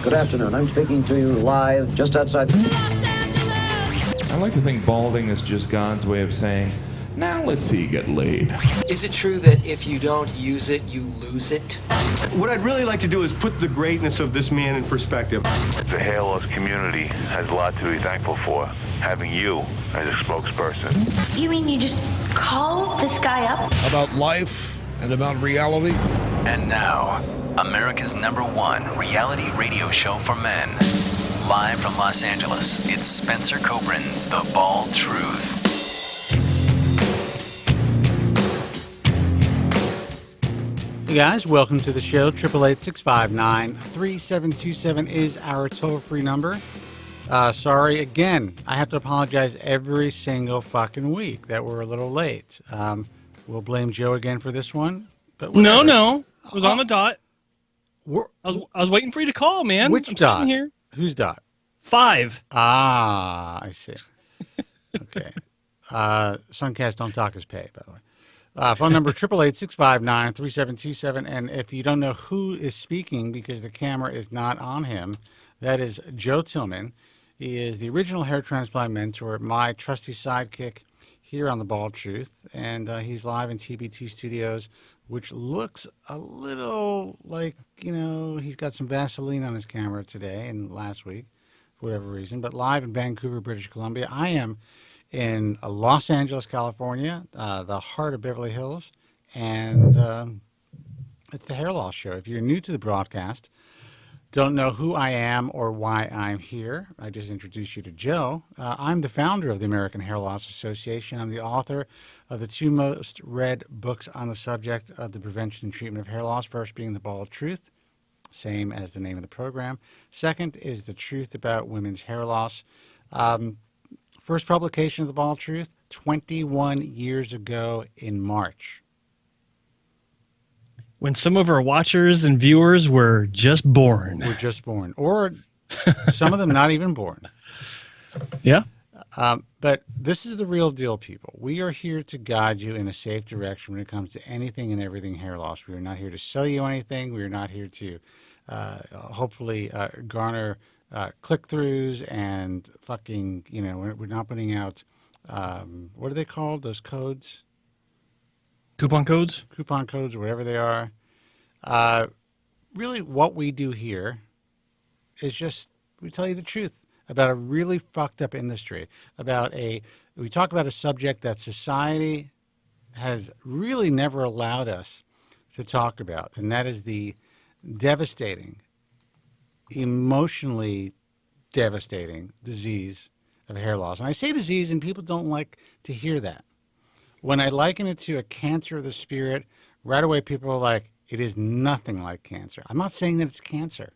Good afternoon. I'm speaking to you live just outside. I like to think balding is just God's way of saying, now let's see you get laid. Is it true that if you don't use it, you lose it? What I'd really like to do is put the greatness of this man in perspective. The hair loss community has a lot to be thankful for, having you as a spokesperson. You mean you just call this guy up? About life and about reality. And now, America's #1 reality radio show for men. Live from Los Angeles, it's Spencer Kobren's The Bald Truth. Hey guys, welcome to the show. 888-659-3727 is our toll-free number. Sorry, again, I have to apologize every single fucking week that we're a little late. We'll blame Joe again for this one. But No. I was on the dot. I was waiting for you to call, man. Which I'm dot? Sitting here. Whose dot? 5. Ah, I see. Okay. Suncast don't talk as pay, by the way. Phone number 888-659-3727. And if you don't know who is speaking because the camera is not on him, that is Joe Tillman. He is the original hair transplant mentor, my trusty sidekick here on The Bald Truth. And he's live in TBT Studios, which looks a little like, he's got some Vaseline on his camera today and last week, for whatever reason. But live in Vancouver, British Columbia. I am in Los Angeles, California, the heart of Beverly Hills, and it's the Hair Loss Show. If you're new to the broadcast, don't know who I am or why I'm here, I just introduced you to Joe. I'm the founder of the American Hair Loss Association. I'm the author of the 2 most read books on the subject of the prevention and treatment of hair loss, first being The Bald Truth, same as the name of the program. Second is The Truth About Women's Hair Loss. First publication of The Bald Truth, 21 years ago in March. When some of our watchers and viewers were just born. Or some of them not even born. Yeah. But this is the real deal, people. We are here to guide you in a safe direction when it comes to anything and everything hair loss. We are not here to sell you anything. We are not here to hopefully garner click-throughs and fucking, we're not putting out, what are they called, those codes? Coupon codes, or whatever they are. Really what we do here is just, we tell you the truth about a really fucked up industry, we talk about a subject that society has really never allowed us to talk about, and that is the devastating, emotionally devastating disease of hair loss. And I say disease, and people don't like to hear that. When I liken it to a cancer of the spirit, right away people are like, it is nothing like cancer. I'm not saying that it's cancer,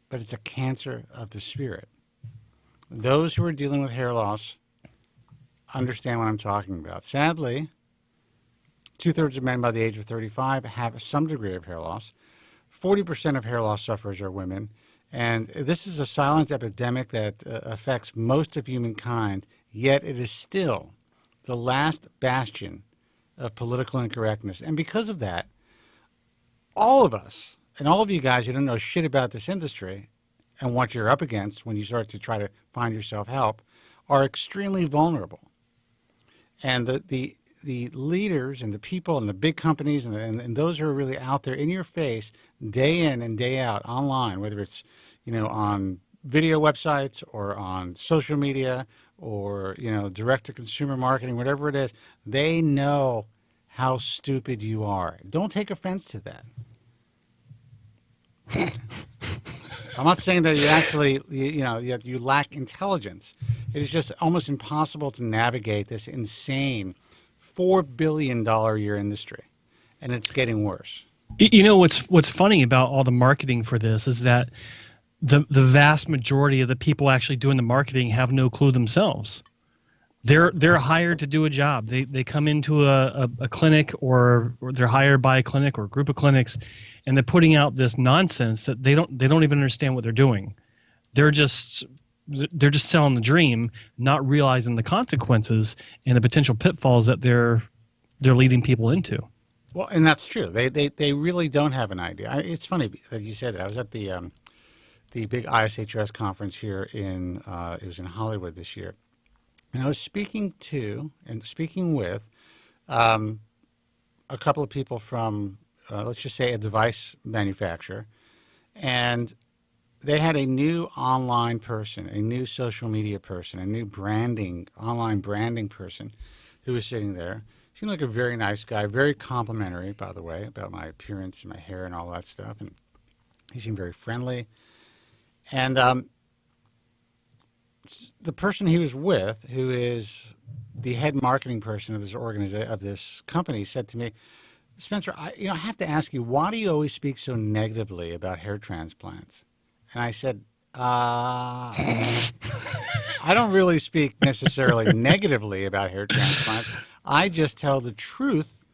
but it's a cancer of the spirit. Those who are dealing with hair loss understand what I'm talking about. Sadly, 2/3 of men by the age of 35 have some degree of hair loss. 40% of hair loss sufferers are women. And this is a silent epidemic that affects most of humankind, yet it is still the last bastion of political incorrectness. And because of that, all of us, and all of you guys who don't know shit about this industry and what you're up against when you start to try to find yourself help, are extremely vulnerable. And the leaders and the people and the big companies and those who are really out there in your face day in and day out online, whether it's, on video websites or on social media or, direct to consumer marketing, whatever it is, they know how stupid you are. Don't take offense to that. I'm not saying that you actually, you lack intelligence. It is just almost impossible to navigate this insane $4 billion a year industry, and it's getting worse. What's funny about all the marketing for this is that the vast majority of the people actually doing the marketing have no clue themselves. They're hired to do a job. They come into a clinic or they're hired by a clinic or a group of clinics, and they're putting out this nonsense that they don't even understand what they're doing. They're just selling the dream, not realizing the consequences and the potential pitfalls that they're leading people into. Well, and that's true. They really don't have an idea. It's funny that you said that. I was at the big ISHRS conference here it was in Hollywood this year, and I was speaking with a couple of people from let's just say a device manufacturer, and they had a new online person, a new social media person, a new online branding person who was sitting there. Seemed like a very nice guy, very complimentary, by the way, about my appearance and my hair and all that stuff. And he seemed very friendly. And the person he was with, who is the head marketing person of this company, said to me, Spencer, I have to ask you, why do you always speak so negatively about hair transplants? And I said, I don't really speak necessarily negatively about hair transplants. I just tell the truth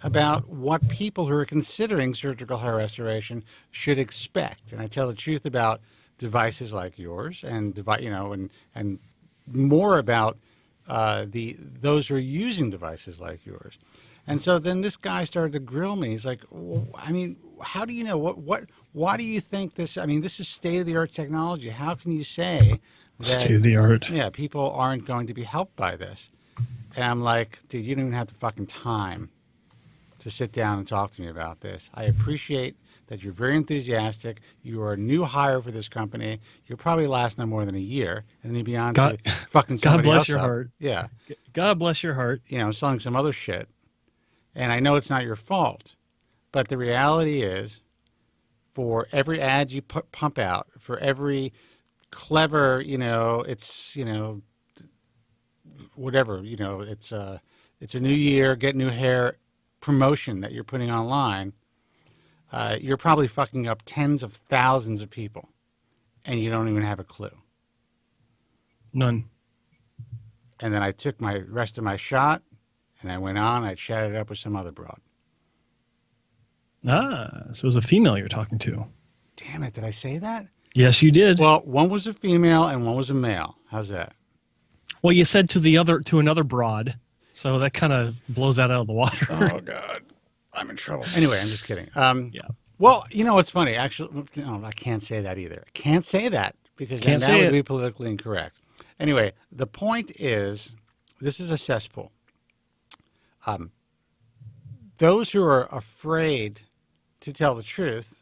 about what people who are considering surgical hair restoration should expect. And I tell the truth about devices like yours and and more about those who are using devices like yours. And so then this guy started to grill me. He's like, well, I mean, how do you know why do you think this? I mean, this is state-of-the-art technology. How can you say that state-of-the-art? Yeah, people aren't going to be helped by this? And I'm like, dude, you don't even have the fucking time to sit down and talk to me about this. I appreciate that you're very enthusiastic. You are a new hire for this company. You'll probably last no more than a year, and then you'll be on to fucking somebody God bless else your up. heart. Yeah. God bless your heart. Selling some other shit. And I know it's not your fault, but the reality is, for every ad you pump out, for every clever, whatever, it's a new year, get new hair promotion that you're putting online, you're probably fucking up tens of thousands of people, and you don't even have a clue. None. And then I took my rest of my shot, and I went on, I chatted up with some other broad. So it was a female you're talking to. Damn it, did I say that? Yes, you did. Well, one was a female and one was a male. How's that? Well, you said to another broad, so that kind of blows that out of the water. Oh, God. I'm in trouble. Anyway, I'm just kidding. Yeah. Well, it's funny. Actually, no, I can't say that either. I can't say that because then that would be politically incorrect. Anyway, the point is, this is a cesspool. Those who are afraid to tell the truth,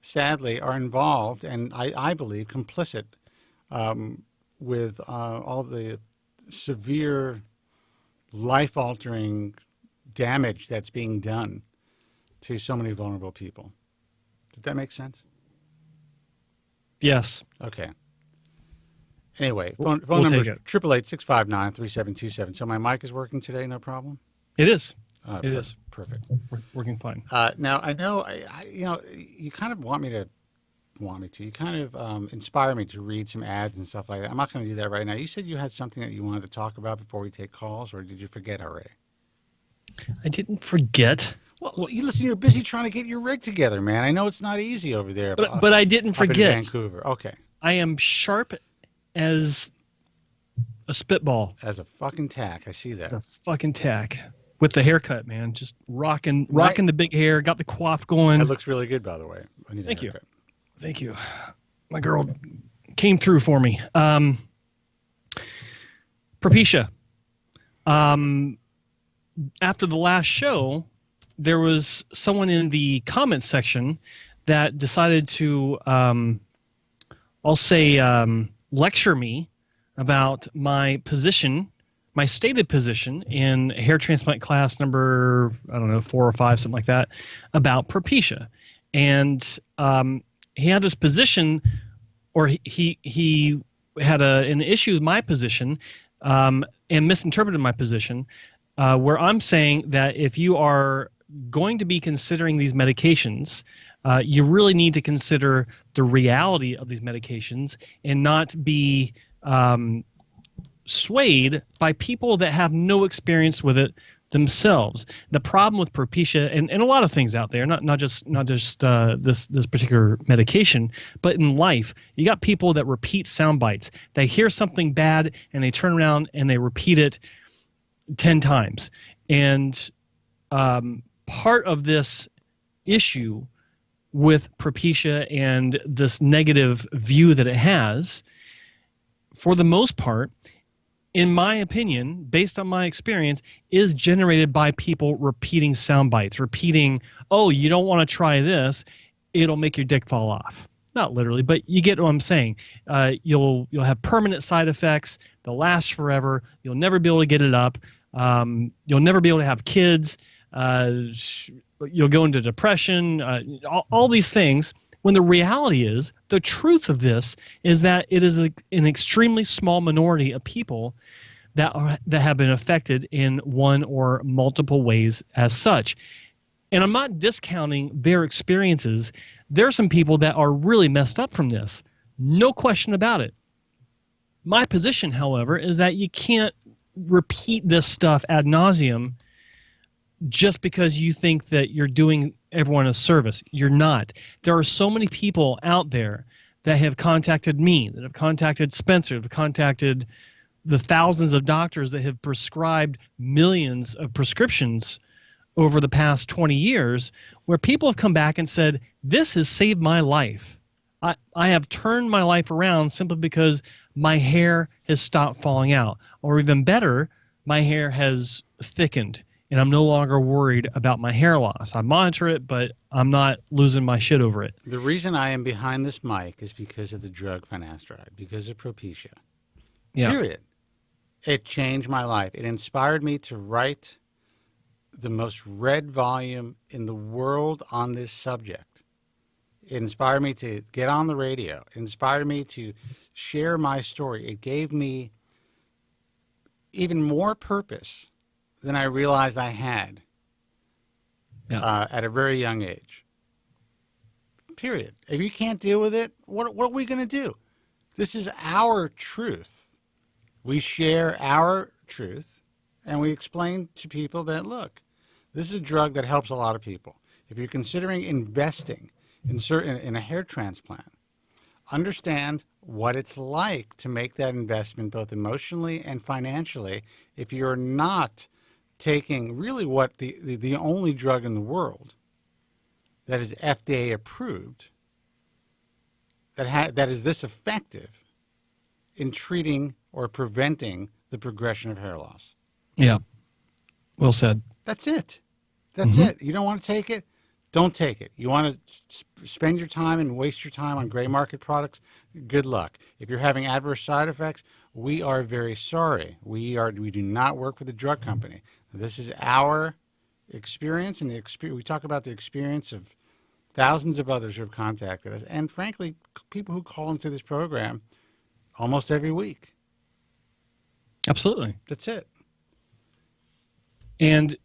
sadly, are involved and I believe complicit with all the severe life-altering damage that's being done to so many vulnerable people. Did that make sense? Yes. Okay. Anyway, phone we'll number take is it. 888-659-3727. So my mic is working today, no problem? It is. It is. Perfect. Working fine. Now, I know, you kind of you kind of inspire me to read some ads and stuff like that. I'm not going to do that right now. You said you had something that you wanted to talk about before we take calls, or did you forget already? I didn't forget. Well, listen, you're busy trying to get your rig together, man. I know it's not easy over there. But I didn't forget. In Vancouver. Okay. I am sharp as a spitball. As a fucking tack. I see that. As a fucking tack. With the haircut, man. Just rocking the big hair. Got the coif going. That looks really good, by the way. Thank you. Thank you. My girl came through for me. Propecia. After the last show, there was someone in the comments section that decided to, lecture me about my position, my stated position in hair transplant class number, 4 or 5, something like that, about Propecia. And he had this position, or he had an issue with my position and misinterpreted my position, where I'm saying that if you are going to be considering these medications, you really need to consider the reality of these medications and not be swayed by people that have no experience with it themselves. The problem with Propecia and a lot of things out there, not just this particular medication, but in life, you got people that repeat sound bites. They hear something bad and they turn around and they repeat it 10 times. And part of this issue with Propecia and this negative view that it has, for the most part, in my opinion, based on my experience, is generated by people repeating sound bites, repeating, oh, you don't want to try this, it'll make your dick fall off. Not literally, but you get what I'm saying. You'll have permanent side effects. They'll last forever. You'll never be able to get it up. You'll never be able to have kids. You'll go into depression. All these things. When the reality is, the truth of this is that it is an extremely small minority of people that have been affected in one or multiple ways as such. And I'm not discounting their experiences. There are some people that are really messed up from this. No question about it. My position, however, is that you can't repeat this stuff ad nauseum just because you think that you're doing everyone a service. You're not. There are so many people out there that have contacted me, that have contacted Spencer, that have contacted the thousands of doctors that have prescribed millions of prescriptions over the past 20 years, where people have come back and said, this has saved my life. I have turned my life around simply because my hair has stopped falling out. Or even better, my hair has thickened and I'm no longer worried about my hair loss. I monitor it, but I'm not losing my shit over it. The reason I am behind this mic is because of the drug finasteride, because of Propecia. Yeah. Period. It changed my life. It inspired me to write the most read volume in the world on this subject. It inspired me to get on the radio. It inspired me to share my story. It gave me even more purpose than I realized I had at a very young age. Period. If you can't deal with it, what are we going to do? This is our truth. We share our truth, and we explain to people that, look, this is a drug that helps a lot of people. If you're considering investing in a hair transplant, understand what it's like to make that investment both emotionally and financially if you're not taking really what the only drug in the world that is FDA approved that is this effective in treating or preventing the progression of hair loss. Yeah. Well said. That's it. That's it. You don't want to take it? Don't take it. You want to spend your time and waste your time on gray market products? Good luck. If you're having adverse side effects, we are very sorry. We do not work for the drug company. This is our experience, and we talk about the experience of thousands of others who have contacted us, and frankly, people who call into this program almost every week. Absolutely. That's it. And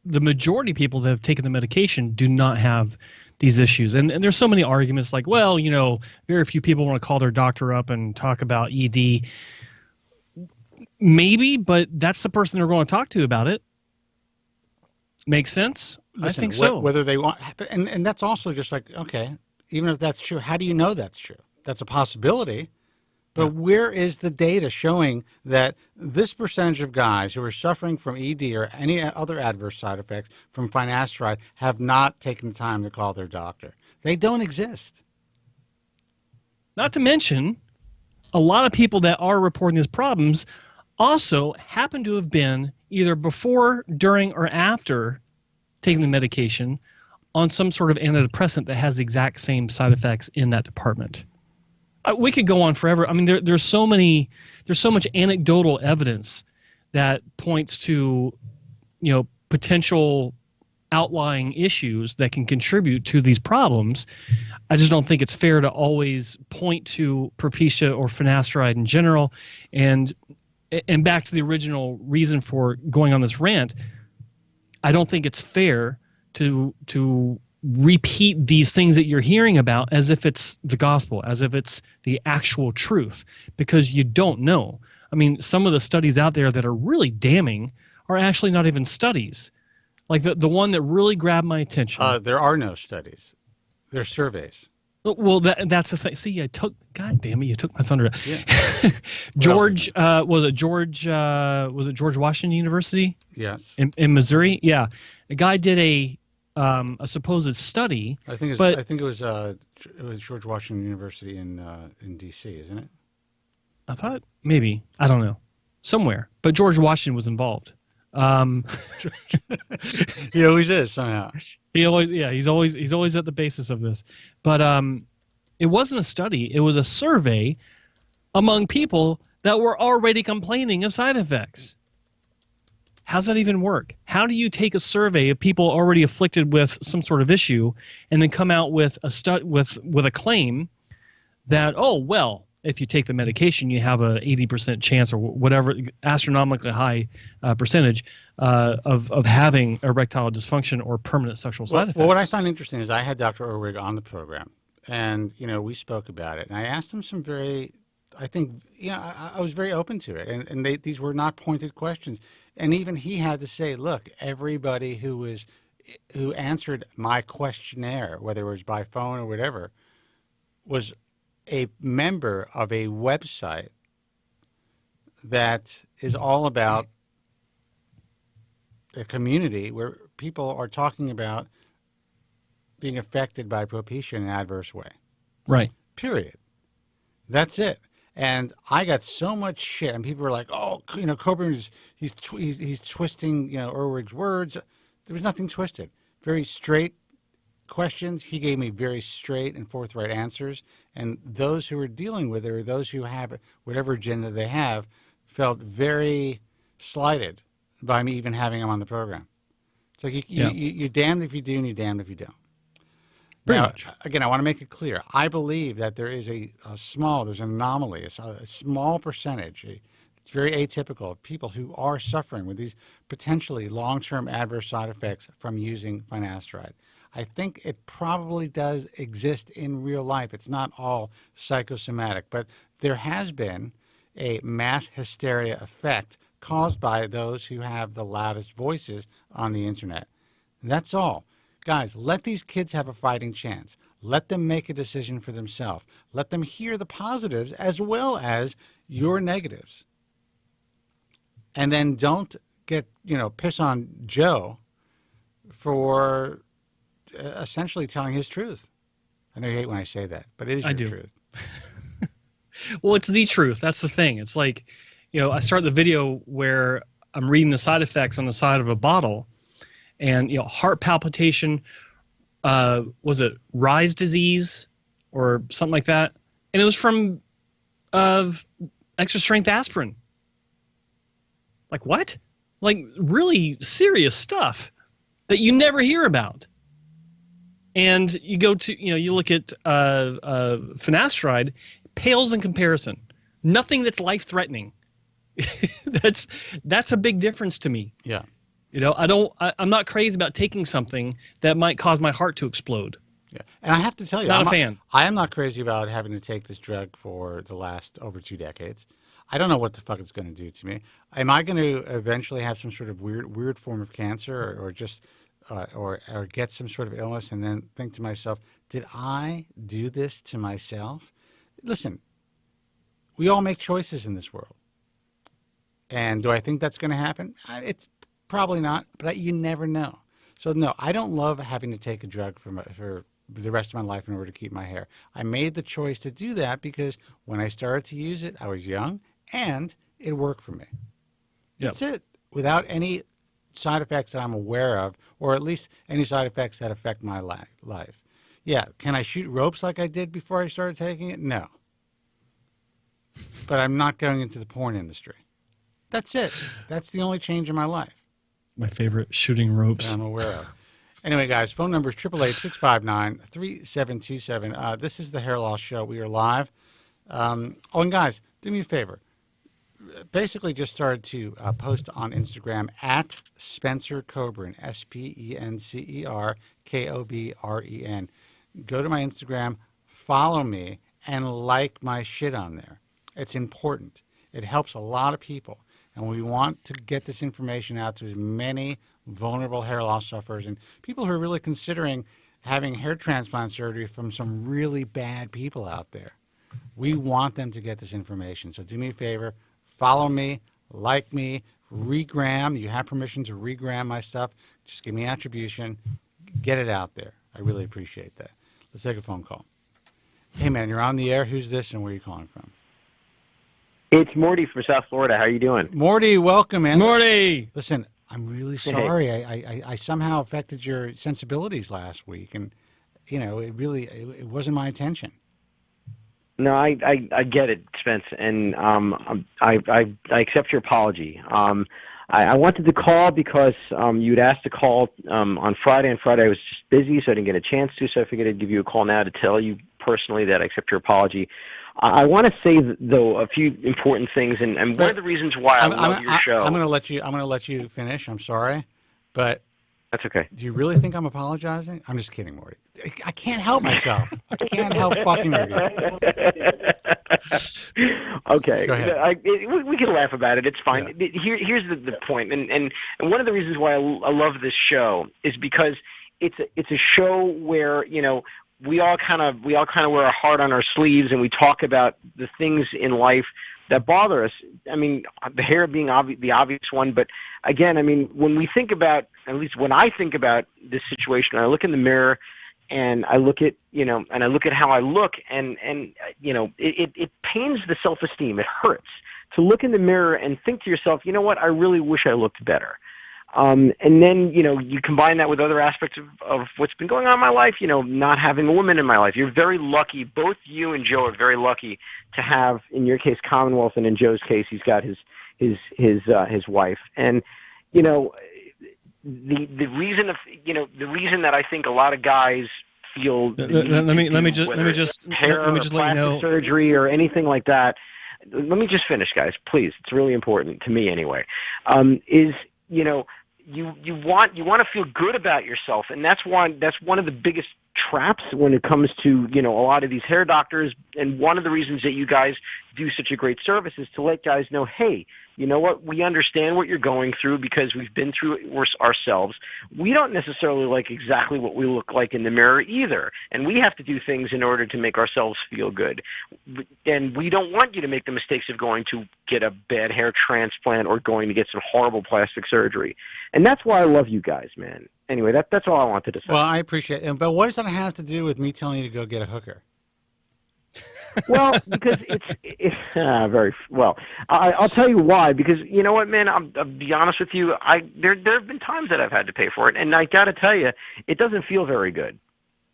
the majority of people that have taken the medication do not have these issues. And there's so many arguments like, well, you know, very few people want to call their doctor up and talk about ED. Maybe, but that's the person they're going to talk to about it. Makes sense? Listen, I think so. Whether they want, and that's also just like, okay, even if that's true, how do you know that's true? That's a possibility. But where is the data showing that this percentage of guys who are suffering from ED or any other adverse side effects from finasteride have not taken the time to call their doctor? They don't exist. Not to mention, a lot of people that are reporting these problems also happen to have been either before, during, or after taking the medication on some sort of antidepressant that has the exact same side effects in that department. We could go on forever. I mean, there's so much anecdotal evidence that points to, you know, potential outlying issues that can contribute to these problems. I just don't think it's fair to always point to Propecia or finasteride in general. And back to the original reason for going on this rant, I don't think it's fair to repeat these things that you're hearing about as if it's the gospel, as if it's the actual truth, because you don't know. I mean, some of the studies out there that are really damning are actually not even studies. Like the one that really grabbed my attention. There are no studies. They're surveys. Well, that's the thing. See, God damn it, you took my thunder. Yeah. George Washington University? Yes. In Missouri? Yeah. A guy did a a supposed study. I think it was George Washington University in D.C., isn't it? I thought maybe, I don't know, somewhere. But George Washington was involved. He always is somehow. He's always at the basis of this. But it wasn't a study. It was a survey among people that were already complaining of side effects. How's that even work? How do you take a survey of people already afflicted with some sort of issue and then come out with a with a claim that, oh, well, if you take the medication, you have a 80% chance or whatever astronomically high percentage of having erectile dysfunction or permanent sexual side effects? Well, what I find interesting is I had Dr. Orwig on the program, and we spoke about it, and I asked him some very, I think, I was very open to it, and these were not pointed questions, and even he had to say, look, everybody who answered my questionnaire, whether it was by phone or whatever, was a member of a website that is all about a community where people are talking about being affected by alopecia in an adverse way. Right. Period. That's it. And I got so much shit, and people were like, "Oh, Kobren he's twisting, Urwig's words." There was nothing twisted. Very straight questions. He gave me very straight and forthright answers, and those who were dealing with it, or those who have whatever agenda they have, felt very slighted by me even having him on the program. It's like you're damned if you do, and you're damned if you don't. Pretty now, much. Again, I want to make it clear. I believe that there is there's an anomaly, a small percentage. It's very atypical of people who are suffering with these potentially long-term adverse side effects from using finasteride. I think it probably does exist in real life. It's not all psychosomatic, but there has been a mass hysteria effect caused by those who have the loudest voices on the internet. That's all. Guys, let these kids have a fighting chance. Let them make a decision for themselves. Let them hear the positives as well as your negatives. And then don't get, piss on Joe for essentially telling his truth. I know you hate when I say that, but it is your truth. Well, it's the truth. That's the thing. It's like, I start the video where I'm reading the side effects on the side of a bottle, and heart palpitation, was it Rye's disease or something like that? And it was from extra strength aspirin. Like what? Like really serious stuff that you never hear about. And you go to, you look at finasteride, pales in comparison. Nothing that's life-threatening. That's a big difference to me. Yeah. I'm not crazy about taking something that might cause my heart to explode. Yeah. And I have to tell you, I'm a fan. I am not crazy about having to take this drug for the last over 2 decades. I don't know what the fuck it's going to do to me. Am I going to eventually have some sort of weird form of cancer or just or get some sort of illness and then think to myself, did I do this to myself? Listen, we all make choices in this world. And do I think that's going to happen? It's probably not, but you never know. So no, I don't love having to take a drug for the rest of my life in order to keep my hair. I made the choice to do that because when I started to use it, I was young and it worked for me. Yep. That's it. Without any side effects that I'm aware of, or at least any side effects that affect my life. Yeah, can I shoot ropes like I did before I started taking it? No. But I'm not going into the porn industry. That's it. That's the only change in my life. My favorite, shooting ropes. That I'm aware of. Anyway, guys, phone number is 888-659-3727. This is the Hair Loss Show. We are live. And guys, do me a favor. Basically just started to post on Instagram at Spencer Kobren, SpencerKobren. Go to my Instagram, follow me, and like my shit on there. It's important. It helps a lot of people. And we want to get this information out to as many vulnerable hair loss sufferers and people who are really considering having hair transplant surgery from some really bad people out there. We want them to get this information. So do me a favor, follow me, like me, regram. You have permission to regram my stuff. Just give me attribution. Get it out there. I really appreciate that. Let's take a phone call. Hey, man, you're on the air. Who's this and where are you calling from? It's Morty from South Florida. How are you doing? Morty, welcome, man. Morty! Listen, I'm really sorry. I somehow affected your sensibilities last week, and, it wasn't my intention. No, I get it, Spence, and I accept your apology. I wanted to call because you'd asked to call on Friday, and Friday I was just busy, so I didn't get a chance to, so I figured I'd give you a call now to tell you personally that I accept your apology. I want to say, though, a few important things, and one of the reasons why I love your show. I'm going to let you finish. I'm sorry, but that's okay. Do you really think I'm apologizing? I'm just kidding, Morty. I can't help myself. I can't help fucking with you. Okay, go ahead. We can laugh about it. It's fine. Yeah. Here's the point, and one of the reasons why I love this show is because it's a show where we all kind of wear our heart on our sleeves, and we talk about the things in life that bother us. I mean, the hair being the obvious one, but again, I mean, when we think about, at least when I think about this situation, I look in the mirror and I look at, and I look at how I look, and it pains the self-esteem. It hurts to look in the mirror and think to yourself, you know what, I really wish I looked better. And then, you combine that with other aspects of what's been going on in my life, not having a woman in my life. You're very lucky. Both you and Joe are very lucky to have, in your case, Commonwealth, and in Joe's case, he's got his wife. And, the reason that I think a lot of guys feel let me just let you know, surgery or anything like that. Let me just finish, guys, please. It's really important to me anyway. You want to feel good about yourself, and that's one of the biggest traps when it comes to a lot of these hair doctors. And one of the reasons that you guys do such a great service is to let guys know, hey, you know what, we understand what you're going through because we've been through it ourselves. We don't necessarily like exactly what we look like in the mirror either, and we have to do things in order to make ourselves feel good. And we don't want you to make the mistakes of going to get a bad hair transplant or going to get some horrible plastic surgery. And that's why I love you guys, man. Anyway, that's all I wanted to say. Well, I appreciate it. But what does that have to do with me telling you to go get a hooker? Well, because it's very well. I'll tell you why. Because you know what, man. I'll be honest with you. There have been times that I've had to pay for it, and I got to tell you, it doesn't feel very good.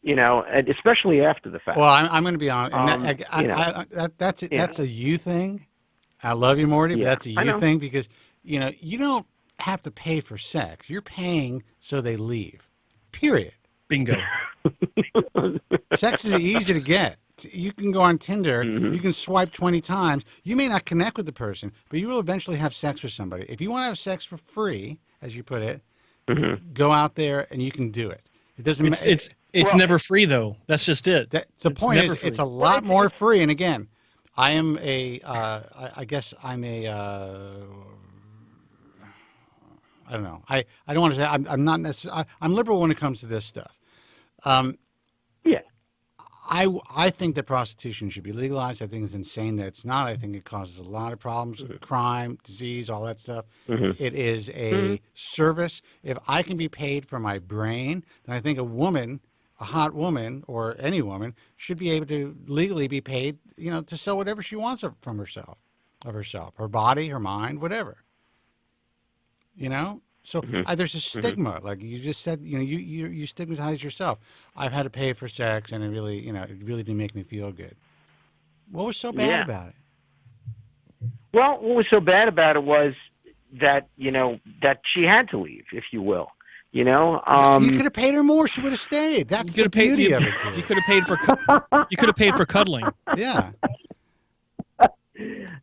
Especially after the fact. Well, I'm going to be honest. That's a you thing. I love you, Morty, but that's a you thing because you don't have to pay for sex. You're paying so they leave. Period. Bingo. Sex is easy to get. You can go on Tinder. Mm-hmm. You can swipe 20 times. You may not connect with the person, but you will eventually have sex with somebody. If you want to have sex for free, as you put it, go out there and you can do it. It doesn't. It's never free though. That's just it. The point is, it's a lot more free. And again, I am I guess I'm a. I don't know. I don't want to say I'm not necessarily. I'm liberal when it comes to this stuff. Yeah. I think that prostitution should be legalized. I think it's insane that it's not. I think it causes a lot of problems, crime, disease, all that stuff. Mm-hmm. It is a service. If I can be paid for my brain, then I think a woman, a hot woman, or any woman should be able to legally be paid, to sell whatever she wants from herself, her body, her mind, whatever. So there's a stigma, like you just said. You stigmatize yourself. I've had to pay for sex, and it really didn't make me feel good. What was so bad about it? Well, what was so bad about it was that that she had to leave, if you will. You could have paid her more; she would have stayed. That's the beauty of it. You could have paid for. You could have paid for cuddling. Yeah.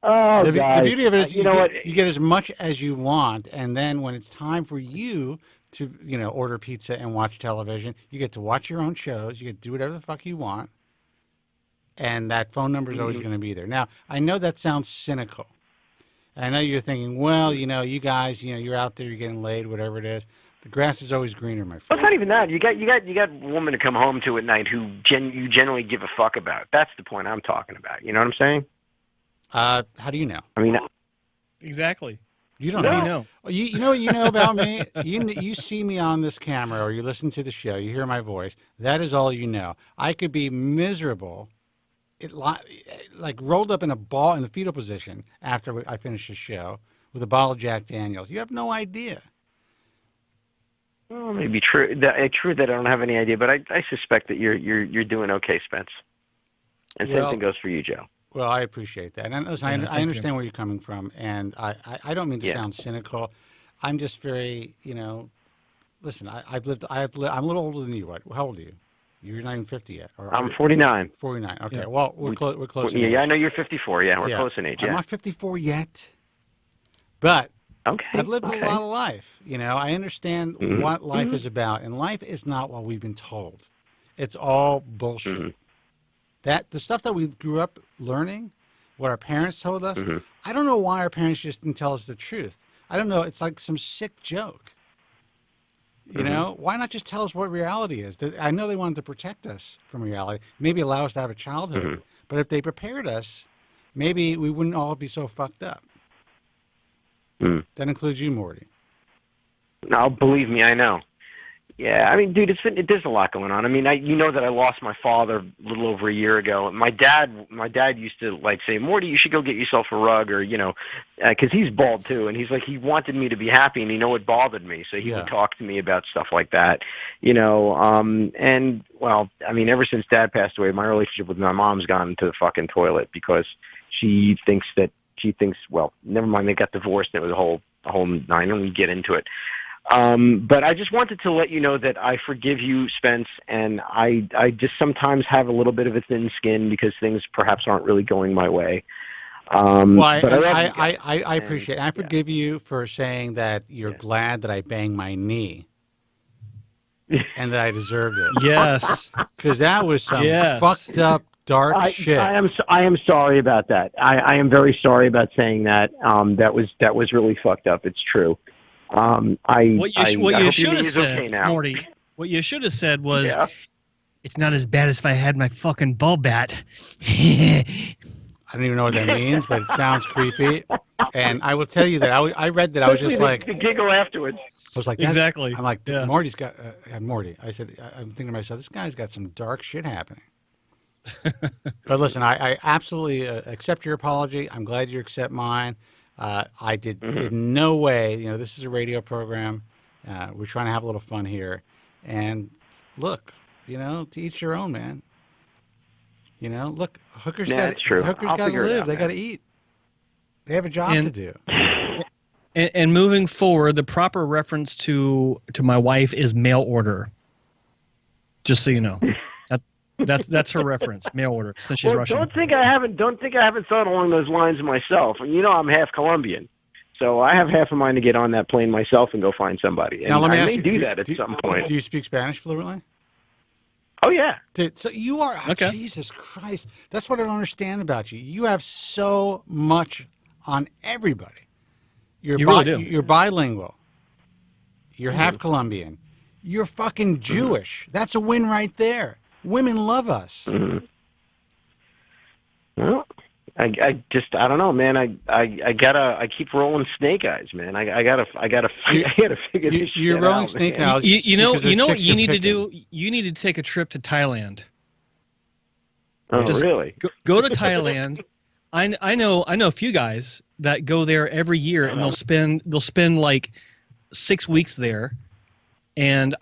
Oh, the beauty of it is you get as much as you want, and then when it's time for you to order pizza and watch television, you get to watch your own shows. You get to do whatever the fuck you want, and that phone number is always going to be there. Now, I know that sounds cynical. I know you're thinking, well, you guys, you're out there, you're getting laid, whatever it is. The grass is always greener, my friend. Well, it's not even that. You got a woman to come home to at night who you generally give a fuck about. That's the point I'm talking about. You know what I'm saying? How do you know? I mean, exactly. You don't know. You know what you know about me? You see me on this camera or you listen to the show, you hear my voice. That is all you know. I could be miserable, like rolled up in a ball in the fetal position after I finish the show with a bottle of Jack Daniels. You have no idea. Well, maybe true. True that I don't have any idea, but I suspect that you're doing okay, Spence. And same thing goes for you, Joe. Well, I appreciate that. And listen, I understand where you're coming from, and I don't mean to sound cynical. I'm just very, listen, I'm a little older than you. How old are you? You're not even 50 yet. I'm 49. 49. Okay. Yeah. Well, we're close. Yeah, I know you're 54. Yeah, we're close in age. Yeah. I'm not 54 yet, but okay. I've lived a lot of life. I understand what life is about, and life is not what we've been told. It's all bullshit. The stuff that we grew up learning, what our parents told us, I don't know why our parents just didn't tell us the truth. I don't know. It's like some sick joke. Why not just tell us what reality is? I know they wanted to protect us from reality, maybe allow us to have a childhood. But if they prepared us, maybe we wouldn't all be so fucked up. That includes you, Morty. No, believe me, I know. Yeah, I mean, dude, there's a lot going on. I mean, you know that I lost my father a little over a year ago. My dad used to say, Morty, you should go get yourself a rug, or because he's bald too, and he wanted me to be happy, and it bothered me, so he would talk to me about stuff like that, and well, I mean, ever since Dad passed away, my relationship with my mom's gone into the fucking toilet because she thinks, well, never mind, they got divorced, and it was a whole nine. I don't even get into it. But I just wanted to let you know that I forgive you, Spence, and I just sometimes have a little bit of a thin skin because things perhaps aren't really going my way. I appreciate it. I forgive you for saying that you're glad that I banged my knee and that I deserved it. Yes. Because that was some fucked up, dark shit. I am sorry about that. I am very sorry about saying that. That was really fucked up. It's true. What you should have said, Morty, what you should have said was, it's not as bad as if I had my fucking ball bat. I don't even know what that means, but it sounds creepy. And I will tell you that I read that. I was just like, the giggle afterwards. I was like, exactly. I'm like, Morty's got Morty. I said, I'm thinking to myself, this guy's got some dark shit happening. But listen, I absolutely accept your apology. I'm glad you accept mine. I did in no way, this is a radio program. We're trying to have a little fun here. And look, to each your own, man. Look, hookers got to live. They got to eat. They have a job to do. And moving forward, the proper reference to my wife is mail order. Just so you know. That's her reference, mail order, since she's Russian. Don't think I haven't thought along those lines myself. And I'm half Colombian, so I have half a mind to get on that plane myself and go find somebody. And now, let me I ask may you, do that at some point. Do you speak Spanish fluently? Oh yeah. So you are okay. Jesus Christ. That's what I don't understand about you. You have so much on everybody. You really do. You're bilingual. You're half Colombian. You're fucking Jewish. That's a win right there. Women love us. Well, I don't know, man. I keep rolling snake eyes, man. I gotta figure this shit out. You're rolling snake eyes. You know what you need to do? You need to take a trip to Thailand. Oh, really? Go to Thailand. I know a few guys that go there every year, and they'll spend like 6 weeks there. And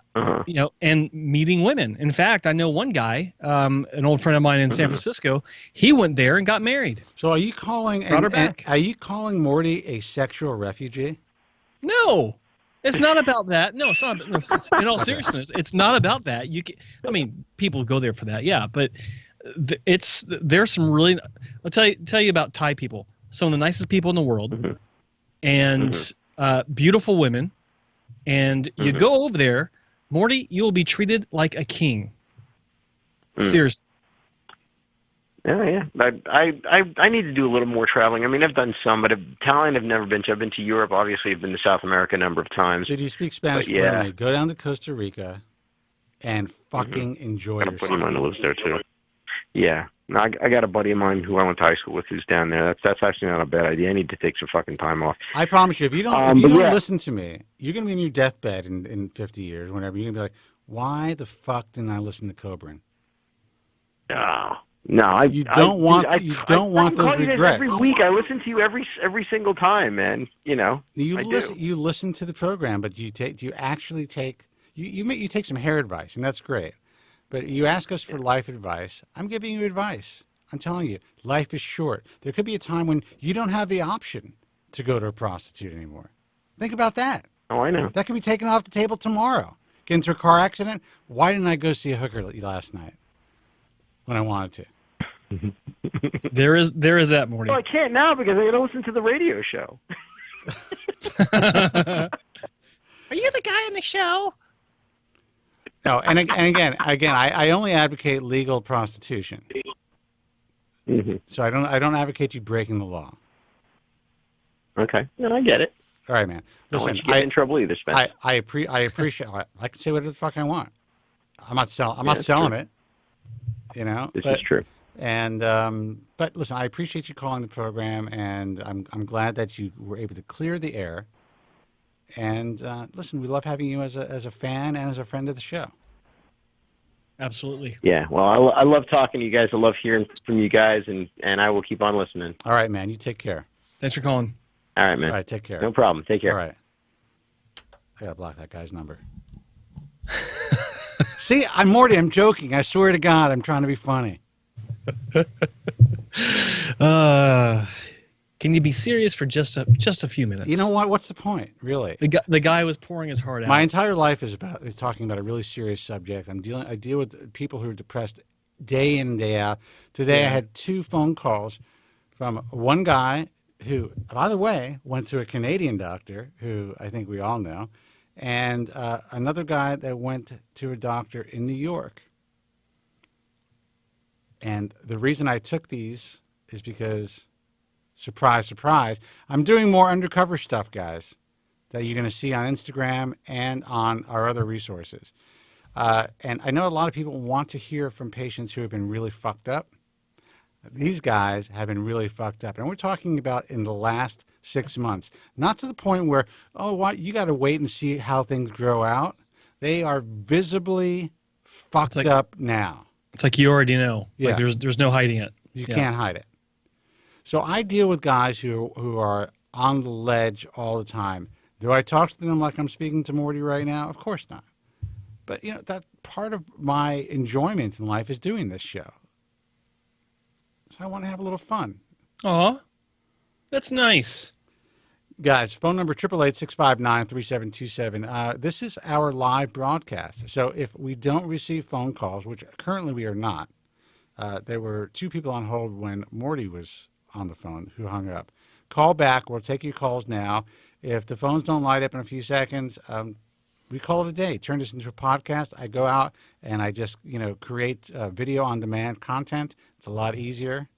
and meeting women. In fact, I know one guy, an old friend of mine in San Francisco. He went there and got married. So, are you calling? Are you calling Morty a sexual refugee? No, it's not about that. No, it's not. In all seriousness, it's not about that. People go there for that, yeah. But there's some really. I'll tell you about Thai people. Some of the nicest people in the world, and beautiful women. And you go over there, Morty, you will be treated like a king. Seriously. Yeah. I need to do a little more traveling. I mean, I've done some, but Thailand I've never been to. I've been to Europe, obviously. I've been to South America a number of times. Did you speak Spanish fluently? Go down to Costa Rica and fucking enjoy yourself. I'm putting him on the list there, too. Yeah. I got a buddy of mine who I went to high school with who's down there. That's actually not a bad idea. I need to take some fucking time off. I promise you, if you don't listen to me, you're going to be in your deathbed in 50 years, whenever. You're going to be like, why the fuck didn't I listen to Kobren? No, you don't want those regrets. Every week, I listen to you every single time, man. You know, you listen to the program, but you take some hair advice, and that's great. But you ask us for life advice. I'm giving you advice. I'm telling you, life is short. There could be a time when you don't have the option to go to a prostitute anymore. Think about that. Oh, I know. That could be taken off the table tomorrow. Get into a car accident. Why didn't I go see a hooker last night when I wanted to? There is that, Morty. Well, I can't now because I got to listen to the radio show. Are you the guy on the show? No, and again, I only advocate legal prostitution. Mm-hmm. So I don't advocate you breaking the law. Okay, no, I get it. All right, man. Listen, I don't want you to get in trouble either, Spencer. I appreciate. I can say whatever the fuck I want. I'm not selling it. You know, this is true. And but listen, I appreciate you calling the program, and I'm glad that you were able to clear the air. And listen, we love having you as a fan and as a friend of the show. Absolutely. Yeah, well, I love talking to you guys. I love hearing from you guys, and I will keep on listening. All right, man. You take care. Thanks for calling. All right, man. All right, take care. No problem. Take care. All right. I gotta block that guy's number. See, Morty. I'm joking. I swear to God, I'm trying to be funny. Can you be serious for just a few minutes? You know what? What's the point, really? The guy was pouring his heart out. My entire life is talking about a really serious subject. I deal with people who are depressed day in and day out. Today I had 2 phone calls from one guy who, by the way, went to a Canadian doctor who I think we all know, and another guy that went to a doctor in New York. And the reason I took these is because, surprise, surprise, I'm doing more undercover stuff, guys, that you're going to see on Instagram and on our other resources. And I know a lot of people want to hear from patients who have been really fucked up. These guys have been really fucked up. And we're talking about in the last 6 months. Not to the point where, you got to wait and see how things grow out. They are visibly fucked up now. It's like you already know. Yeah. Like there's no hiding it. You can't hide it. So I deal with guys who are on the ledge all the time. Do I talk to them like I'm speaking to Morty right now? Of course not. But, that part of my enjoyment in life is doing this show. So I want to have a little fun. Aw, that's nice. Guys, phone number 888-659-3727. This is our live broadcast. So if we don't receive phone calls, which currently we are not, there were 2 people on hold when Morty was on the phone who hung up. Call back. We'll take your calls now. If the phones don't light up in a few seconds, we call it a day. Turn this into a podcast. I go out and I just, create video on demand content. It's a lot easier.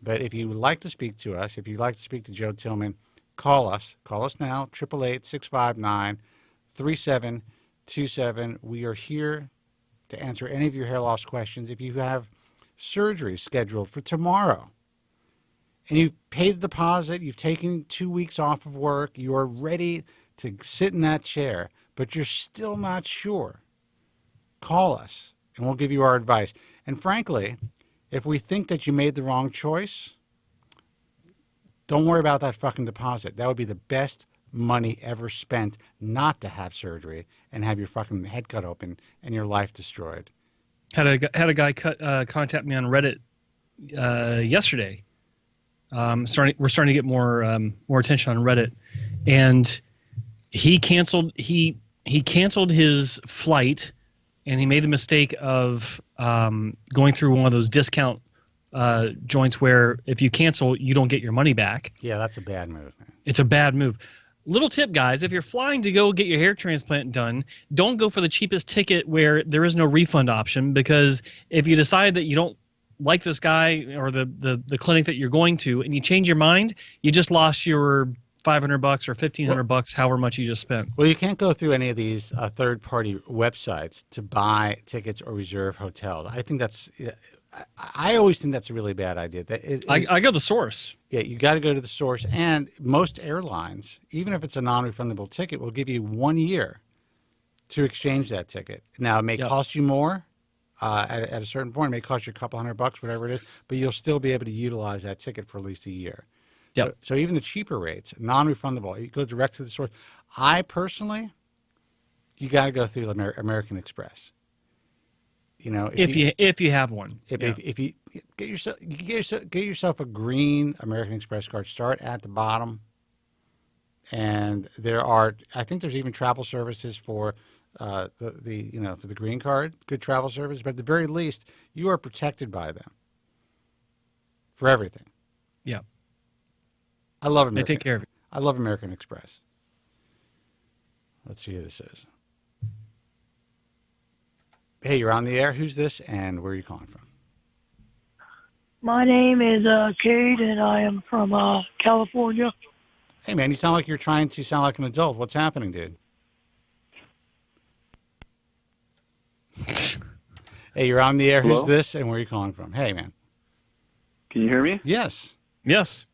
But if you would like to speak to us, if you'd like to speak to Joe Tillman, call us. Call us now, 888-659-3727. We are here to answer any of your hair loss questions. If you have surgery scheduled for tomorrow, and you've paid the deposit, you've taken 2 weeks off of work, you are ready to sit in that chair, but you're still not sure, call us, and we'll give you our advice. And frankly, if we think that you made the wrong choice, don't worry about that fucking deposit. That would be the best money ever spent not to have surgery and have your fucking head cut open and your life destroyed. Had a guy contact me on Reddit yesterday. We're starting to get more attention on Reddit, and he canceled his flight, and he made the mistake of going through one of those discount joints where if you cancel, you don't get your money back. Yeah, that's a bad move, man. It's a bad move. Little tip, guys, if you're flying to go get your hair transplant done, don't go for the cheapest ticket where there is no refund option, because if you decide that you don't like this guy or the clinic that you're going to and you change your mind, you just lost your $500 or $1,500, however much you just spent. Well, you can't go through any of these third-party websites to buy tickets or reserve hotels. I think that's I always think that's a really bad idea. I go to the source. Yeah, you got to go to the source. And most airlines, even if it's a non-refundable ticket, will give you 1 year to exchange that ticket. Now, it may cost you more at a certain point. It may cost you a couple $100, whatever it is, but you'll still be able to utilize that ticket for at least a year. Yep. So even the cheaper rates, non-refundable, you go direct to the source. I personally, you got to go through American Express. You know, if you have one, if you get yourself a green American Express card, start at the bottom. And I think there's even travel services for for the green card, good travel service. But at the very least, you are protected by them for everything. Yeah, I love American. They take care of it. I love American Express. Let's see who this is. Hey, you're on the air. Who's this, and where are you calling from? My name is Cade, and I am from California. Hey, man, you sound like you're trying to sound like an adult. What's happening, dude? Hey, you're on the air. Hello? Who's this, and where are you calling from? Hey, man. Can you hear me? Yes. Yes.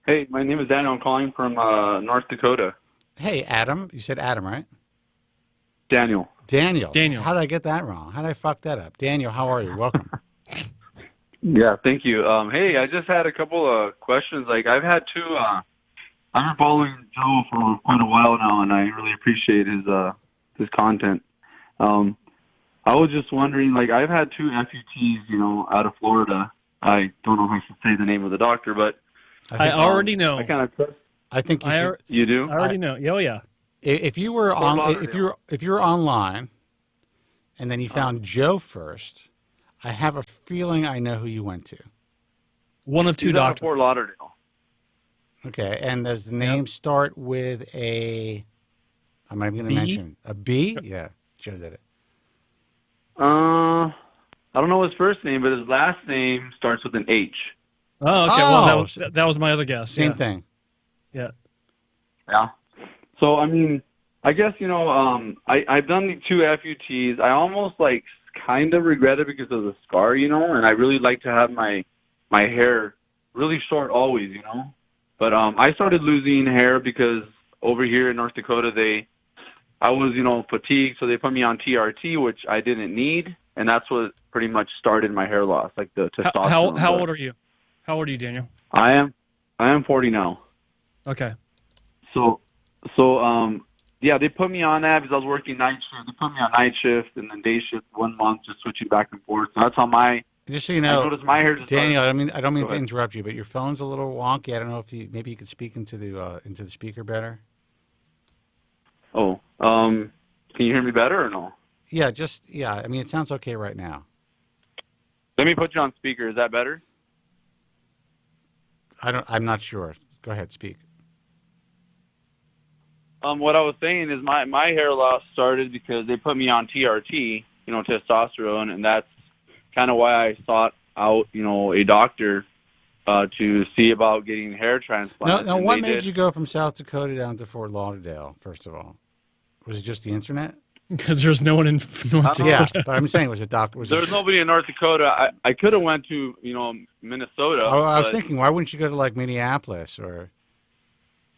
Hey, my name is Daniel. I'm calling from North Dakota. Hey, Adam. You said Adam, right? Daniel. Daniel. How did I get that wrong? How did I fuck that up? Daniel, how are you? Welcome. Yeah, thank you. Hey, I just had a couple of questions. Like, I've had two. I've been following Joe for quite a while now, and I really appreciate his content. I was just wondering, like, I've had two FUTs, out of Florida. I don't know if I should say the name of the doctor, but I already know. I kind of trust. I think you should. You do? I already know. Oh yeah. If you were if you were online, and then you found Joe first, I have a feeling I know who you went to. One of two He's out of doctors. Fort Lauderdale. Okay, and does the name start with a? I'm not even going to B? mention a B. Yeah, Joe did it. I don't know his first name, but his last name starts with an H. Oh, okay. Well, that was my other guess. Same thing. Yeah. Yeah. So, I mean, I guess, I've done the two FUTs. I almost, kind of regret it because of the scar, and I really like to have my hair really short always, But I started losing hair because over here in North Dakota, I was, fatigued, so they put me on TRT, which I didn't need, and that's what pretty much started my hair loss, like the testosterone. How old are you? How old are you, Daniel? I am 40 now. Okay. So, yeah, they put me on that because I was working night shift. They put me on night shift and then day shift 1 month, just switching back and forth. So that's how Just so you know, I noticed my hair. Daniel, I don't mean to interrupt you, but your phone's a little wonky. I don't know if maybe you could speak into the speaker better. Oh, can you hear me better or no? Yeah, I mean, it sounds okay right now. Let me put you on speaker. Is that better? I'm not sure. Go ahead, speak. What I was saying is my hair loss started because they put me on TRT, testosterone, and that's kind of why I sought out, a doctor to see about getting hair transplant. Now what made you go from South Dakota down to Fort Lauderdale, first of all? Was it just the internet? Because there's no one in North Dakota. Yeah, but I'm saying, was it doctor? There's nobody in North Dakota. I could have went to, Minnesota. Oh, I was thinking, why wouldn't you go to, Minneapolis or...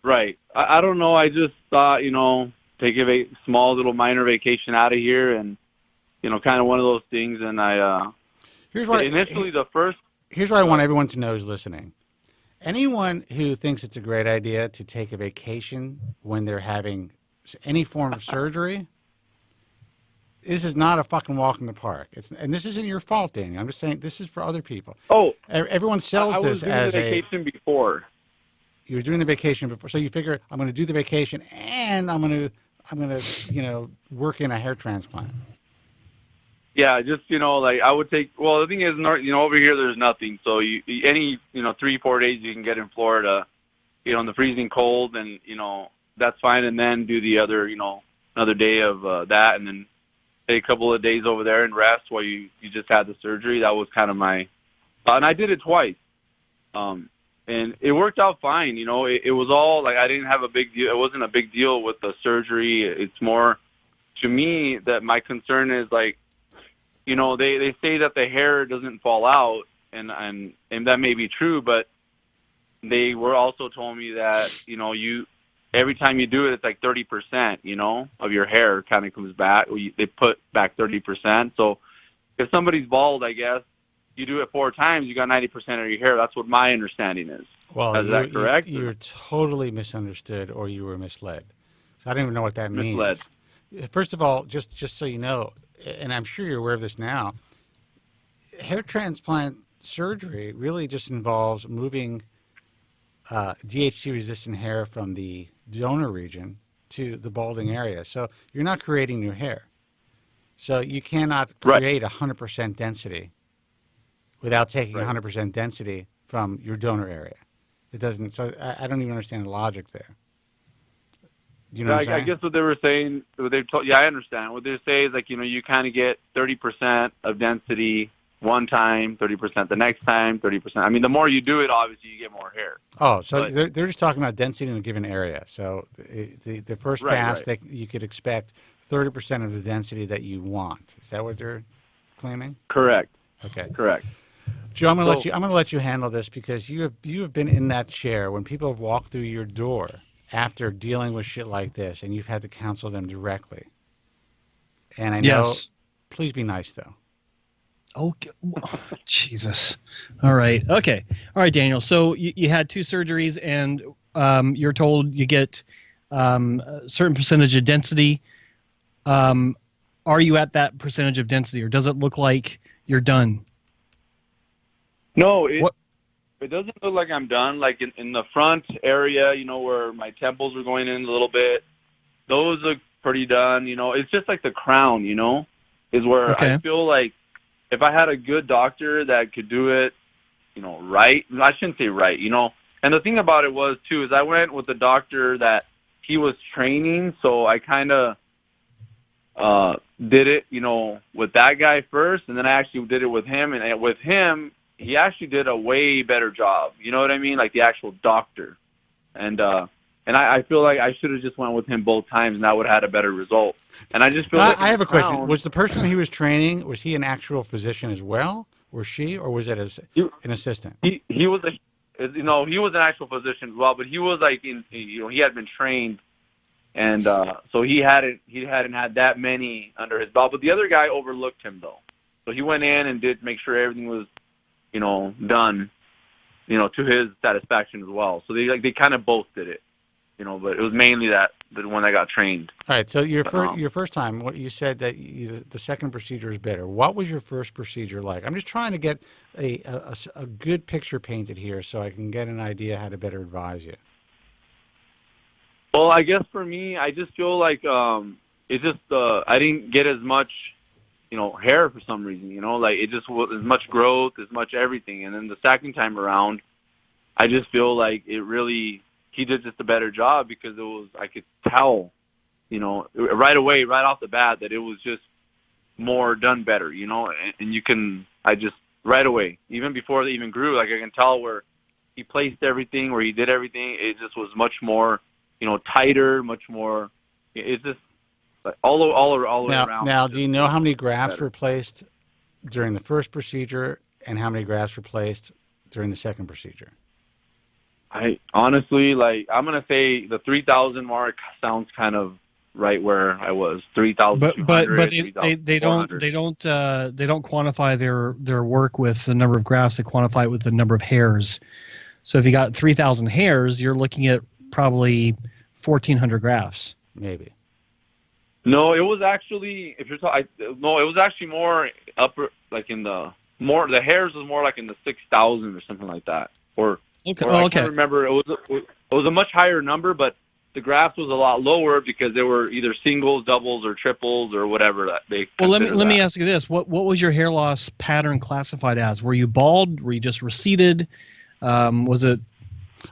Right. I don't know. I just thought, take a small little minor vacation out of here and, kind of one of those things. And here's what I want everyone to know who's listening. Anyone who thinks it's a great idea to take a vacation when they're having any form of surgery, this is not a fucking walk in the park. And this isn't your fault, Daniel. I'm just saying this is for other people. Oh. Everyone sells this as a... I was doing the vacation before. You were doing the vacation before, so you figure I'm going to do the vacation and I'm going to work in a hair transplant. Yeah, just I would take. Well, the thing is, over here there's nothing. So any 3-4 days you can get in Florida, in the freezing cold, and that's fine. And then do the other, another day of that, and then take a couple of days over there and rest while you just had the surgery. That was kind of my, and I did it twice. And it worked out fine. It was all I didn't have a big deal. It wasn't a big deal with the surgery. It's more to me that my concern is they say that the hair doesn't fall out, and that may be true, but they were also told me that, every time you do it, it's like 30%, of your hair kind of comes back. They put back 30%. So if somebody's bald, I guess, you do it 4 times, you got 90% of your hair. That's what my understanding is. Well, is that correct? You're totally misunderstood, or you were misled. So I don't even know what that Misled. means. First of all, just so you know, and I'm sure you're aware of this now, hair transplant surgery really just involves moving DHT-resistant hair from the donor region to the balding area. So you're not creating new hair. So you cannot create 100% density without taking 100% density from your donor area. It doesn't. So I don't even understand the logic there. Do you know what I'm saying? I guess what they were saying, what they told, I understand. What they say is like, you kind of get 30% of density one time, 30% the next time, 30%. I mean, the more you do it, obviously you get more hair. Oh, so they're just talking about density in a given area. So the first pass, you could expect 30% of the density that you want. Is that what they're claiming? Correct. Okay. Correct. Joe, I'm going to let you handle this because you have been in that chair when people have walked through your door after dealing with shit like this, and you've had to counsel them directly. And I know, please be nice though. Okay. Jesus. All right. Okay. All right, Daniel. So you had 2 surgeries, and you're told you get a certain percentage of density. Are you at that percentage of density, or does it look like you're done? No, it doesn't look like I'm done. Like in the front area, where my temples are going in a little bit, those look pretty done. It's just like the crown, is where I feel like if I had a good doctor that could do it, right. I shouldn't say right, And the thing about it was too is I went with the doctor that he was training, so I kind of did it, with that guy first, and then I actually did it with him, and with him, he actually did a way better job. You know what I mean? Like the actual doctor. And I feel like I should have just went with him both times, and that would have had a better result. And I just feel like I have a question. Was the person he was training, was he an actual physician as well? Was she, or was it an assistant? He was he was an actual physician as well, but he was like he had been trained, and so he hadn't had that many under his belt. But the other guy overlooked him though, so he went in and did make sure everything was done, to his satisfaction as well. So they kind of both did it, but it was mainly the one that got trained. All right. So your first time, what you said that the second procedure is better. What was your first procedure like? I'm just trying to get a good picture painted here so I can get an idea how to better advise you. Well, I guess for me, I just feel like it's just I didn't get as much hair for some reason, like it just was as much growth, as much everything. And then the second time around, I just feel like he did just a better job because I could tell, right away, right off the bat that it was just more done better, and right away, even before they even grew, like I can tell where he placed everything, where he did everything. It just was much more, tighter, much more, it's just, all the way around. Now, do you know how many grafts were placed during the first procedure and how many grafts were placed during the second procedure? I honestly, I'm going to say the 3,000 mark sounds kind of right where I was. 3,200. But they don't quantify their work with the number of grafts. They quantify it with the number of hairs. So if you got 3,000 hairs, you're looking at probably 1,400 grafts. Maybe. No, it was actually it was actually more upper, like the hairs was more like in the 6,000 or something like that. I can't remember. It was a much higher number, but the grafts was a lot lower because they were either singles, doubles, or triples, or whatever that they. Well, let me ask you this: what was your hair loss pattern classified as? Were you bald? Were you just receded? Was it?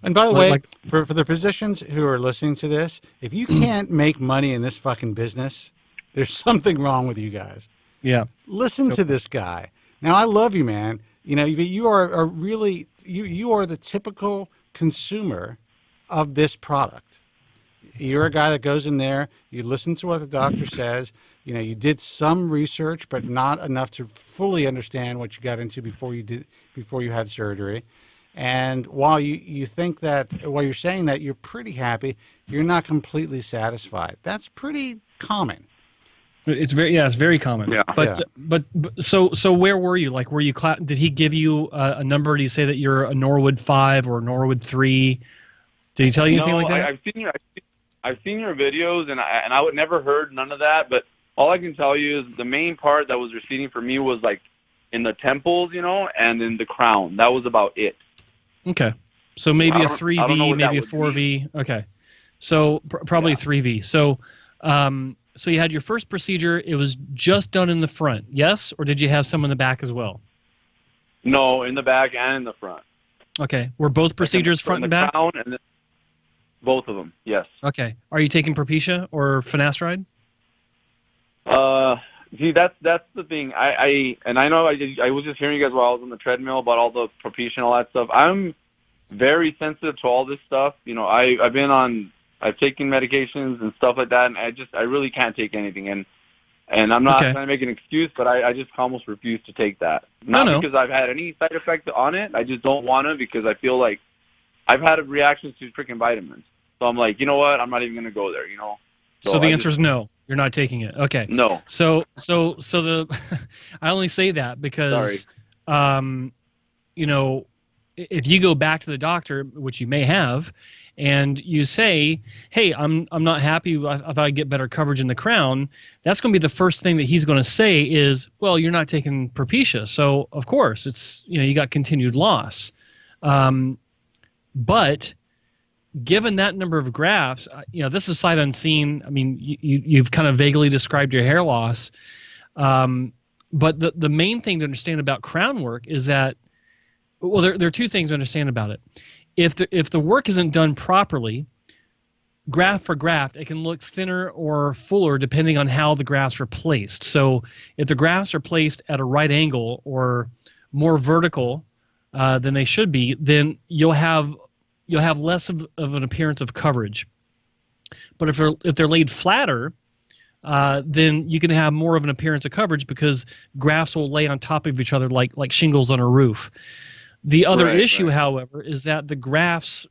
And by the way, for the physicians who are listening to this, if you can't make money in this fucking business, there's something wrong with you guys. Yeah. Listen to this guy. Now, I love you, man. You are really you are the typical consumer of this product. You're a guy that goes in there, you listen to what the doctor says, you did some research, but not enough to fully understand what you got into before you had surgery. And while you think that, while you're saying that you're pretty happy, you're not completely satisfied. That's pretty common. It's very common. Yeah. But so where were you? Like, were you did he give you a number? Do you say that you're a Norwood 5 or Norwood 3? Did he tell you anything like that? I've seen your videos, and I would never heard none of that. But all I can tell you is the main part that was receding for me was like in the temples, and in the crown. That was about it. Okay, so maybe a 3V, maybe a 4V. Okay, so probably a 3V. So. So you had your first procedure. It was just done in the front, yes? Or did you have some in the back as well? No, in the back and in the front. Okay. Were both procedures front and back? Crown and both of them, yes. Okay. Are you taking Propecia or finasteride? See, that's the thing. I know I was just hearing you guys while I was on the treadmill about all the Propecia and all that stuff. I'm very sensitive to all this stuff. I've taken medications and stuff like that, and I really can't take anything. And I'm not trying to make an excuse, but I just almost refuse to take that. Not because I've had any side effect on it. I just don't want to because I feel like I've had reactions to freaking vitamins. So I'm like, you know what? I'm not even going to go there, So the answer is no. You're not taking it. Okay. No. So the I only say that because if you go back to the doctor, which you may have, and you say, hey, I'm not happy, I thought I'd get better coverage in the crown, that's going to be the first thing that he's going to say is, well, you're not taking Propecia. So, of course, it's you got continued loss. But given that number of grafts, this is sight unseen. I mean, you've kind of vaguely described your hair loss. But the main thing to understand about crown work is that, well, there are two things to understand about it. If the work isn't done properly, graft for graft, it can look thinner or fuller depending on how the grafts are placed. So if the grafts are placed at a right angle or more vertical than they should be, then you'll have less of an appearance of coverage. But if they're laid flatter, then you can have more of an appearance of coverage because grafts will lay on top of each other like shingles on a roof. The other issue, however, is that the grafts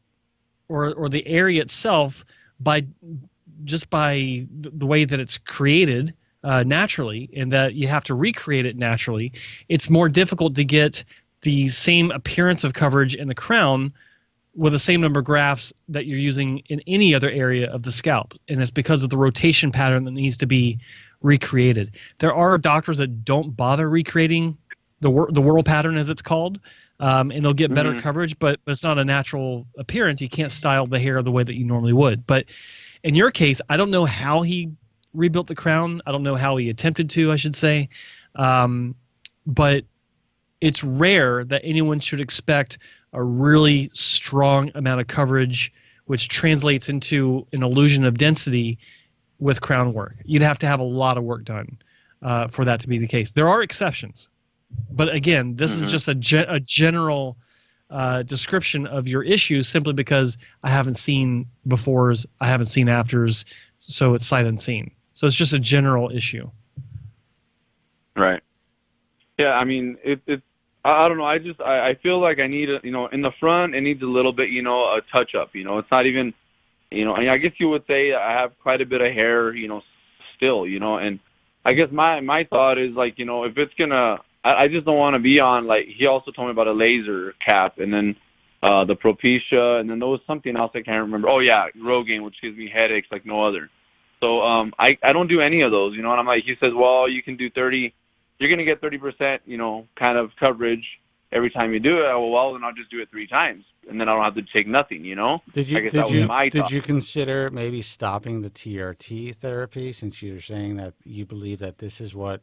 or the area itself, by the way that it's created naturally, and that you have to recreate it naturally, it's more difficult to get the same appearance of coverage in the crown with the same number of grafts that you're using in any other area of the scalp. And it's because of the rotation pattern that needs to be recreated. There are doctors that don't bother recreating the whirl pattern, as it's called, and they'll get better coverage, but it's not a natural appearance. You can't style the hair the way that you normally would. But in your case, I don't know how he rebuilt the crown. I don't know how he attempted to, I should say. But it's rare that anyone should expect a really strong amount of coverage, which translates into an illusion of density with crown work. You'd have to have a lot of work done for that to be the case. There are exceptions. But again, this is just a general description of your issue simply because I haven't seen befores, I haven't seen afters, so it's sight unseen. So it's just a general issue. Right. Yeah, I mean, I don't know. I feel like I need in the front, it needs a little bit, a touch up. It's not even, and I guess you would say I have quite a bit of hair, still, and I guess my thought is like, if it's gonna, I just don't want to be on, like, he also told me about a laser cap and then the Propecia, and then there was something else I can't remember. Oh, yeah, Rogaine, which gives me headaches like no other. So I don't do any of those, and I'm like, he says, well, you can do 30, you're going to get 30%, kind of coverage every time you do it. Well, then I'll just do it 3 times, and then I don't have to take nothing, Did you consider maybe stopping the TRT therapy since you're saying that you believe that this is what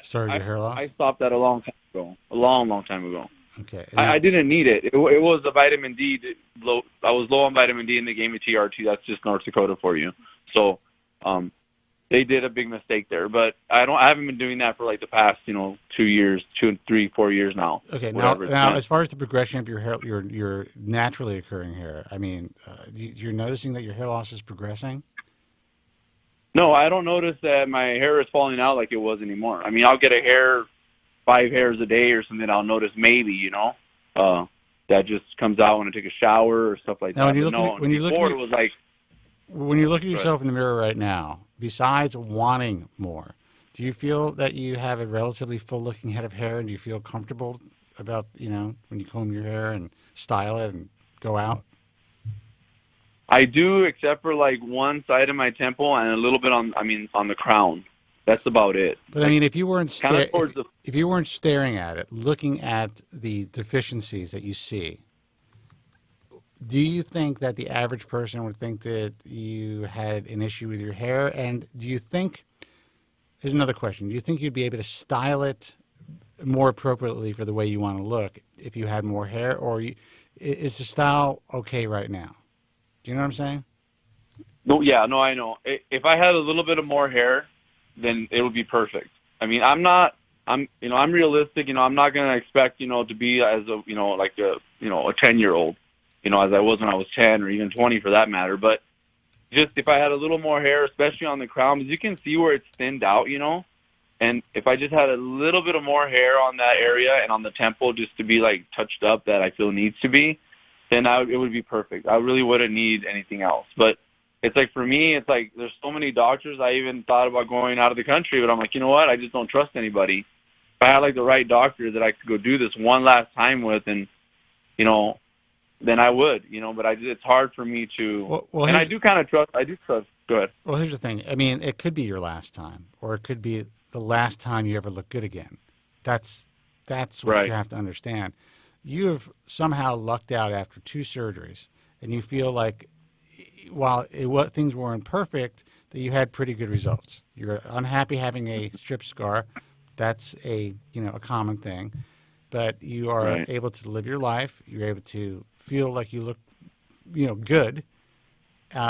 started your hair loss? I stopped that a long time ago, a long time ago. Okay. I didn't need it. It was the vitamin D. I was low on vitamin D, and they gave me TRT. That's just North Dakota for you. So they did a big mistake there, but I haven't been doing that for like the past 2 years, 2, 3, 4 years now. Okay, now as far as the progression of your hair, your naturally occurring hair, I mean, you're noticing that your hair loss is progressing? No, I don't notice that my hair is falling out like it was anymore. I mean, I'll get a hair, 5 hairs a day or something. I'll notice maybe, that just comes out when I take a shower or stuff like that. When you look at yourself in the mirror right now, besides wanting more, do you feel that you have a relatively full-looking head of hair, and do you feel comfortable about, when you comb your hair and style it and go out? I do, except for like one side of my temple and a little bit on the crown. That's about it. But I mean, if you weren't staring at it, looking at the deficiencies that you see, do you think that the average person would think that you had an issue with your hair? And do you think, here's another question, do you think you'd be able to style it more appropriately for the way you want to look if you had more hair? Or is the style okay right now? Do you know what I'm saying? No, yeah, no, I know. If I had a little bit of more hair, then it would be perfect. I mean, I'm realistic. I'm not going to expect, to be as a 10-year-old, as I was when I was 10 or even 20 for that matter. But just if I had a little more hair, especially on the crown, because you can see where it's thinned out, and if I just had a little bit of more hair on that area and on the temple just to be like touched up that I feel needs to be, then it would be perfect. I really wouldn't need anything else. But it's like, for me, it's like there's so many doctors. I even thought about going out of the country, but I'm like, you know what? I just don't trust anybody. If I had like the right doctor that I could go do this one last time with, and then I would, but it's hard for me to. And I do kind of trust. I do trust. Go ahead. Well, here's the thing. I mean, it could be your last time, or it could be the last time you ever look good again. That's what right. You have to understand. You have somehow lucked out after 2 surgeries, and you feel like, while things weren't perfect, that you had pretty good results. You're unhappy having a strip scar. That's a common thing. But you are right. able to live your life. You're able to feel like you look, good.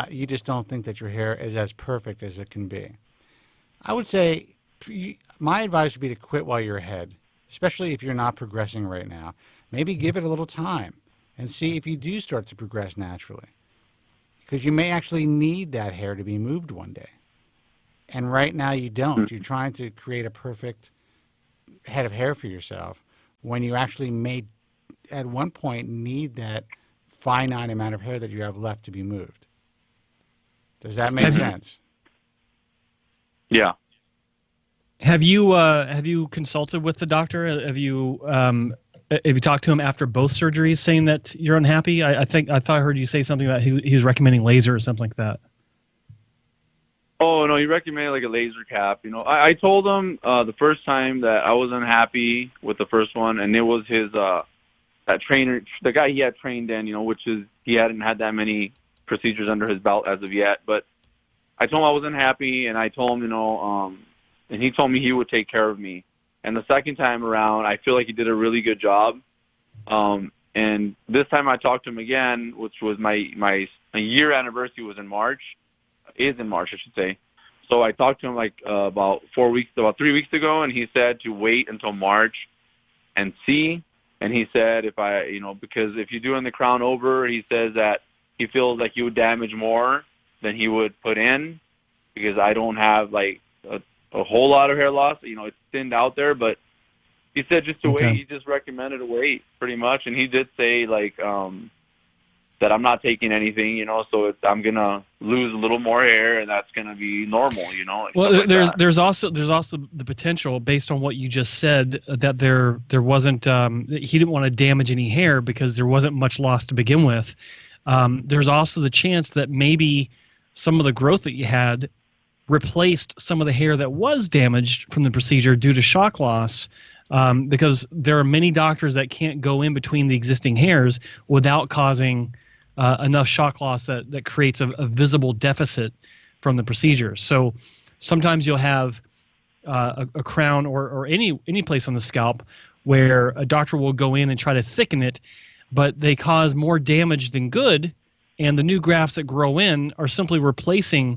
You just don't think that your hair is as perfect as it can be. I would say my advice would be to quit while you're ahead, especially if you're not progressing right now. Maybe give it a little time and see if you do start to progress naturally. Because you may actually need that hair to be moved one day. And right now you don't. You're trying to create a perfect head of hair for yourself when you actually may, at one point, need that finite amount of hair that you have left to be moved. Does that make sense? Yeah. Have you consulted with the doctor? Have you talked to him after both surgeries, saying that you're unhappy? I thought I heard you say something about he was recommending laser or something like that. Oh no, he recommended like a laser cap. I told him the first time that I was unhappy with the first one, and it was his that trainer, the guy he had trained in, which is he hadn't had that many procedures under his belt as of yet. But I told him I was unhappy, and I told him, and he told me he would take care of me. And the second time around, I feel like he did a really good job. And this time I talked to him again, which was my year anniversary was in March, I should say. So I talked to him like about 3 weeks ago, and he said to wait until March and see. And he said because if you're doing the crown over, he says that he feels like you would damage more than he would put in, because I don't have like a whole lot of hair loss. It's thinned out there, but he said just to wait. He just recommended to wait pretty much. And he did say like that I'm not taking anything, so I'm going to lose a little more hair, and that's going to be normal, Well, there's also the potential, based on what you just said, that there wasn't he didn't want to damage any hair because there wasn't much loss to begin with. There's also the chance that maybe some of the growth that you had replaced some of the hair that was damaged from the procedure due to shock loss, because there are many doctors that can't go in between the existing hairs without causing enough shock loss that creates a visible deficit from the procedure. So sometimes you'll have a crown or any place on the scalp where a doctor will go in and try to thicken it, but they cause more damage than good, and the new grafts that grow in are simply replacing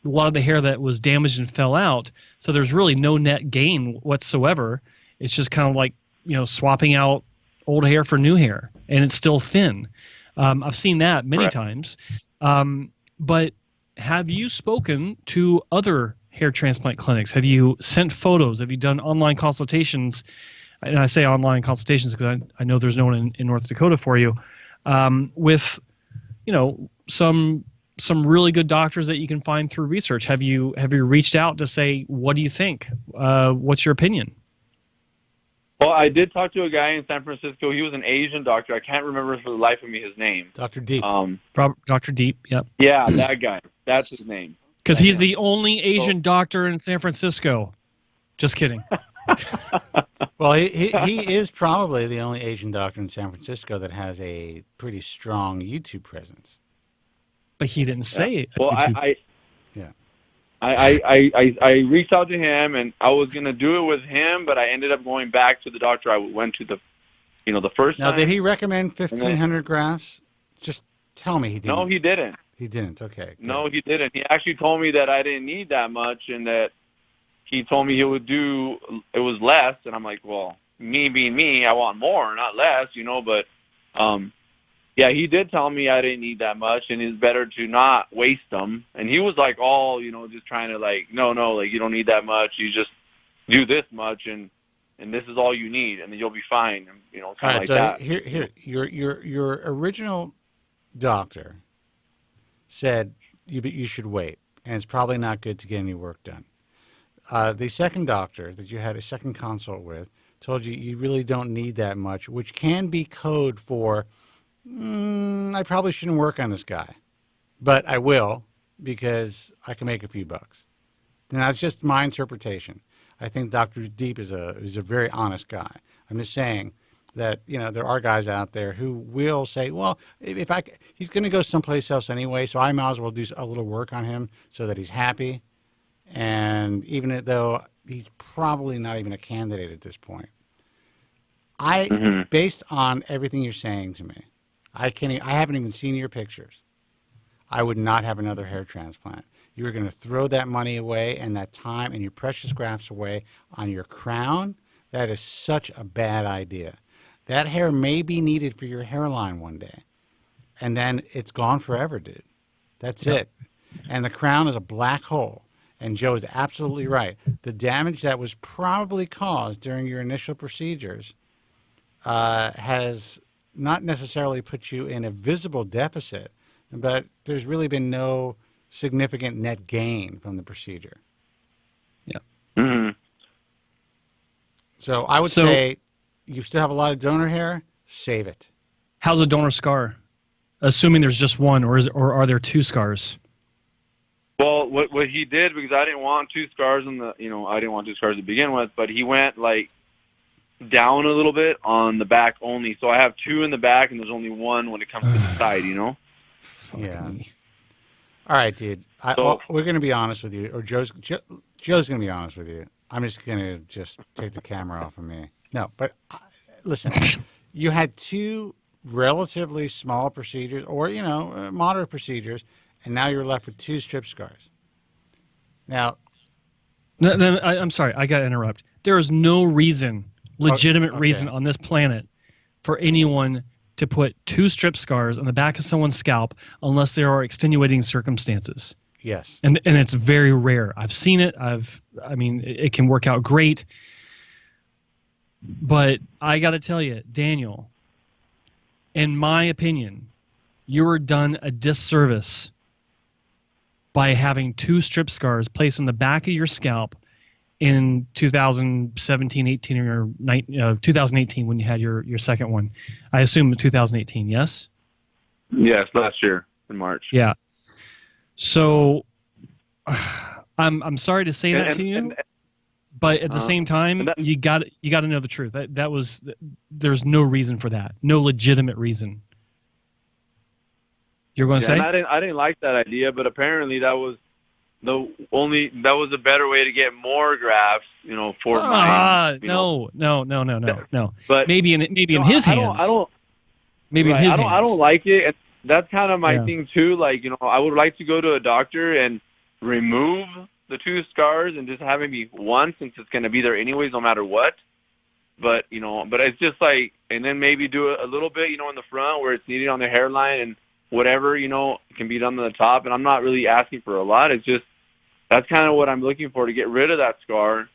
a lot of the hair that was damaged and fell out. So there's really no net gain whatsoever. It's just kind of like, swapping out old hair for new hair, and it's still thin. I've seen that many times. But have you spoken to other hair transplant clinics? Have you sent photos? Have you done online consultations? And I say online consultations because I know there's no one in North Dakota for you, with, some really good doctors that you can find through research. Have you reached out to say, what do you think? What's your opinion? Well, I did talk to a guy in San Francisco. He was an Asian doctor. I can't remember for the life of me his name. Dr. Deep. Dr. Deep, yep. Yeah, that guy. That's his name. Because he's the only Asian doctor in San Francisco. Just kidding. Well, he is probably the only Asian doctor in San Francisco that has a pretty strong YouTube presence. But he didn't say it. Well, I reached out to him, and I was going to do it with him, but I ended up going back to the doctor I went to the first time. Now, did he recommend 1,500 grafts? Just tell me he didn't. No, he didn't. He didn't. Okay. Good. No, he didn't. He actually told me that I didn't need that much, and that he told me it was less, and I'm like, well, me being me, I want more, not less, but yeah, he did tell me I didn't need that much, and it's better to not waste them. And he was like all, just trying to no, you don't need that much. You just do this much, and this is all you need, and then you'll be fine. And, kind of like so that. Here, your original doctor said you should wait, and it's probably not good to get any work done. The second doctor that you had a second consult with told you really don't need that much, which can be code for, I probably shouldn't work on this guy, but I will because I can make a few bucks. And that's just my interpretation. I think Dr. Deep is a very honest guy. I'm just saying that, there are guys out there who will say, well, he's going to go someplace else anyway, so I might as well do a little work on him so that he's happy. And even though he's probably not even a candidate at this point, based on everything you're saying to me, I haven't even seen your pictures. I would not have another hair transplant. You were going to throw that money away and that time and your precious grafts away on your crown. That is such a bad idea. That hair may be needed for your hairline one day, and then it's gone forever, dude. That's it. And the crown is a black hole. And Joe is absolutely right. The damage that was probably caused during your initial procedures has not necessarily put you in a visible deficit, but there's really been no significant net gain from the procedure. Yeah. Mm-hmm. So I would say you still have a lot of donor hair, save it. How's a donor scar? Assuming there's just one, or are there two scars? Well, what he did, because I didn't want two scars I didn't want two scars to begin with, but he went down a little bit on the back only. So I have two in the back, and there's only one when it comes to the side, Yeah. All right, dude. We're going to be honest with you, or Joe's going to be honest with you. I'm just going to take the camera off of me. No, but listen, you had two relatively small procedures, or, moderate procedures, and now you're left with two strip scars. Now, I'm sorry, I got to interrupt. There is no legitimate reason on this planet for anyone to put two strip scars on the back of someone's scalp unless there are extenuating circumstances. Yes. And it's very rare. I've seen it. It can work out great. But I got to tell you, Daniel, in my opinion, you were done a disservice by having two strip scars placed on the back of your scalp in 2017, 18, or 2018 when you had your second one. I assume 2018, yes? Yes, last year in March. Yeah. So I'm sorry to say that to you, but at the same time, you got to know the truth. There's no reason for that. No legitimate reason. You're going to say? And I didn't like that idea, but apparently that was a better way to get more grafts, for mine. No. But maybe in his hands. I don't like it. And that's kind of my thing too. I would like to go to a doctor and remove the two scars and just have it be one, since it's going to be there anyways, no matter what. But it's just and then maybe do a little bit, in the front where it's needed on the hairline, and whatever, can be done on the top. And I'm not really asking for a lot. It's just that's kind of what I'm looking for, to get rid of that scar.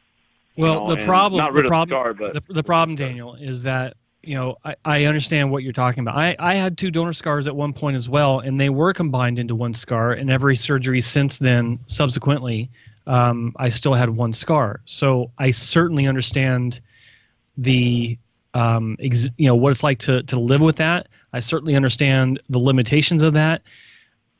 Well, the problem, not rid of the scar, but the problem, Daniel, is that I understand what you're talking about. I had 2 donor scars at one point as well, and they were combined into 1 scar. And every surgery since then, subsequently, I still had 1 scar. So I certainly understand the what it's like to live with that. I certainly understand the limitations of that.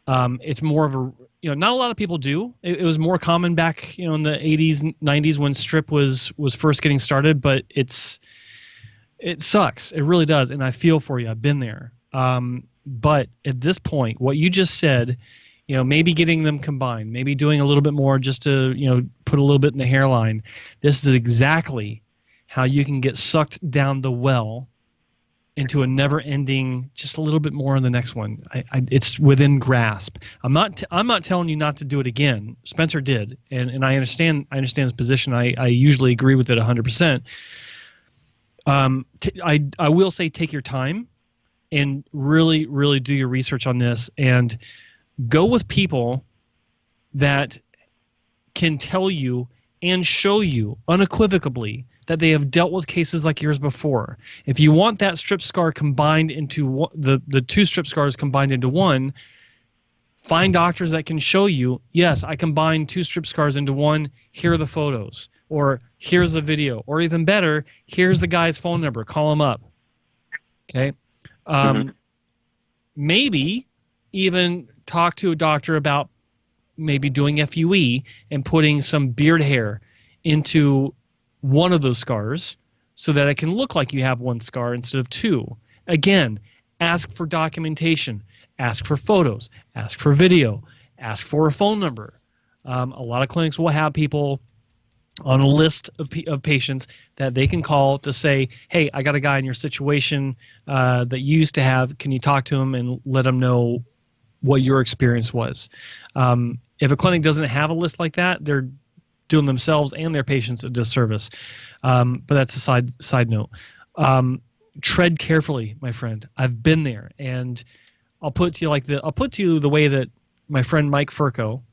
It's more of a not a lot of people do. It was more common back in the 80s, 90s when strip was first getting started, but it sucks. It really does, and I feel for you. I've been there. But at this point, what you just said, maybe getting them combined, maybe doing a little bit more just to put a little bit in the hairline. This is exactly how you can get sucked down the well into a never-ending, just a little bit more on the next one. It's within grasp. I'm not telling you not to do it again. Spencer did, and I understand his position. I usually agree with it 100%. I will say take your time and really, really do your research on this, and go with people that can tell you and show you unequivocally that they have dealt with cases like yours before. If you want that strip scar combined into the 2 strip scars combined into 1, find doctors that can show you, yes, I combined 2 strip scars into 1, here are the photos, or here's the video, or even better, here's the guy's phone number, call him up. Okay? Maybe even talk to a doctor about maybe doing FUE and putting some beard hair into one of those scars so that it can look like you have 1 scar instead of 2. Again, ask for documentation, ask for photos, ask for video, ask for a phone number. A lot of clinics will have people on a list of patients that they can call to say, hey, I got a guy in your situation that you used to have. Can you talk to him and let him know what your experience was? If a clinic doesn't have a list like that, they're doing themselves and their patients a disservice. But that's a side note. Tread carefully, my friend. I've been there, and I'll put to you the way that my friend Mike Furco,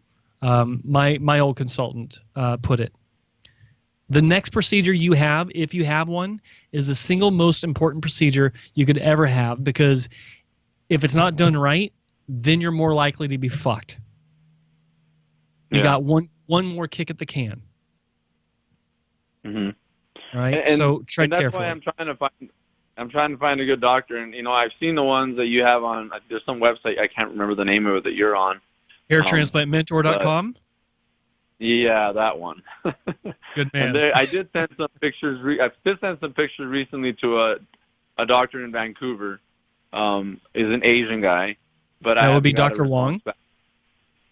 my old consultant, put it. The next procedure you have, if you have one, is the single most important procedure you could ever have, because if it's not done right, then you're more likely to be fucked. You got one more kick at the can. Right? And, so tread that's carefully. Why I'm trying to find a good doctor, and I've seen the ones that you have on. There's some website, I can't remember the name of it, that you're on. hairtransplantmentor.com. Yeah, that one. Good man. And I did send some pictures. I did send some pictures recently to a doctor in Vancouver. Is an Asian guy, but that would be Dr. Wong.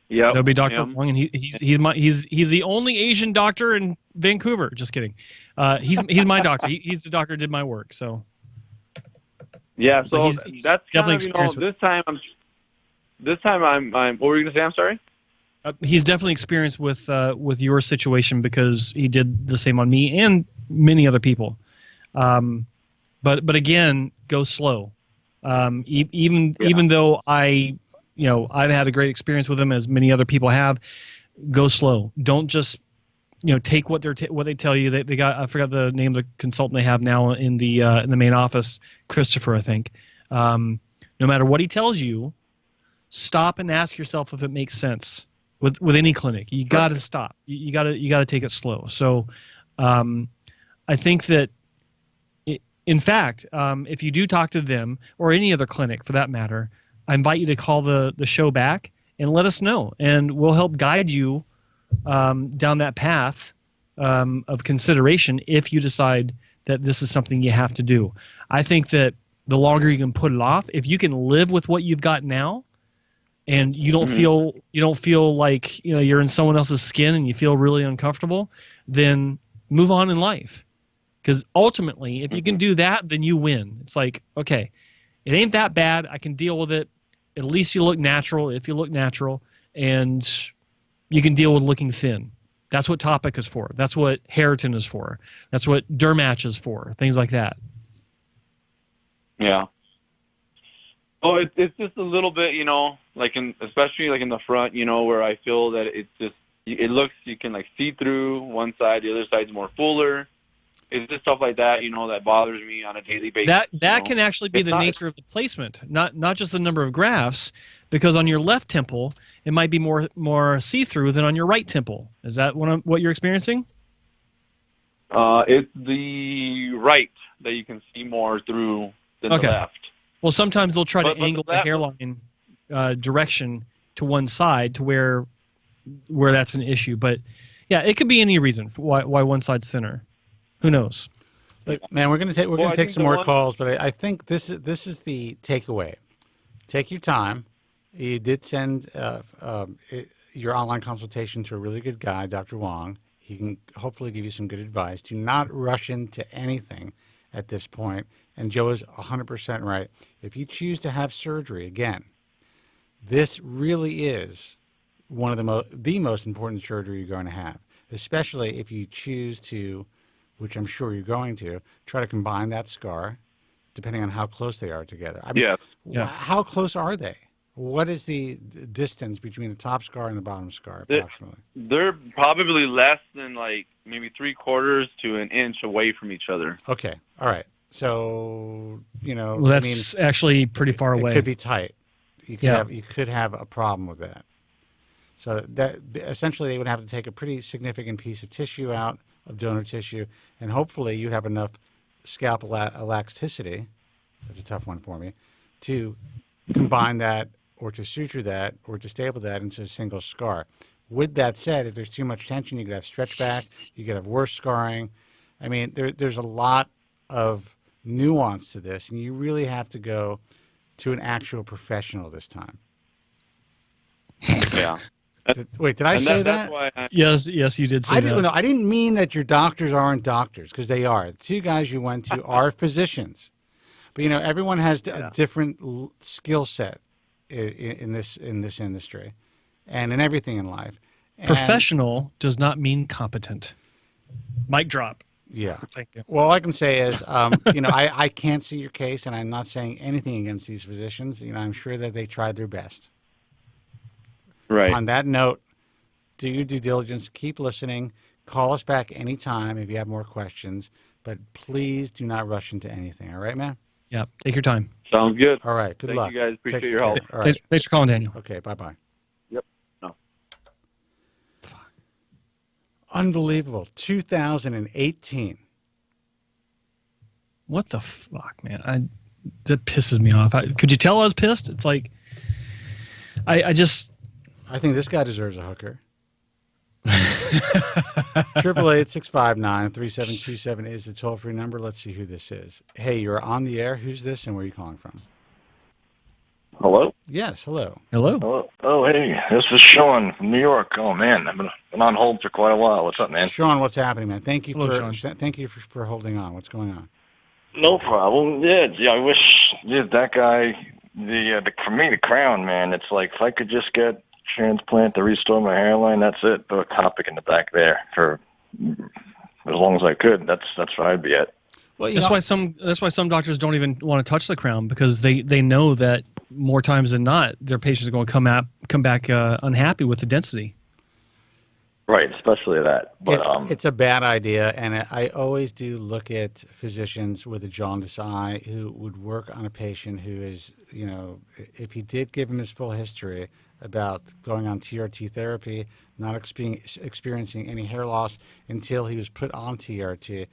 Yeah, that would be Dr. Wong, and he's the only Asian doctor in Vancouver. Just kidding. He's my doctor. He's the doctor who did my work. So. Yeah, so he's that's definitely kind of, this time I'm. What were you gonna say? I'm sorry. He's definitely experienced with your situation, because he did the same on me and many other people. But again, go slow. Even though I've had a great experience with him, as many other people have, go slow. Don't just take what they tell you. They got, I forgot the name of the consultant they have now in the main office, Christopher, I think. No matter what he tells you, stop and ask yourself if it makes sense. With any clinic, you got to stop. You got to take it slow. So, I think that, in fact, if you do talk to them or any other clinic for that matter, I invite you to call the show back and let us know, and we'll help guide you down that path of consideration if you decide that this is something you have to do. I think that the longer you can put it off, if you can live with what you've got now, and you don't feel like you're in someone else's skin and you feel really uncomfortable, then move on in life. Because ultimately, if you can do that, then you win. It's like, okay, it ain't that bad. I can deal with it. At least you look natural, if you look natural, and you can deal with looking thin. That's what Topic is for. That's what Hairton is for. That's what Dermatch is for. Things like that. Yeah. Oh, it's just a little bit, like especially like in the front, where I feel that it looks, you can like see through one side, the other side's more fuller. It's just stuff like that, that bothers me on a daily basis. That can actually be the nature of the placement, not just the number of grafts, because on your left temple it might be more see-through than on your right temple. Is that what you're experiencing? It's the right that you can see more through than the left. Well, sometimes they'll try to angle the hairline direction to one side to where that's an issue. But yeah, it could be any reason why one side's thinner. Who knows? Look, man, we're gonna take some more calls, but I think this is the takeaway. Take your time. You did send your online consultation to a really good guy, Dr. Wong. He can hopefully give you some good advice. Do not rush into anything at this point. And Joe is 100% right. If you choose to have surgery, again, this really is one of the most important surgery you're going to have, especially if you choose to, which I'm sure you're going to, try to combine that scar, depending on how close they are together. I mean, yeah. How close are they? What is the distance between the top scar and the bottom scar, approximately? They're probably less than like maybe 3/4 to an inch away from each other. Okay. All right. So, well, that's actually pretty far away. It could be tight. You could have a problem with that. So that essentially they would have to take a pretty significant piece of tissue out, of donor tissue, and hopefully you'd have enough scalp elasticity, that's a tough one for me, to combine that or to suture that or to staple that into a single scar. With that said, if there's too much tension, you could have stretch back, you could have worse scarring. I mean, there's a lot of nuance to this, and you really have to go to an actual professional this time. Yeah. Wait, did I say that? Yes, you did say that. No, I didn't mean that your doctors aren't doctors, because they are. The two guys you went to are physicians. But, everyone has a different skill set in this industry and in everything in life. And professional does not mean competent. Mic drop. Yeah. Thank you. Well, all I can say is, I can't see your case, and I'm not saying anything against these physicians. I'm sure that they tried their best. Right. On that note, do your due diligence. Keep listening. Call us back anytime if you have more questions. But please do not rush into anything. All right, man? Yeah. Take your time. Sounds good. All right. Good luck. Thank you guys. Appreciate your help. All right. Thanks for calling, Daniel. Okay. Bye-bye. Yep. No. Unbelievable. 2018. What the fuck, man? That pisses me off. Could you tell I was pissed? It's like, I think this guy deserves a hooker. 888-659-3727 is the toll-free number. Let's see who this is. Hey, you're on the air. Who's this, and where are you calling from? Hello? Yes, hello. Hello. Oh, hey, this is Sean from New York. Oh, man, I've been on hold for quite a while. What's up, man? Sean, what's happening, man? Thank you Hello, for holding on. What's going on? No problem. Yeah, I wish that guy, for me, the crown, man, it's like if I could just get transplant to restore my hairline, that's it. Put a topic in the back there for as long as I could. That's where I'd be at. Well, that's why some doctors don't even want to touch the crown, because they know that more times than not their patients are going to come back unhappy with the density. Right, especially that. But it's a bad idea, and I always do look at physicians with a jaundiced eye who would work on a patient who is, if he did give him his full history about going on TRT therapy, not experiencing any hair loss until he was put on TRT,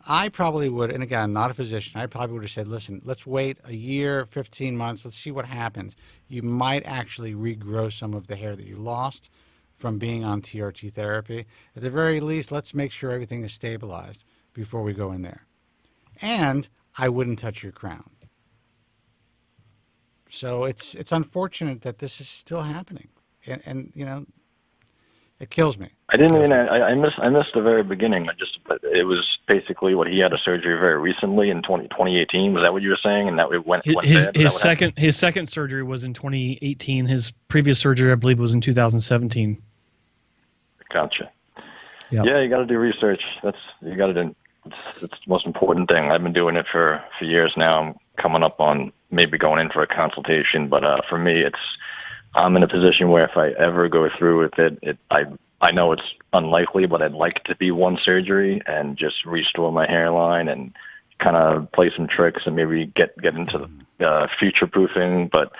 I probably would, and again, I'm not a physician, I probably would have said, listen, let's wait a year, 15 months, let's see what happens. You might actually regrow some of the hair that you lost from being on TRT therapy. At the very least, let's make sure everything is stabilized before we go in there. And I wouldn't touch your crown. So it's unfortunate that this is still happening, and it kills me. I didn't even. I missed the very beginning. It was basically what he had a surgery very recently in 2018. Was that what you were saying? And that it went bad? His second surgery was in 2018. His previous surgery, I believe, was in 2017. Gotcha. Yep. Yeah, you got to do research. It's the most important thing. I've been doing it for years now. I'm coming up on maybe going in for a consultation. But for me, I'm in a position where if I ever go through with it, I know it's unlikely, but I'd like to be one surgery and just restore my hairline and kind of play some tricks and maybe get into the future proofing. But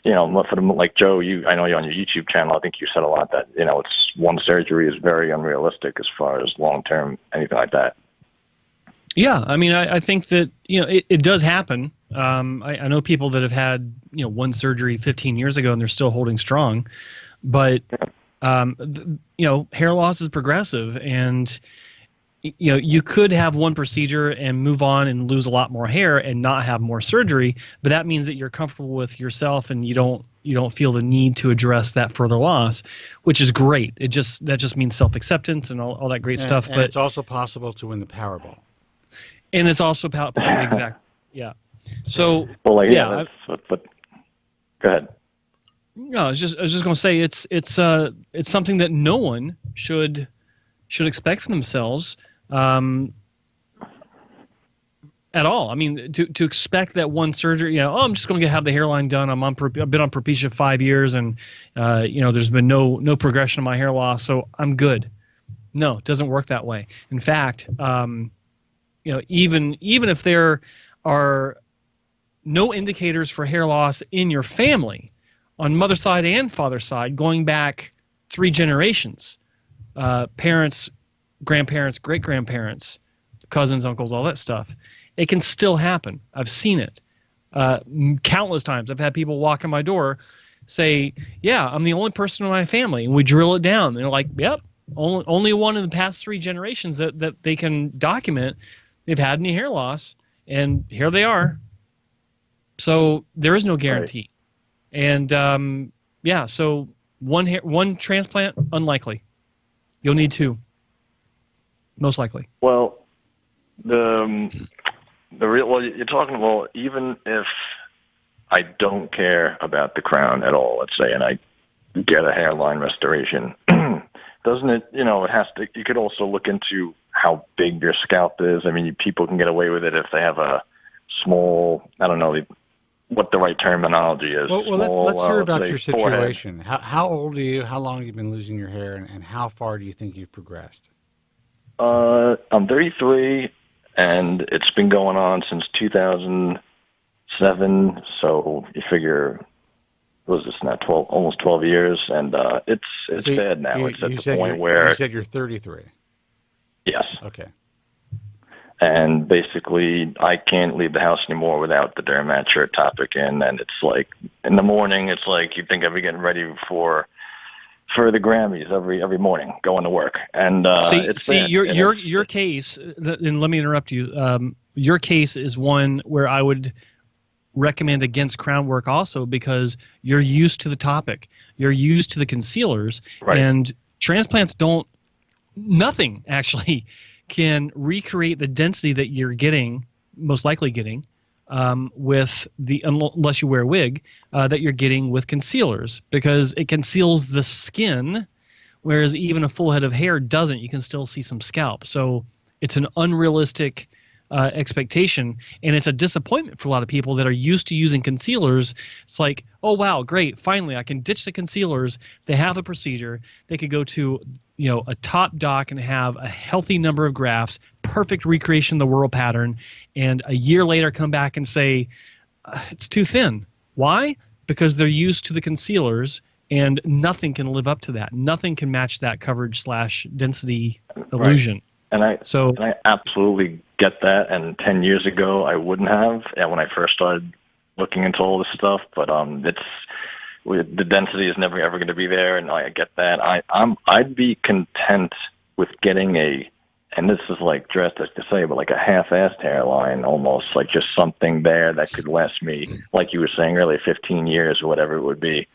for them, like Joe, I know you're on your YouTube channel. I think you said a lot that it's one surgery is very unrealistic as far as long term anything like that. Yeah, I mean, I think that it does happen. I know people that have had one surgery 15 years ago and they're still holding strong, but hair loss is progressive, and you could have one procedure and move on and lose a lot more hair and not have more surgery, but that means that you're comfortable with yourself and you don't feel the need to address that further loss, which is great. That just means self-acceptance and all that great stuff. And but it's also possible to win the Powerball. And it's also exactly, yeah. So but go ahead. No, I was just going to say it's something that no one should expect from themselves at all. I mean, to expect that one surgery, I'm just going to have the hairline done. I've been on Propecia 5 years, and there's been no progression of my hair loss, so I'm good. No, it doesn't work that way. In fact, even if there are no indicators for hair loss in your family, on mother's side and father's side, going back 3 generations, parents, grandparents, great-grandparents, cousins, uncles, all that stuff, it can still happen. I've seen it countless times. I've had people walk in my door say, yeah, I'm the only person in my family, and we drill it down. And they're like, yep, only one in the past 3 generations that they can document they've had any hair loss, and here they are. So there is no guarantee. Right. And so one transplant, unlikely. You'll need 2, most likely. Well, you're talking about even if I don't care about the crown at all, let's say, and I get a hairline restoration, doesn't it? It has to. You could also look into how big your scalp is. I mean, people can get away with it if they have a small. I don't know what the right terminology is. Well, let's hear about your situation. How old are you? How long have you been losing your hair, and how far do you think you've progressed? I'm 33, and it's been going on since 2007. So you figure, what was this now? Almost 12 years, and it's bad now. It's at the point where you said you're 33. Yes. Okay. And basically, I can't leave the house anymore without the Dermat shirt topic in. And it's like in the morning, it's like you think I'll be getting ready for the Grammys every morning, going to work. And your case. And let me interrupt you. Your case is one where I would recommend against crown work also, because you're used to the topic, you're used to the concealers, right. And transplants don't. Nothing actually can recreate the density that you're most likely getting, with unless you wear a wig, that you're getting with concealers, because it conceals the skin, whereas even a full head of hair doesn't. You can still see some scalp. So it's an unrealistic expectation, and it's a disappointment for a lot of people that are used to using concealers. It's like, oh wow, great, finally I can ditch the concealers. They have a procedure. They could go to a top doc and have a healthy number of grafts, perfect recreation of the whorl pattern, and a year later come back and say it's too thin. Why? Because they're used to the concealers, and nothing can live up to that. Nothing can match that coverage / density illusion. Right. And I absolutely get that. And 10 years ago, I wouldn't have. And when I first started looking into all this stuff, but the density is never ever going to be there, and I get that. I'd be content with getting and this is like drastic to say, but like a half-assed hairline, almost like just something there that could last me, like you were saying earlier, 15 years or whatever it would be.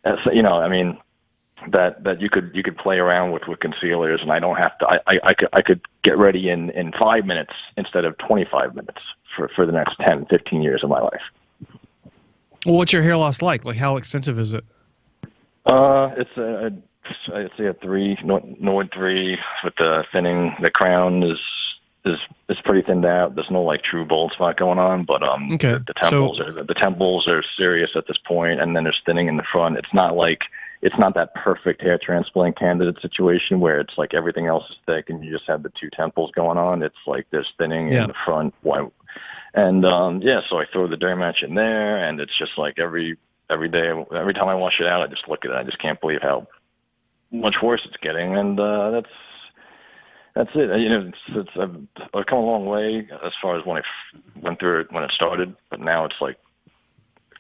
I mean. That you could play around with concealers, and I don't have to. I could get ready in 5 minutes instead of 25 minutes for the next 10, 15 years of my life. Well, what's your hair loss like? Like, how extensive is it? It's I'd say a 3, Nord 3 with the thinning. The crown is is pretty thinned out. There's no like true bald spot going on, but Okay. the temples are serious at this point, and then there's thinning in the front. It's not that perfect hair transplant candidate situation where it's like everything else is thick and you just have the two temples going on. It's like there's thinning in the front. And so I throw the Dermatch in there, and it's just like every day, every time I wash it out, I just look at it. I just can't believe how much worse it's getting, and that's it. You know, I've come a long way as far as when I went through it when it started, but now it's like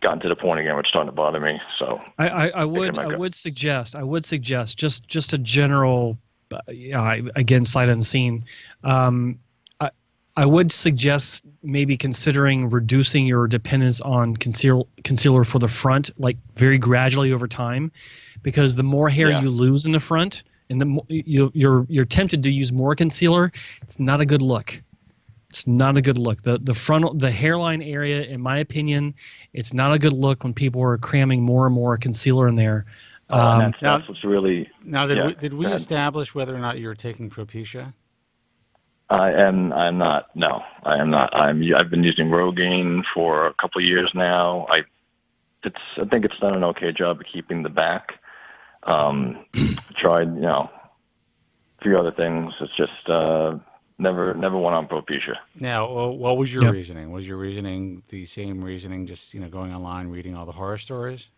gotten to the point again where it's starting to bother me. So I would suggest just a general, again, sight unseen. I would suggest maybe considering reducing your dependence on concealer for the front, like very gradually over time, because the more hair you lose in the front, and the more you're tempted to use more concealer, it's not a good look. It's not a good look. The hairline area, in my opinion, it's not a good look when people are cramming more and more concealer in there. That's what's really. Now, did we establish whether or not you were taking Propecia? I'm not. No, I am not. I've been using Rogaine for a couple of years now. I think it's done an okay job of keeping the back. Tried, a few other things. It's just never went on Propecia. Now, what was your reasoning? Was your reasoning the same reasoning, just going online, reading all the horror stories?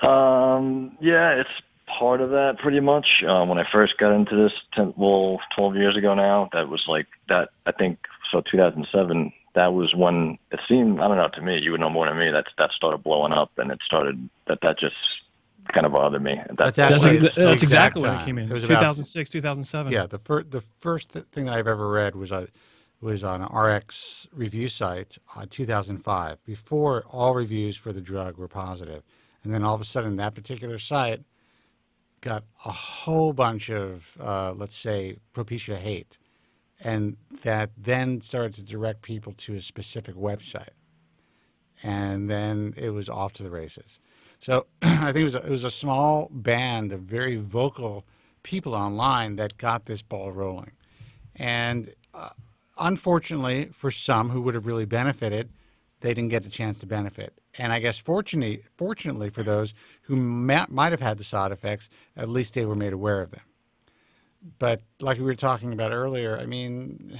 It's part of that pretty much. When I first got into this, 12 years ago now, that was like that. I think so. 2007. That was when it seemed. I don't know. To me, you would know more than me. That started blowing up, and it started that just kind of bothered me. That's exactly when it came in. It was 2006, 2007. Yeah, the first thing I've ever read was on an RX review site 2005, before all reviews for the drug were positive. And then all of a sudden that particular site got a whole bunch of, let's say, Propecia hate. And that then started to direct people to a specific website. And then it was off to the races. So I think it was a small band of very vocal people online that got this ball rolling. And unfortunately, for some who would have really benefited, they didn't get the chance to benefit. And I guess fortunately for those who might have had the side effects, at least they were made aware of them. But like we were talking about earlier, I mean,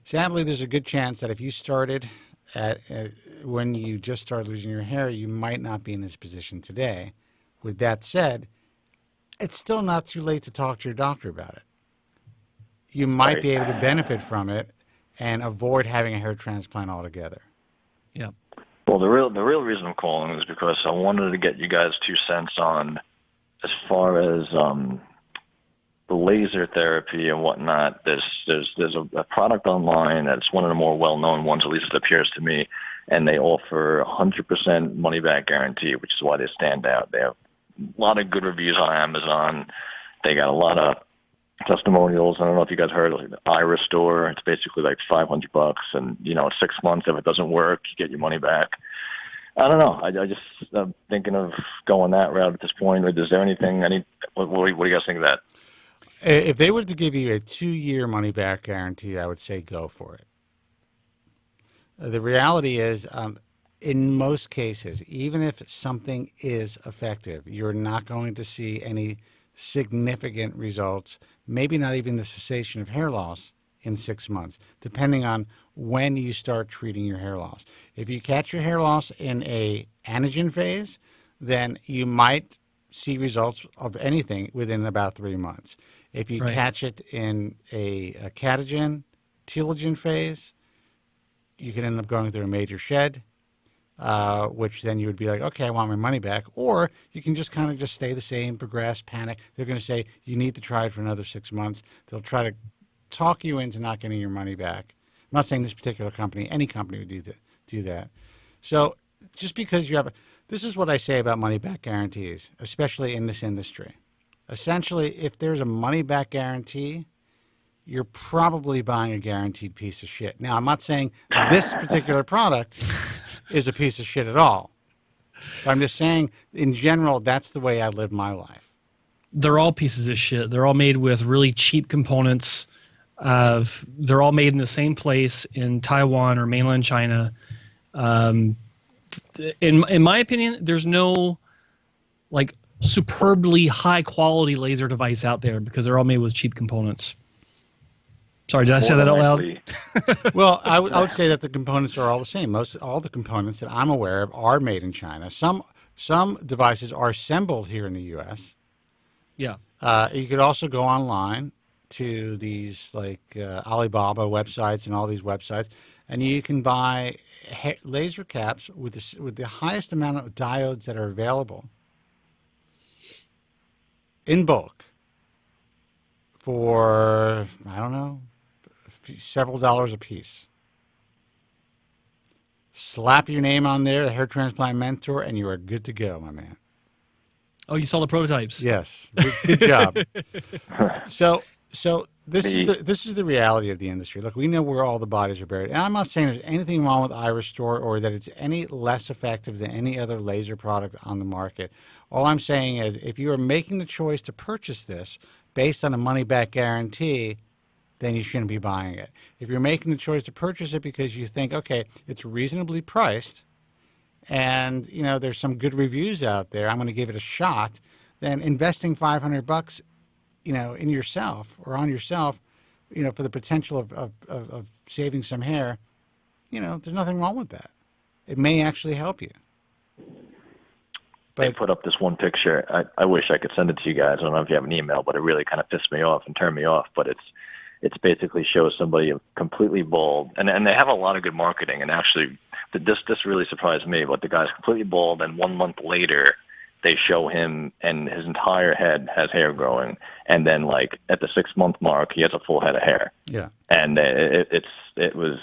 sadly, there's a good chance that if you started when you just started losing your hair, you might not be in this position today. With that said, it's still not too late to talk to your doctor about it. You might be able to benefit from it and avoid having a hair transplant altogether. Yeah. Well, the real reason I'm calling is because I wanted to get you guys 2 cents on as far as the laser therapy and whatnot. There's a product online that's one of the more well-known ones, at least it appears to me, and they offer 100% money-back guarantee, which is why they stand out. They have a lot of good reviews on Amazon. They got a lot of testimonials. I don't know if you guys heard of the Iris store. It's basically like $500, and 6 months, if it doesn't work, you get your money back. I don't know. I'm thinking of going that route at this point. Or is there anything? What do you guys think of that? If they were to give you a 2-year money-back guarantee, I would say go for it. The reality is, in most cases, even if something is effective, you're not going to see any significant results, maybe not even the cessation of hair loss in 6 months, depending on when you start treating your hair loss. If you catch your hair loss in a anagen phase, then you might see results of anything within about 3 months. If you catch it in a catagen, telogen phase, you can end up going through a major shed, which then you would be like, okay, I want my money back. Or you can just kind of just stay the same, progress, panic. They're going to say, you need to try it for another 6 months. They'll try to talk you into not getting your money back. I'm not saying this particular company, any company would do that. So just because you have this is what I say about money-back guarantees, especially in this industry. Essentially, if there's a money-back guarantee, you're probably buying a guaranteed piece of shit. Now, I'm not saying this particular product is a piece of shit at all. But I'm just saying, in general, that's the way I live my life. They're all pieces of shit. They're all made with really cheap components. They're all made in the same place in Taiwan or mainland China. In my opinion, there's no like superbly high quality laser device out there because they're all made with cheap components. Sorry, did I say that out loud? Well, I would say that the components are all the same. All the components that I'm aware of are made in China. Some devices are assembled here in the U.S. Yeah. You could also go online to these like Alibaba websites and all these websites, and you can buy laser caps with the highest amount of diodes that are available in bulk for, I don't know, several dollars a piece. Slap your name on there, the hair transplant mentor, and you are good to go, my man. Oh, you saw the prototypes. Yes, good job. So this is the reality of the industry. Look, we know where all the bodies are buried, and I'm not saying there's anything wrong with Iris-Store or that it's any less effective than any other laser product on the market. All I'm saying is, if you are making the choice to purchase this based on a money-back guarantee, then you shouldn't be buying it. If you're making the choice to purchase it because you think, okay, it's reasonably priced, and there's some good reviews out there, I'm going to give it a shot, then investing $500, in yourself or on yourself, for the potential of saving some hair, there's nothing wrong with that. It may actually help you. They put up this one picture. I wish I could send it to you guys. I don't know if you have an email, but it really kind of pissed me off and turned me off. But it's basically shows somebody completely bald, and they have a lot of good marketing. And actually, this really surprised me. But the guy's completely bald, and 1 month later, they show him, and his entire head has hair growing. And then, like at the 6 month mark, he has a full head of hair. Yeah. And it was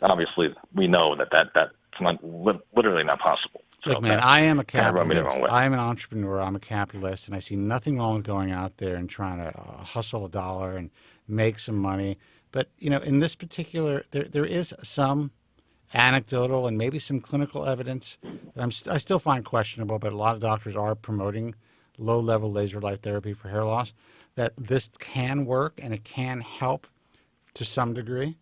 obviously we know that's not literally not possible. Look, man, I am a capitalist. I am an entrepreneur. I'm a capitalist, and I see nothing wrong with going out there and trying to hustle a dollar and make some money. But in this particular, there is some anecdotal and maybe some clinical evidence that I still find questionable. But a lot of doctors are promoting low-level laser light therapy for hair loss. That this can work and it can help to some degree.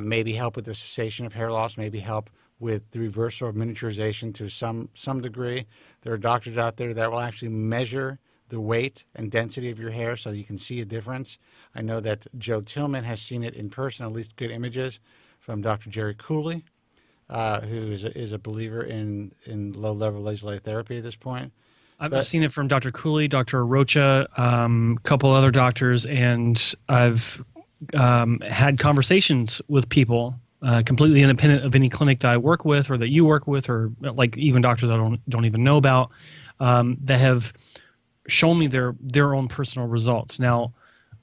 Maybe help with the cessation of hair loss. Maybe help with the reversal of miniaturization to some degree. There are doctors out there that will actually measure the weight and density of your hair so you can see a difference. I know that Joe Tillman has seen it in person, at least good images from Dr. Jerry Cooley, who is a believer in low-level laser light therapy at this point. I've seen it from Dr. Cooley, Dr. Rocha, a couple other doctors, and I've had conversations with people completely independent of any clinic that I work with or that you work with, or like even doctors I don't even know about, that have shown me their own personal results. Now,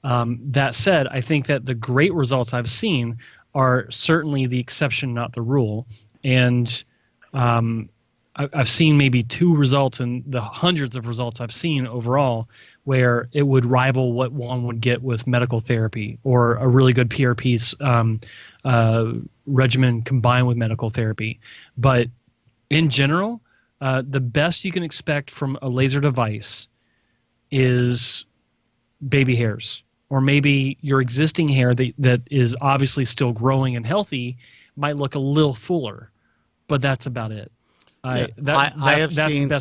that said, I think that the great results I've seen are certainly the exception, not the rule. And I've seen maybe 2 results in the hundreds of results I've seen overall where it would rival what one would get with medical therapy or a really good PRP regimen combined with medical therapy. But in general, the best you can expect from a laser device is baby hairs, or maybe your existing hair that is obviously still growing and healthy might look a little fuller, but that's about it. I have seen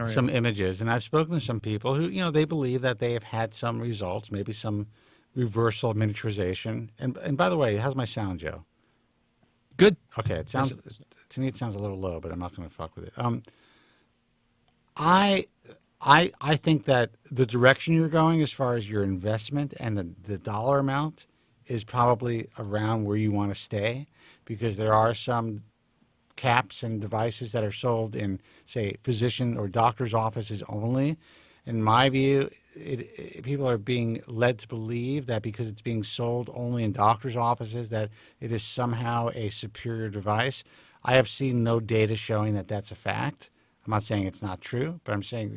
some images, and I've spoken to some people who, they believe that they have had some results, maybe some reversal of miniaturization. And by the way, how's my sound, Joe? Good. Okay, to me it sounds a little low, but I'm not going to fuck with it. I think that the direction you're going as far as your investment and the dollar amount is probably around where you want to stay, because there are some caps and devices that are sold in, say, physician or doctor's offices only. In my view, people are being led to believe that because it's being sold only in doctor's offices that it is somehow a superior device. I have seen no data showing that that's a fact. I'm not saying it's not true, but I'm saying,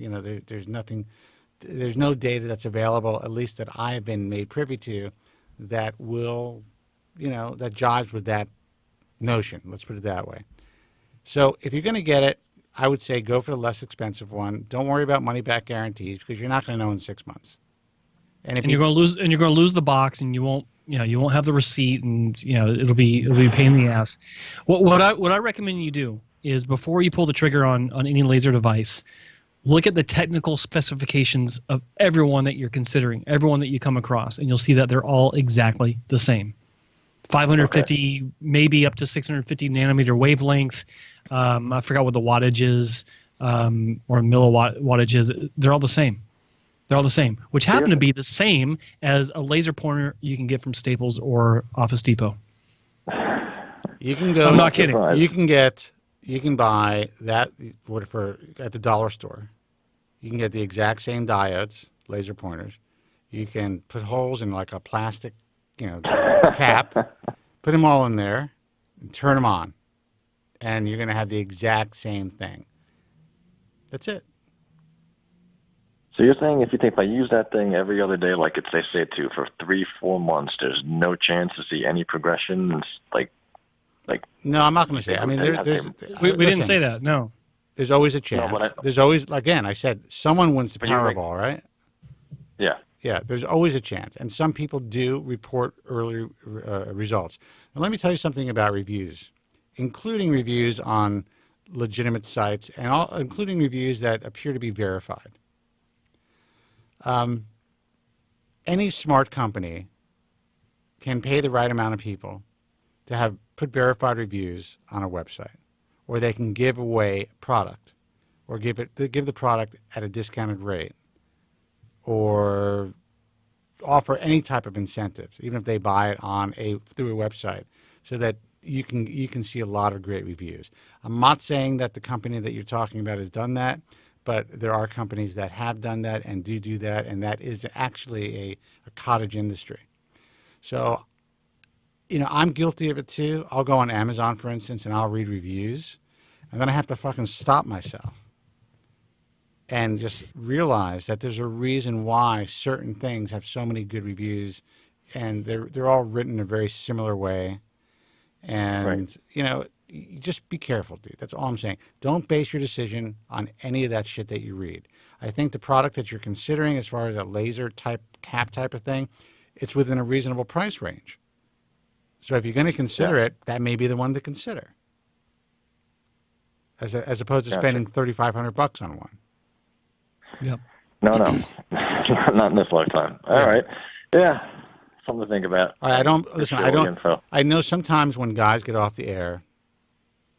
there's no data that's available, at least that I've been made privy to, that will, that jives with that notion. Let's put it that way. So if you're going to get it, I would say go for the less expensive one. Don't worry about money-back guarantees, because you're not going to know in 6 months. And you're going to lose the box, and you won't have the receipt, and it'll be a pain in the ass. What I recommend you do is, before you pull the trigger on any laser device, look at the technical specifications of everyone that you're considering, everyone that you come across, and you'll see that they're all exactly the same. 550, maybe up to 650 nanometer wavelength. I forgot what the wattage is, or milliwattage is. They're all the same. They're all the same, which happen to be the same as a laser pointer you can get from Staples or Office Depot. You can go. I'm not kidding. You can buy that at the dollar store. You can get the exact same diodes, laser pointers. You can put holes in like a plastic, cap, put them all in there, and turn them on, and you're going to have the exact same thing. That's it. So you're saying if I use that thing every other day, like they say to, for 3-4 months, there's no chance to see any progression? No, I'm not going to say. I mean, we didn't say that. No. There's always a chance. No, there's always, again, I said someone wins the Powerball, right? Yeah. Yeah, there's always a chance. And some people do report early results. Now, let me tell you something about reviews, including reviews on legitimate sites and including reviews that appear to be verified. Any smart company can pay the right amount of people to put verified reviews on a website, or they can give away product, or give the product at a discounted rate, or offer any type of incentives, even if they buy it through a website, so that you can see a lot of great reviews. I'm not saying that the company that you're talking about has done that, but there are companies that have done that and do that, and that is actually a cottage industry. So, I'm guilty of it too. I'll go on Amazon, for instance, and I'll read reviews, and then I have to fucking stop myself and just realize that there's a reason why certain things have so many good reviews, and they're all written in a very similar way. And, you just be careful, dude. That's all I'm saying. Don't base your decision on any of that shit that you read. I think the product that you're considering, as far as a laser cap type of thing, it's within a reasonable price range. So if you're going to consider it, that may be the one to consider, as opposed to spending $3,500 on one. Yep. No, not in this lifetime. All right. Yeah, something to think about. I know sometimes when guys get off the air,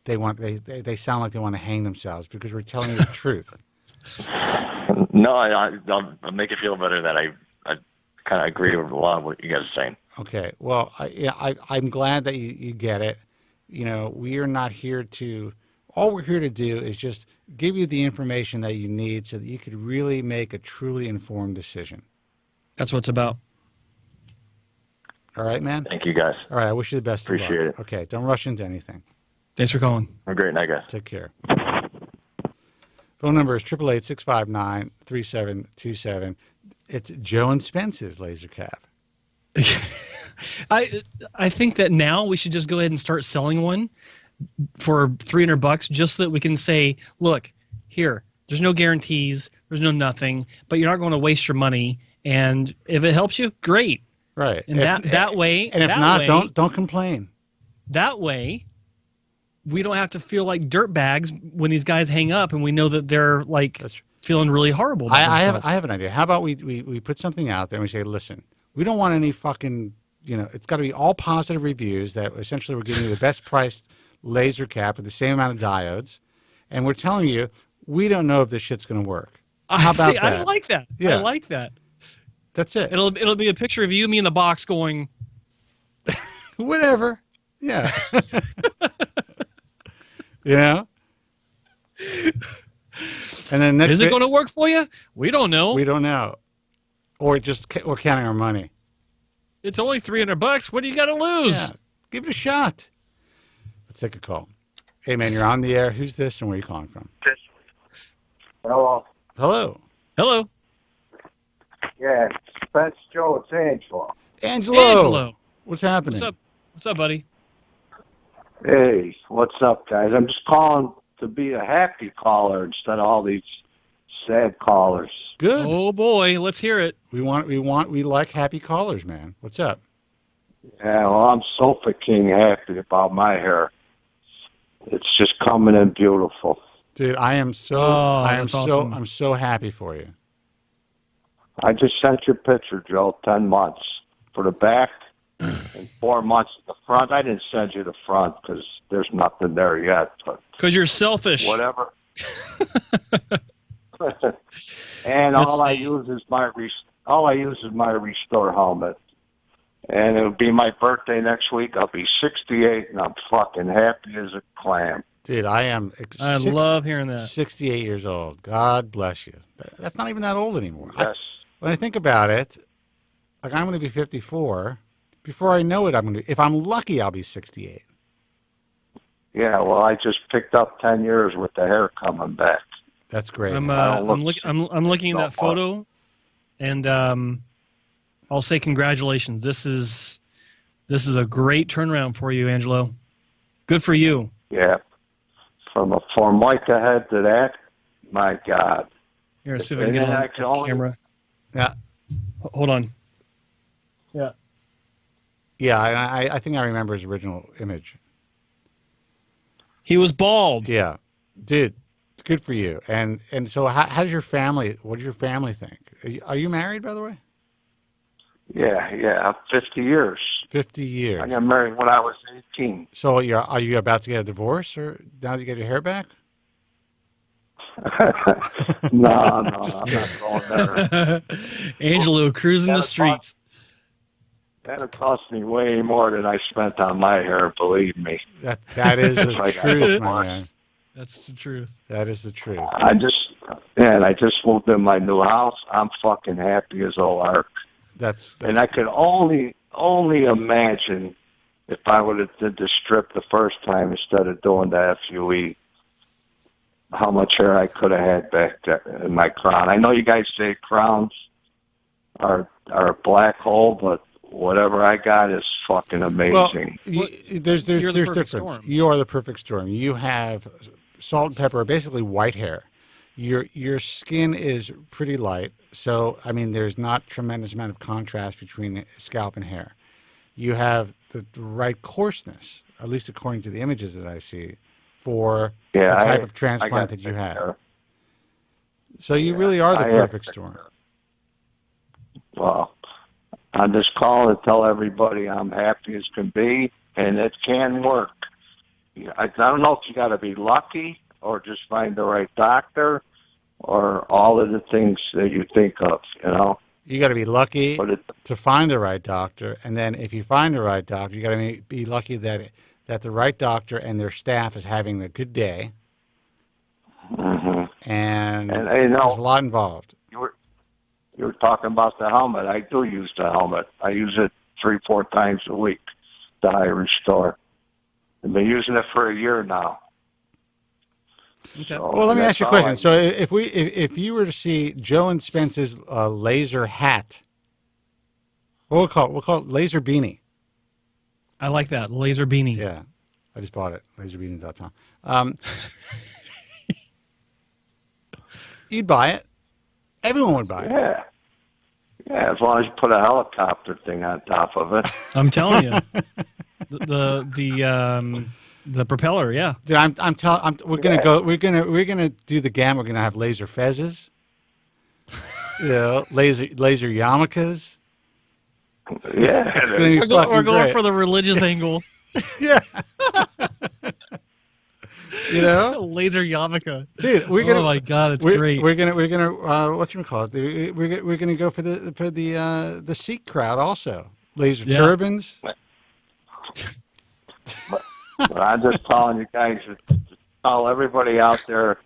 they sound like they want to hang themselves because we're telling you the truth. No, I'll make it feel better that I kind of agree with a lot of what you guys are saying. Okay. Well, I'm glad that you get it. We are not here to. All we're here to do is just give you the information that you need so that you could really make a truly informed decision. That's what it's about. All right, man? Thank you, guys. All right, I wish you the best of luck. Appreciate it. Okay, don't rush into anything. Thanks for calling. Have a great night, guys. Take care. Phone number is 888-659-3727. It's Joe and Spence's Laser Cap. I think that now we should just go ahead and start selling one for $300 just so that we can say, look, here, there's no guarantees, there's no nothing, but you're not going to waste your money, and if it helps you, great. Right. And that way, and if not, don't complain. That way, we don't have to feel like dirt bags when these guys hang up, and we know that they're feeling really horrible. I have an idea. How about we put something out there and we say, listen, we don't want any fucking, it's got to be all positive reviews that essentially we're giving you the best priced laser cap with the same amount of diodes, and we're telling you we don't know if this shit's going to work. How about that? I like that. Yeah. I like that. That's it. It'll be a picture of you, me in the box going, whatever. Yeah. And then next is it going to work for you? We don't know. We don't know. Or we're counting our money. It's only $300. What do you got to lose? Yeah. Give it a shot. Let's take a call. Hey, man, you're on the air. Who's this and where are you calling from? Hello. Hello. Hello. Yeah, that's Joe. It's Angelo. Angelo. What's happening? What's up, buddy? Hey, what's up, guys? I'm just calling to be a happy caller instead of all these sad callers. Good. Oh boy, let's hear it. We like happy callers, man. What's up? Yeah, well, I'm so fucking happy about my hair. It's just coming in beautiful. Dude, I'm so awesome. I'm so happy for you. I just sent you a picture, Joe. 10 months for the back and 4 months at the front. I didn't send you the front because there's nothing there yet. Because you're selfish. Whatever. And all I use is my Restore helmet. And it'll be my birthday next week. I'll be 68, and I'm fucking happy as a clam. Dude, I love hearing that. 68 years old. God bless you. That's not even that old anymore. Yes. When I think about it, like I'm going to be 54. Before I know it, if I'm lucky, I'll be 68. Yeah, well, I just picked up 10 years with the hair coming back. That's great. I'm looking at that photo, and I'll say congratulations. This is a great turnaround for you, Angelo. Good for you. Yeah. From like ahead to that, my God. Here, see if I can get on the camera. Yeah. Hold on. Yeah. Yeah, I think I remember his original image. He was bald. Yeah. Dude, good for you. And so how's your family, what does your family think? Are you married, by the way? Yeah, 50 years. 50 years. I got married when I was 18. So are you about to get a divorce, or now that you get your hair back? No, I'm not going there. Angelo cruising the streets. That'll cost me way more than I spent on my hair, believe me. That is the truth, my man. That's the truth. That is the truth. I just moved in my new house. I'm fucking happy as all ark. And I could only imagine if I would have did the strip the first time instead of doing the FUE, how much hair I could have had back there in my crown. I know you guys say crowns are a black hole, but whatever I got is fucking amazing. Well, there's difference. Storm. You are the perfect storm. You have salt and pepper, basically white hair. Your skin is pretty light, so I mean there's not tremendous amount of contrast between scalp and hair. You have the right coarseness, at least according to the images that I see, for the type of transplant that you have. So you really are the perfect storm. Well, on this call to tell everybody I'm happy as can be, and it can work. I don't know if you got to be lucky or just find the right doctor or all of the things that you think of, you know. You got to be lucky to find the right doctor, and then if you find the right doctor, you got to be lucky that the right doctor and their staff is having a good day. Mm-hmm. And you know, there's a lot involved. You were talking about the helmet. I do use the helmet. I use it 3-4 times a week, the high restore. I've been using it for a year now. Okay. So well, let me ask you a question. So if you were to see Joe and Spence's laser hat, we'll call it laser beanie. I like that, laser beanie. Yeah, I just bought it, laserbeanie.com. You'd buy it. Everyone would buy it. Yeah, as long as you put a helicopter thing on top of it. I'm telling you, the propeller, yeah. Dude, we're gonna do the gamut. We're gonna have laser fezzes, laser yarmulkes. Yeah, it's gonna be we're going great. for the religious angle. Yeah. You know, laser yarmulke, dude. We're gonna. Oh my God, it's great. We're gonna. What you call it? We're gonna go for the Sikh crowd also. Laser turbans. But I'm just telling you guys, tell everybody out there,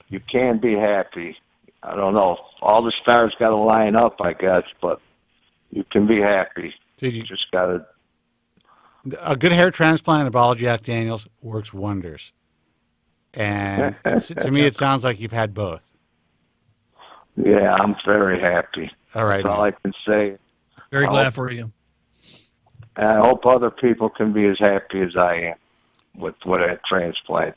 you can be happy. I don't know. All the stars got to line up, I guess, but you can be happy. Dude, you just got to. A good hair transplant and a ball of Jack Daniels works wonders. And to me, it sounds like you've had both. Yeah, I'm very happy. All right. That's all I can say. Very glad for you. And I hope other people can be as happy as I am with a transplant.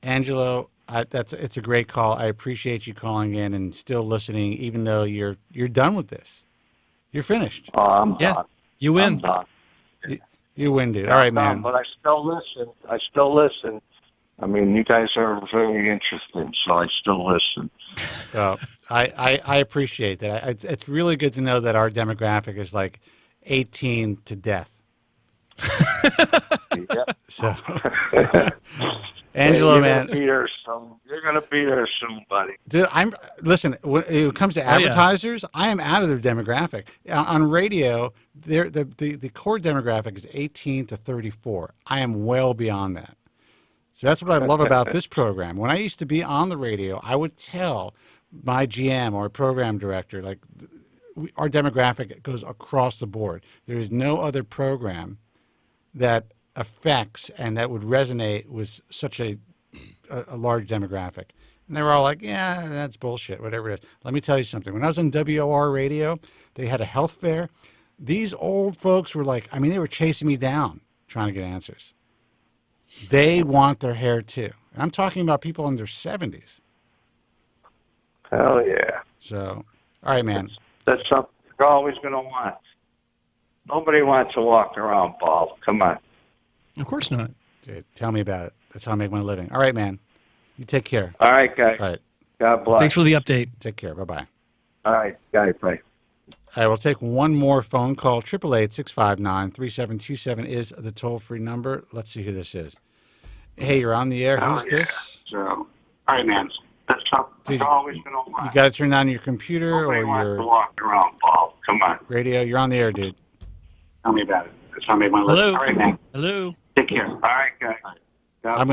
Angelo, It's a great call. I appreciate you calling in and still listening, even though you're done with this. You're finished. Oh, I'm done. You win. I'm done. You win, dude. All right, man. But I still listen. I mean, you guys are very interesting, so I still listen. I appreciate that. It's really good to know that our demographic is like 18 to death. Yep. So, Angelo, man, you're gonna be there soon, buddy. Dude, listen. When it comes to advertisers, I am out of their demographic. On radio, the core demographic is 18 to 34. I am well beyond that. So that's what I love about this program. When I used to be on the radio, I would tell my GM or program director, like, our demographic goes across the board. There is no other program that affects and that would resonate with such a large demographic. And they were all like, yeah, that's bullshit, whatever it is. Let me tell you something. When I was on WOR radio, they had a health fair. These old folks were like, I mean, they were chasing me down trying to get answers. They want their hair too. And I'm talking about people in their 70s. Hell yeah. So, all right, man. That's something you're always going to want. Nobody wants to walk around bald. Come on. Of course not. Dude, tell me about it. That's how I make my living. All right, man. You take care. All right, guys. All right. God bless. Thanks for the update. Take care. Bye-bye. All right, guys. Bye. All right, we'll take one more phone call. 888-659-3727 is the toll-free number. Let's see who this is. Hey, you're on the air. Who's this? So, all right, man. That's something you're always going to want. You got to turn on your computer or your to walk around bald. Come on. radio. You're on the air, dude. Tell me about it. That's how I made my list. Hello. All right, man. Hello. Take care. All right, guys. I'm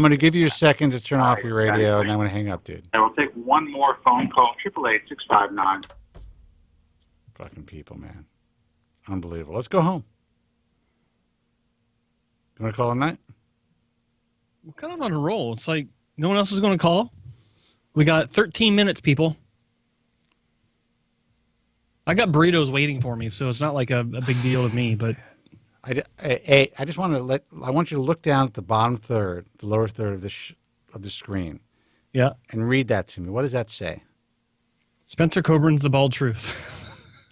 gonna give you a second to turn off your radio, and I'm gonna hang up, dude. I will take one more phone call. 888-659. Fucking people, man. Unbelievable. Let's go home. You want to call it a night? We're kind of on a roll. It's like no one else is going to call. We got 13 minutes, people. I got burritos waiting for me, so it's not like a big deal to me, but... I just want to I want you to look down at the bottom third, the lower third of the screen. Yeah. And read that to me. What does that say? Spencer Kobren's The Bald Truth.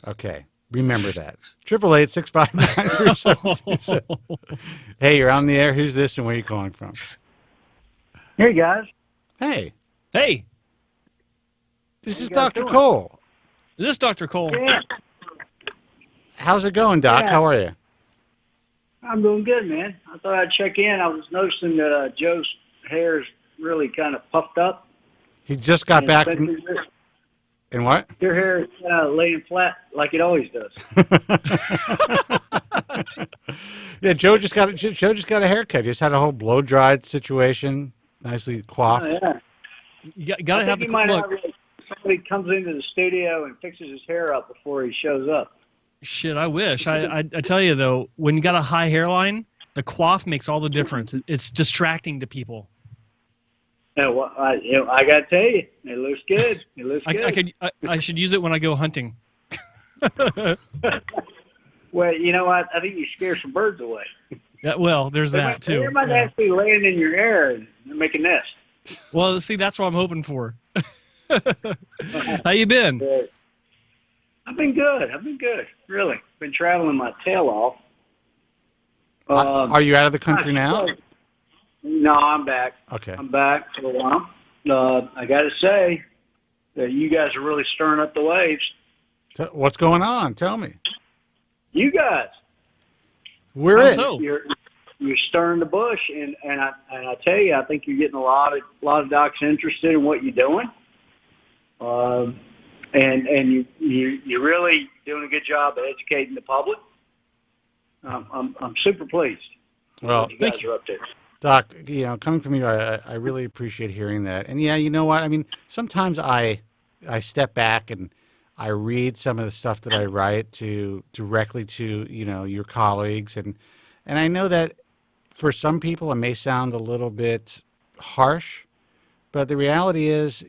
Okay. Remember that. 888-659-3727. Hey, you're on the air. Who's this and where are you calling from? Hey, guys. Hey. Hey. This is Dr. Cole. Is this Dr. Cole? Yeah. How's it going, Doc? Yeah. How are you? I'm doing good, man. I thought I'd check in. I was noticing that Joe's hair is really kind of puffed up. He just got back from... And what? Your hair is laying flat like it always does. Yeah, Joe just got a haircut. He just had a whole blow-dried situation, nicely coiffed. Oh, yeah. You got to have the look. Somebody comes into the studio and fixes his hair up before he shows up. Shit, I wish. I tell you, though, when you got a high hairline, the coif makes all the difference. It's distracting to people. Yeah, well, I got to tell you, it looks good. It looks good. I should use it when I go hunting. Well, you know what? I think you scare some birds away. Yeah, well, there's that, too. They might actually land in your hair and make a nest. Well, see, that's what I'm hoping for. How you been? I've been good. Really. Been traveling my tail off. Are you out of the country now? No, I'm back. Okay. I'm back for a while. I got to say that you guys are really stirring up the waves. What's going on? Tell me. You guys. We're You're stirring the bush, and I tell you, I think you're getting a lot of docs interested in what you're doing. And you're really doing a good job of educating the public. I'm super pleased. Well, you guys are up there. Doc, coming from you, I really appreciate hearing that. And yeah, you know what? I mean, sometimes I step back and I read some of the stuff that I write directly to your colleagues, and I know that for some people it may sound a little bit harsh, but the reality is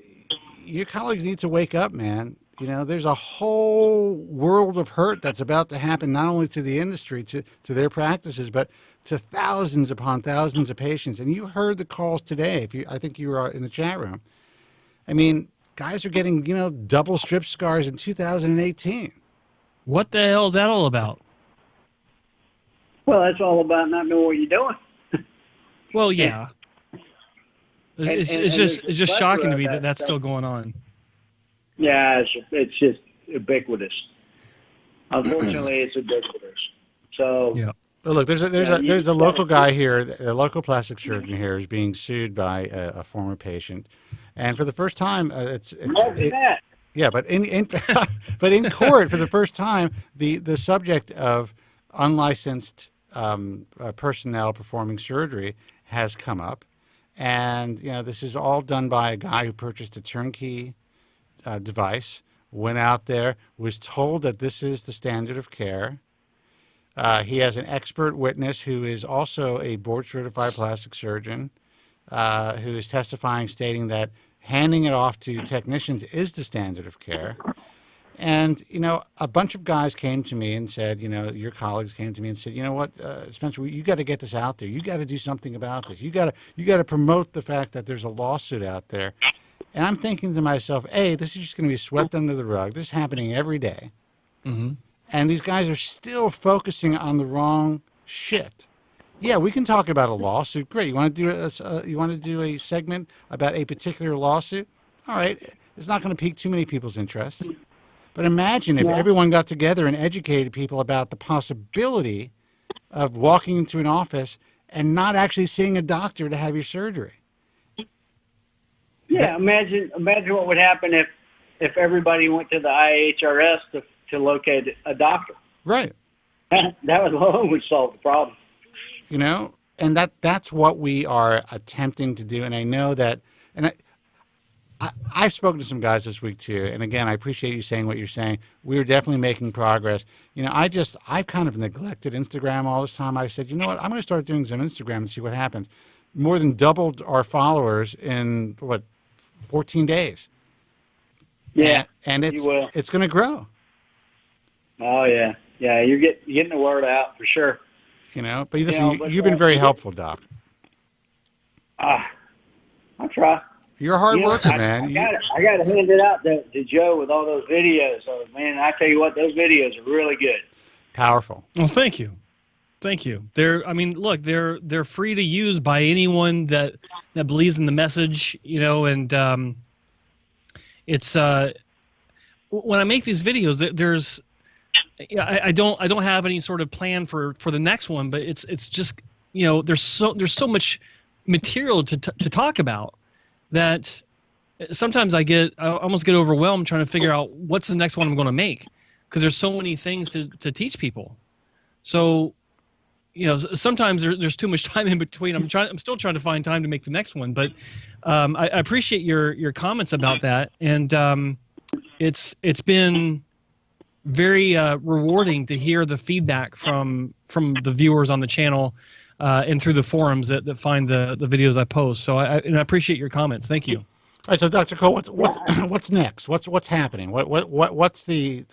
your colleagues need to wake up, man. There's a whole world of hurt that's about to happen, not only to the industry, to their practices, but to thousands upon thousands of patients. And you heard the calls today. I think you were in the chat room. I mean, guys are getting, double strip scars in 2018. What the hell is that all about? Well, that's all about not knowing what you're doing. Well, yeah. It's just shocking to me that that's stuff. still going on. Yeah, it's just ubiquitous. Unfortunately, it's ubiquitous. So yeah. But look, there's a local guy here, a local plastic surgeon here, is being sued by a former patient, and for the first time, yeah, but in but in court for the first time, the subject of unlicensed personnel performing surgery has come up, and this is all done by a guy who purchased a turnkey device, went out there, was told that this is the standard of care. He has an expert witness who is also a board-certified plastic surgeon who is testifying, stating that handing it off to technicians is the standard of care. And, a bunch of guys came to me and said, your colleagues came to me and said, you know what, Spencer, you got to get this out there. You got to do something about this. You got to promote the fact that there's a lawsuit out there. And I'm thinking to myself, this is just going to be swept under the rug. This is happening every day. Mm-hmm. And these guys are still focusing on the wrong shit. Yeah, we can talk about a lawsuit. Great. You want to do a segment about a particular lawsuit? All right. It's not going to pique too many people's interest. But imagine if everyone got together and educated people about the possibility of walking into an office and not actually seeing a doctor to have your surgery. Yeah, imagine what would happen if everybody went to the IHRS to locate a doctor. Right. That alone would solve the problem. And that's what we are attempting to do. And I know that, and I've spoken to some guys this week too. And again, I appreciate you saying what you're saying. We're definitely making progress. I've kind of neglected Instagram all this time. I said, you know what, I'm going to start doing some Instagram and see what happens. More than doubled our followers in 14 days. Yeah. And it's going to grow. Oh yeah. Yeah. You're getting the word out for sure. But you've been very helpful, Doc. I'll try. You're a hard worker, man. I got to hand it out to Joe with all those videos. So, man, I tell you what, those videos are really good. Powerful. Well, thank you. They're free to use by anyone that believes in the message, and it's when I make these videos, I don't have any sort of plan for the next one, but it's just there's so much material to talk about that sometimes I almost get overwhelmed trying to figure out what's the next one I'm going to make, because there's so many things to teach people. So sometimes there's too much time in between. I'm still trying to find time to make the next one, but I appreciate your comments about that, and it's been very rewarding to hear the feedback from the viewers on the channel and through the forums that find the videos I post. So I appreciate your comments. Thank you. All right, so Dr. Cole, what's next? What's happening? What's the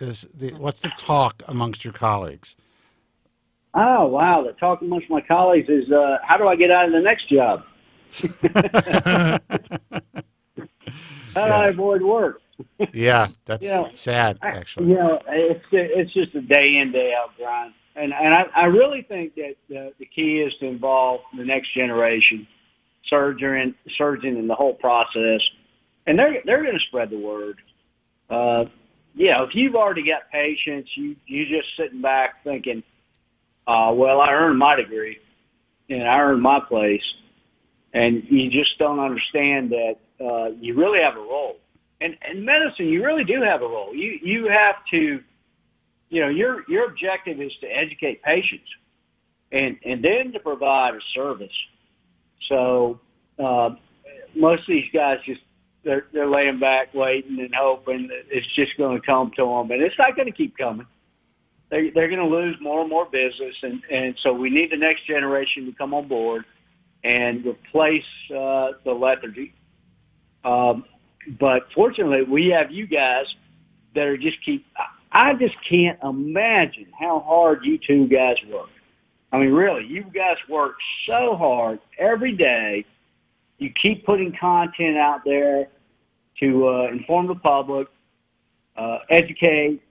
talk amongst your colleagues? Oh wow, the talk amongst my colleagues is how do I get out of the next job? How do I avoid work? Yeah, that's sad, actually. It's just a day in, day out grind, and I really think that the key is to involve the next generation, surgeon in the whole process, and they're going to spread the word. If you've already got patients, you just sitting back thinking, well, I earned my degree, and I earned my place, and you just don't understand that you really have a role. And in medicine, you really do have a role. You have to, your objective is to educate patients and then to provide a service. So most of these guys they're laying back, waiting and hoping that it's just going to come to them, and it's not going to keep coming. They're going to lose more and more business, and so we need the next generation to come on board and replace the lethargy. But fortunately, we have you guys that are I just can't imagine how hard you two guys work. I mean, really, you guys work so hard every day. You keep putting content out there to inform the public, educate,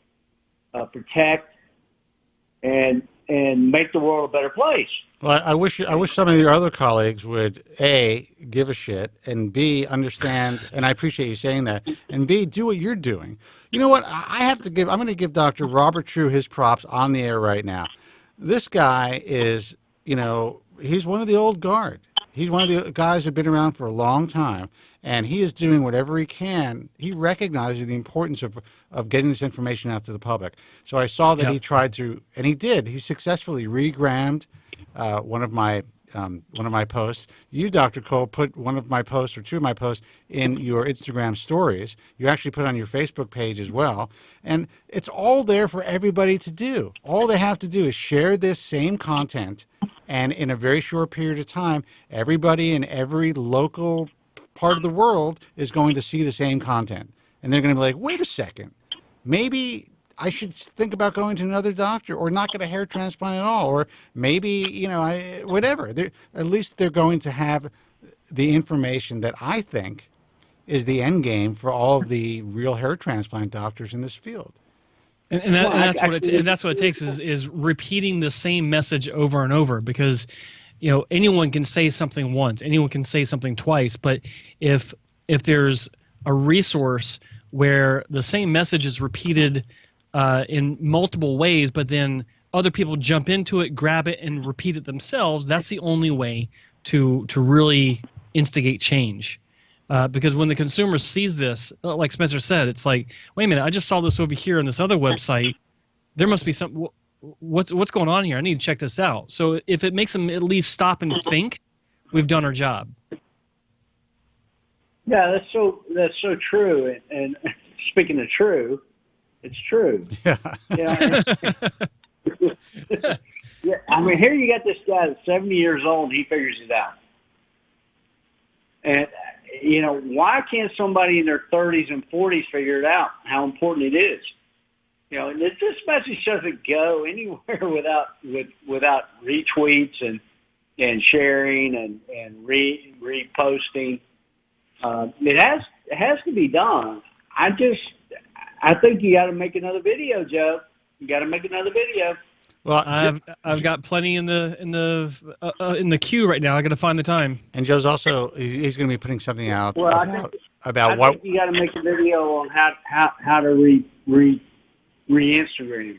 protect, and make the world a better place. Well, I wish some of your other colleagues would A, give a shit, and B, understand, and I appreciate you saying that, and B, do what you're doing. You know what? I'm going to give Dr. Robert True his props on the air right now. This guy is, he's one of the old guard. He's one of the guys who've been around for a long time, and he is doing whatever he can. He recognizes the importance of getting this information out to the public. So I saw that he tried to, and he did. He successfully regrammed one of my posts. You, Dr. Cole, put one of my posts or two of my posts in your Instagram stories. You actually put it on your Facebook page as well. And it's all there for everybody to do. All they have to do is share this same content, and in a very short period of time, everybody in every local part of the world is going to see the same content. And they're going to be like, wait a second, maybe I should think about going to another doctor or not get a hair transplant at all. Or maybe, whatever. At least they're going to have the information that I think is the end game for all of the real hair transplant doctors in this field. And that's what it takes is repeating the same message over and over, because anyone can say something once, anyone can say something twice, but if there's a resource where the same message is repeated in multiple ways, but then other people jump into it, grab it, and repeat it themselves, that's the only way to really instigate change. Because when the consumer sees this, like Spencer said, it's like, wait a minute, I just saw this over here on this other website. There must be something. What's going on here? I need to check this out. So if it makes them at least stop and think, we've done our job. Yeah, that's so true. And speaking of true, it's true. Yeah. Yeah. I mean, here you got this guy that's 70 years old. And he figures it out. And why can't somebody in their 30s and 40s figure it out? How important it is. This message doesn't go anywhere without retweets and sharing and reposting. It has to be done. I think you got to make another video, Joe. You got to make another video. Well, I've got plenty in the queue right now. I got to find the time. And Joe's also he's going to be putting something out I think you got to make a video on how to re-Instagram.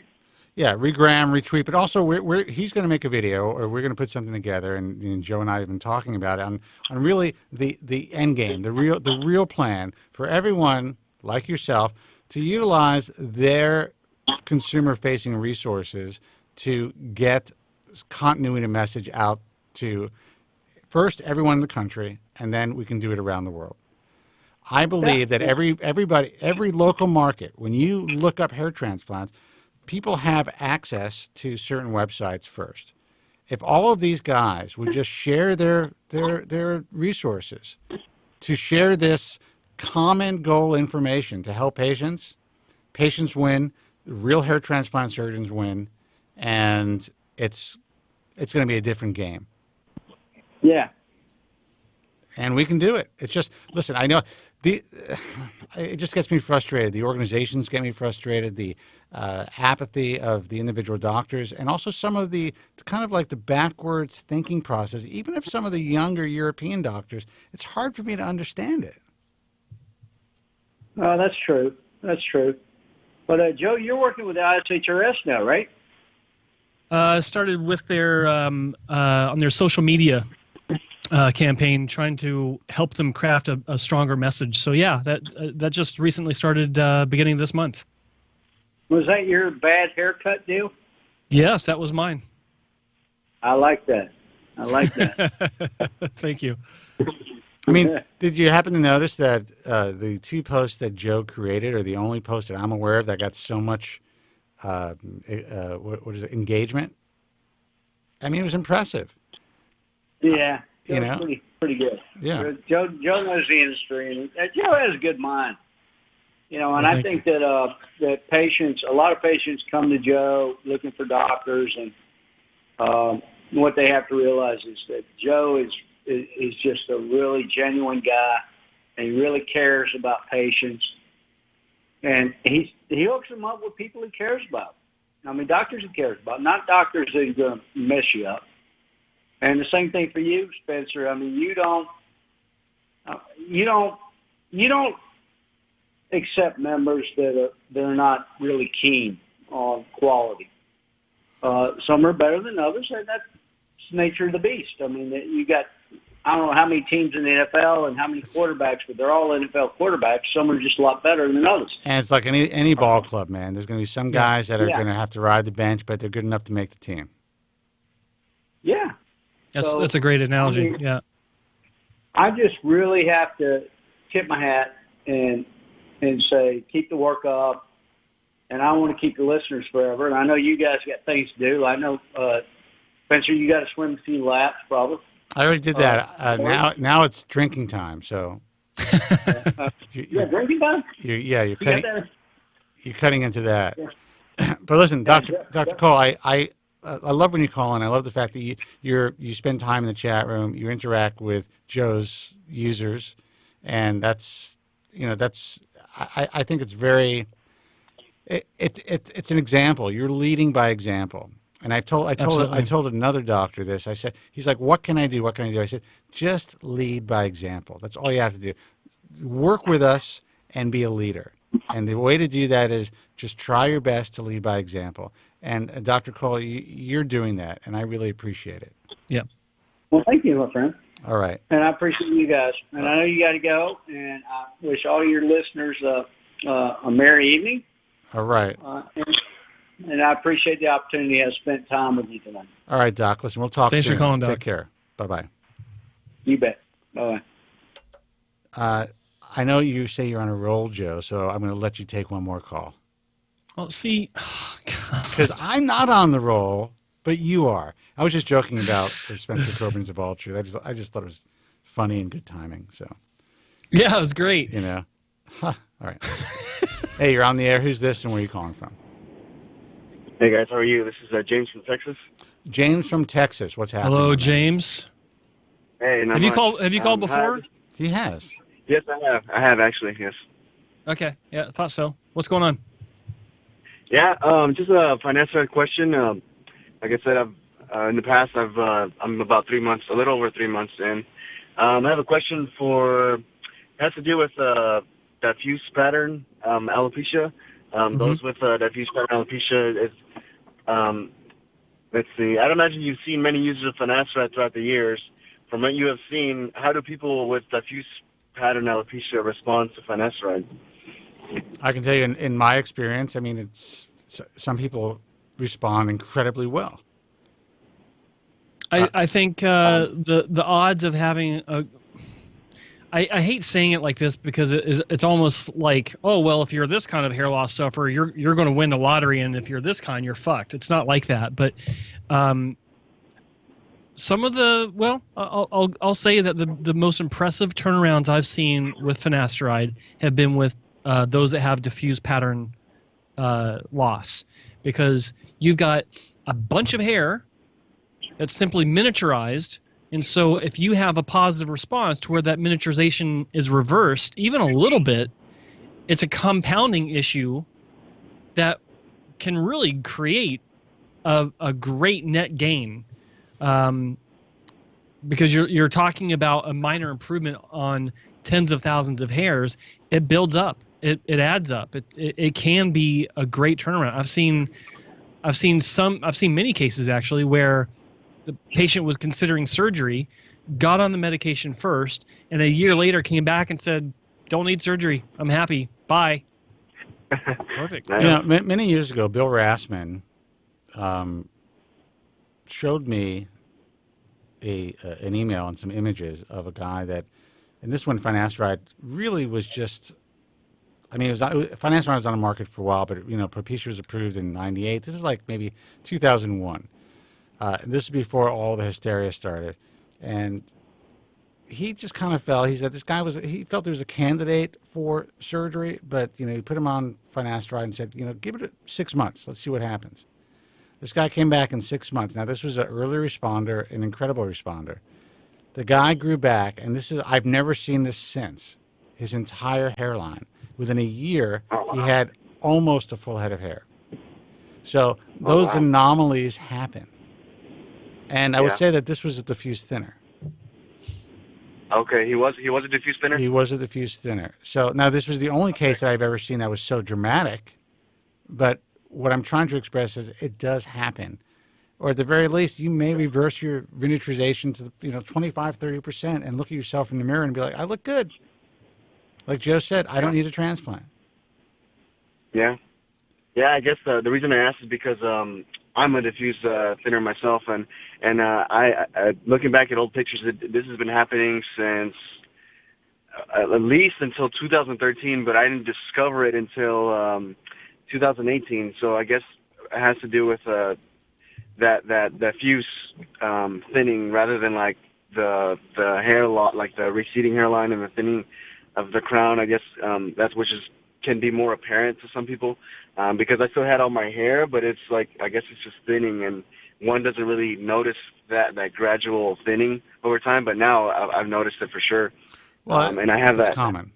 Yeah, regram, retweet, but also he's going to make a video, or we're going to put something together, and Joe and I have been talking about it on really the end game, the real plan for everyone like yourself to utilize their consumer-facing resources to get continuity message out to first everyone in the country, and then we can do it around the world. I believe that every local market, when you look up hair transplants, people have access to certain websites first. If all of these guys would just share their resources to share this common goal information to help patients win, the real hair transplant surgeons win, and it's going to be a different game. Yeah. And we can do it. It's just, listen, I know it just gets me frustrated. The organizations get me frustrated. The apathy of the individual doctors, and also some of the kind of like the backwards thinking process. Even if some of the younger European doctors, it's hard for me to understand it. Oh, that's true. That's true. But Joe, you're working with the ISHRS now, right? Started with their on their social media campaign, trying to help them craft a stronger message. So yeah, that just recently started beginning of this month. Was that your bad haircut deal? Yes, that was mine. I like that. Thank you. I mean, did you happen to notice that the two posts that Joe created are the only posts that I'm aware of that got so much engagement? I mean, it was impressive. Yeah, pretty good. Yeah, Joe knows the industry, and Joe has a good mind. And I think that a lot of patients come to Joe looking for doctors, and what they have to realize is that Joe is just a really genuine guy, and he really cares about patients. And he hooks them up with people he cares about. I mean, doctors he cares about, not doctors that are going to mess you up. And the same thing for you, Spencer. I mean, you don't accept members that are not really keen on quality. Some are better than others, and that's the nature of the beast. I mean, you got, I don't know how many teams in the NFL and how many quarterbacks, but they're all NFL quarterbacks. Some are just a lot better than others. And it's like any ball club, man. There's going to be some guys that are going to have to ride the bench, but they're good enough to make the team. Yeah. That's a great analogy. I mean, yeah. I just really have to tip my hat and say, keep the work up. And I want to keep the listeners forever. And I know you guys got things to do. I know, Spencer, you got to swim a few laps probably. I already did that. Now it's drinking time. So drinking time. You're cutting into that. Yeah. But listen, Dr. Cole, I love when you call in. I love the fact that you spend time in the chat room. You interact with Joe's users, and I think it's very. It's an example. You're leading by example. And I told another doctor this. I said, he's like, what can I do? What can I do? I said, just lead by example. That's all you have to do. Work with us and be a leader. And the way to do that is just try your best to lead by example. And Dr. Cole, you're doing that, and I really appreciate it. Yeah. Well, thank you, my friend. All right. And I appreciate you guys. And I know you got to go. And I wish all your listeners a merry evening. All right. And I appreciate the opportunity to have spent time with you tonight. All right, Doc. Listen, we'll talk soon. Thanks for calling, Doc. Take care. Bye-bye. You bet. Bye-bye. I know you say you're on a roll, Joe, so I'm going to let you take one more call. Oh, see. Because I'm not on the roll, but you are. I was just joking about Spencer Kobren's of all truth. I just thought it was funny and good timing. So. Yeah, it was great. You know. Huh. All right. Hey, you're on the air. Who's this and where are you calling from? Hey, guys. How are you? This is James from Texas. James from Texas. What's happening? Hello, James. Hey, have you called before? Hi. He has. Yes, I have. I have, actually, yes. Okay. Yeah, I thought so. What's going on? Yeah, just a financial question. Like I said, in the past, I'm about 3 months, a little over 3 months in. I have a question it has to do with diffuse pattern alopecia. Those with diffuse pattern alopecia is, let's see, I'd imagine you've seen many users of finasteride throughout the years. From what you have seen, how do people with diffuse pattern alopecia respond to finasteride? I can tell you in my experience, I mean, some people respond incredibly well. I think the odds of having I hate saying it like this because it's almost like, oh, well, if you're this kind of hair loss sufferer, you're going to win the lottery, and if you're this kind, you're fucked. It's not like that. But some of I'll say that the most impressive turnarounds I've seen with finasteride have been with those that have diffuse pattern loss, because you've got a bunch of hair that's simply miniaturized. And so if you have a positive response to where that miniaturization is reversed, even a little bit, it's a compounding issue that can really create a great net gain. Because you're talking about a minor improvement on tens of thousands of hairs. It builds up. It adds up. It can be a great turnaround. I've seen many cases actually where the patient was considering surgery, got on the medication first, and a year later came back and said, "Don't need surgery. I'm happy. Bye." Perfect. You know, many years ago, Bill Rassman showed me an email and some images of a guy that, and this one, finasteride, really was just. I mean, finasteride was on the market for a while, but Propecia was approved in '98. This was like maybe 2001. This is before all the hysteria started, and he just kind of felt. He said this guy he felt there was a candidate for surgery, but he put him on finasteride and said, give it 6 months. Let's see what happens. This guy came back in 6 months. Now, this was an early responder, an incredible responder. The guy grew back, and I've never seen this since, his entire hairline. Within a year, he had almost a full head of hair. So those anomalies happen. And I would say that this was a diffuse thinner. Okay, he was a diffuse thinner? He was a diffuse thinner. So now this was the only case that I've ever seen that was so dramatic. But what I'm trying to express is it does happen. Or at the very least, you may reverse your miniaturization to 25, 30% and look at yourself in the mirror and be like, I look good. Like Joe said, I don't need a transplant. Yeah. Yeah, I guess the reason I asked is because I'm a diffuse thinner myself, and I looking back at old pictures, this has been happening since at least until 2013, but I didn't discover it until 2018. So I guess it has to do with that fuse thinning rather than like the hair lot, like the receding hairline and the thinning of the crown. I guess that's can be more apparent to some people because I still had all my hair, but it's like I guess it's just thinning, and one doesn't really notice that gradual thinning over time. But now I've noticed it for sure. Well, and I have that. It's common.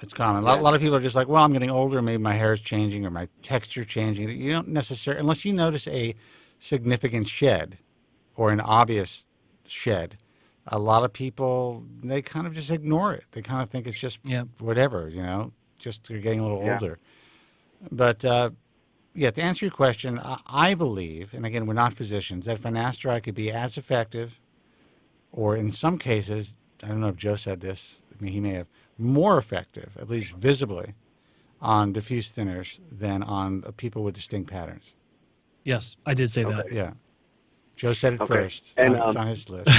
It's common. A lot of people are just like, well, I'm getting older. Maybe my hair is changing or my texture changing. You don't necessarily, unless you notice a significant shed or an obvious shed, a lot of people, they kind of just ignore it. They kind of think it's just whatever, just they're getting a little older. But, to answer your question, I believe, and again, we're not physicians, that finasteride could be as effective or in some cases, I don't know if Joe said this, I mean, he may have, more effective, at least visibly, on diffuse thinners than on people with distinct patterns. Yes, I did say that. Yeah. Joe said it first. It's on his list.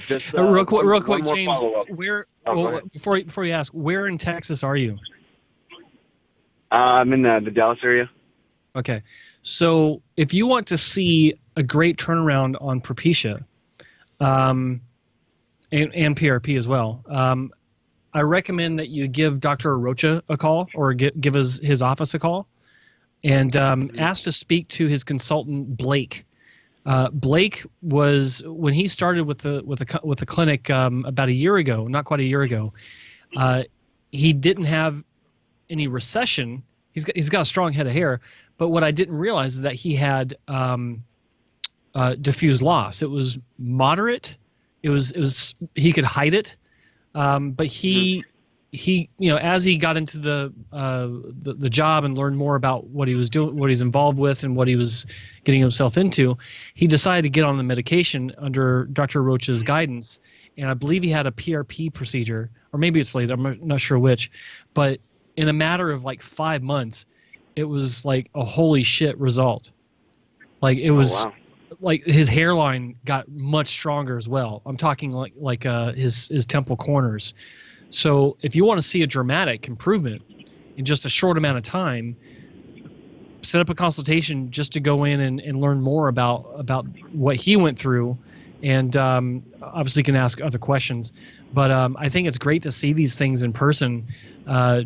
Just, real quick, James. Before you ask, where in Texas are you? I'm in the Dallas area. Okay, so if you want to see a great turnaround on Propecia, and PRP as well, I recommend that you give Dr. Arocha a call or give his office a call, and ask to speak to his consultant Blake. Blake was when he started with the clinic about a year ago, not quite a year ago. He didn't have any recession. He's got a strong head of hair, but what I didn't realize is that he had diffuse loss. It was moderate. It was he could hide it, but he as he got into the job and learned more about what he was doing, what he's involved with, and what he was getting himself into, he decided to get on the medication under Dr. Roach's guidance. And I believe he had a PRP procedure, or maybe it's laser. I'm not sure which, but in a matter of like 5 months, it was like a holy shit result. Like it was. Wow. Like his hairline got much stronger as well. I'm talking like his temple corners. So if you want to see a dramatic improvement in just a short amount of time, set up a consultation just to go in and learn more about what he went through, and obviously you can ask other questions. But I think it's great to see these things in person,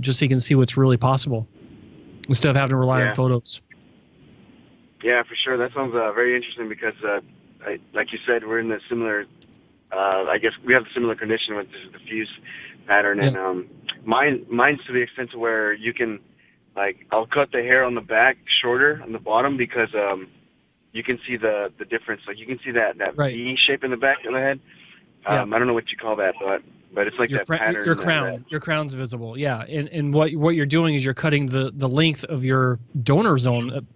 just so you can see what's really possible instead of having to rely on photos. Yeah, for sure. That sounds very interesting because, like you said, we're in a similar. I guess we have a similar condition with this diffuse pattern, and mine's to the extent to where you can, like, I'll cut the hair on the back shorter on the bottom because you can see the difference. Like you can see that V shape in the back of the head. I don't know what you call that, but it's like that pattern. Your crown's visible. Yeah, and what you're doing is you're cutting the length of your donor zone.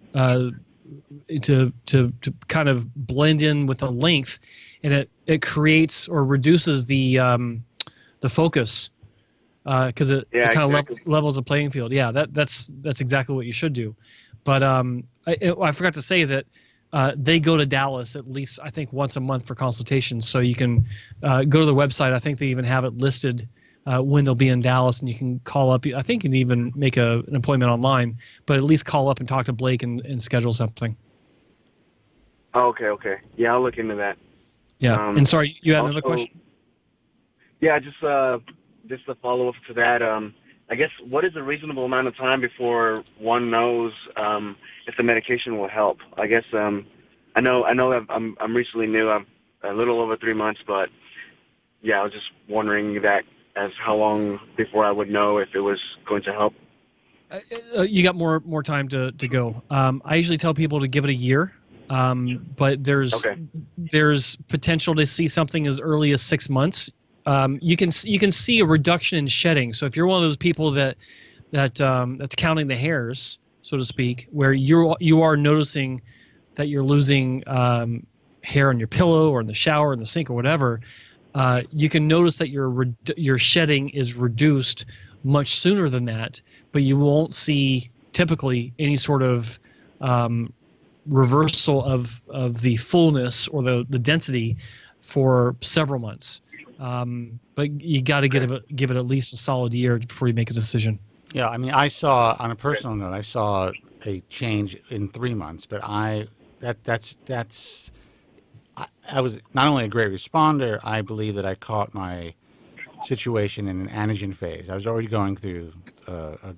To kind of blend in with the length, and it creates or reduces the focus because it kind of levels the playing field. Yeah, that's exactly what you should do. But I forgot to say that they go to Dallas at least I think once a month for consultations. So you can go to the website. I think they even have it listed when they'll be in Dallas, and you can call up. I think you can even make an appointment online, but at least call up and talk to Blake and schedule something. Oh, okay. Yeah, I'll look into that. Yeah, and sorry, you had another question? Yeah, just a follow-up to that. I guess, what is a reasonable amount of time before one knows if the medication will help? I guess I know that I'm recently new. I'm a little over 3 months, but yeah, I was just wondering that as how long before I would know if it was going to help. You got more time to go. I usually tell people to give it a year, but there's potential to see something as early as 6 months. You can see a reduction in shedding. So if you're one of those people that's counting the hairs, so to speak, where you are noticing that you're losing hair on your pillow or in the shower, in the sink, or whatever, you can notice that your shedding is reduced much sooner than that, but you won't see typically any sort of reversal of the fullness or the density for several months. But you got to give it at least a solid year before you make a decision. Yeah, I mean, I saw, on a personal note, I saw a change in 3 months, but I was not only a great responder, I believe that I caught my situation in an anagen phase. I was already going through a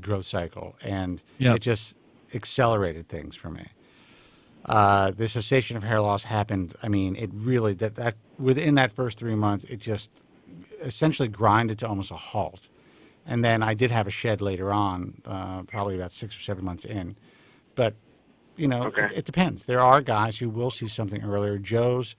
growth cycle, and it just accelerated things for me. The cessation of hair loss happened, I mean, it really, that within that first 3 months, it just essentially grinded to almost a halt. And then I did have a shed later on, probably about 6 or 7 months in. But, you know, it depends. There are guys who will see something earlier. Joe's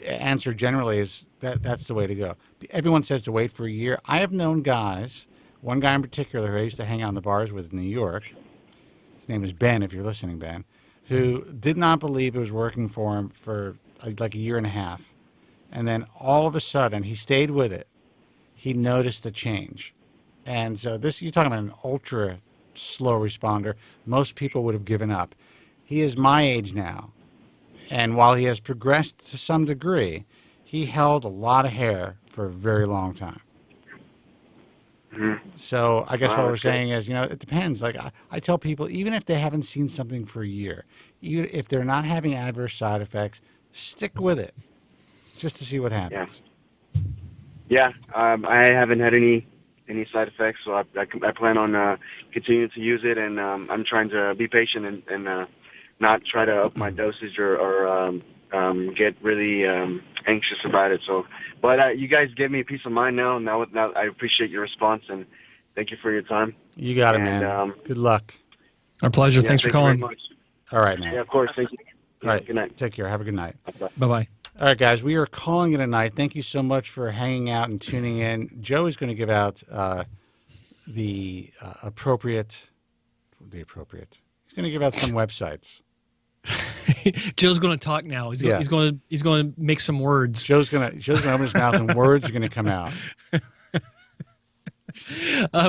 answer generally is that's the way to go. Everyone says to wait for a year. I have known guys, one guy in particular who I used to hang out in the bars with in New York, his name is Ben, if you're listening, Ben, who did not believe it was working for him for like a year and a half. And then all of a sudden, he stayed with it. He noticed a change. And so this, you're talking about an ultra slow responder. Most people would have given up. He is my age now. And while he has progressed to some degree, he held a lot of hair for a very long time. Mm-hmm. So I guess what we're saying is, you know, it depends. Like I tell people, even if they haven't seen something for a year, even if they're not having adverse side effects, stick with it just to see what happens. Yeah, I haven't had any side effects, so I plan on continuing to use it, and I'm trying to be patient and not try to up my dosage or get really anxious about it. So, but you guys gave me a peace of mind now. Now I appreciate your response, and thank you for your time. You got it, man. Good luck. Our pleasure. Thanks for calling. All right, man. Yeah, of course. Thank you. All right. Good night. Take care. Have a good night. Bye-bye. All right, guys. We are calling it a night. Thank you so much for hanging out and tuning in. Joe is going to give out the appropriate. He's going to give out some websites. Joe's going to talk now. He's going to make some words. Joe's going to open his mouth and words are going to come out.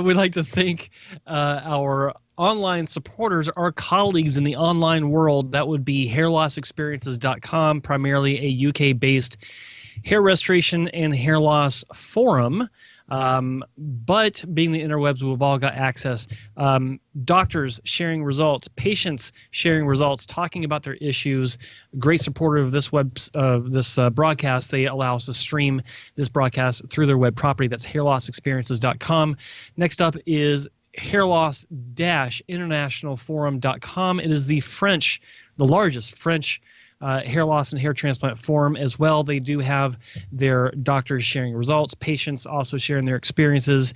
We'd like to thank our online supporters, our colleagues in the online world. That would be hairlossexperiences.com, primarily a UK-based hair restoration and hair loss forum. But being the interwebs, we've all got access. Doctors sharing results, patients sharing results, talking about their issues. Great supporter of this broadcast. They allow us to stream this broadcast through their web property. That's hairlossexperiences.com. Next up is hairloss-internationalforum.com. It is the largest French hair loss and hair transplant forum as well. They do have their doctors sharing results, patients also sharing their experiences.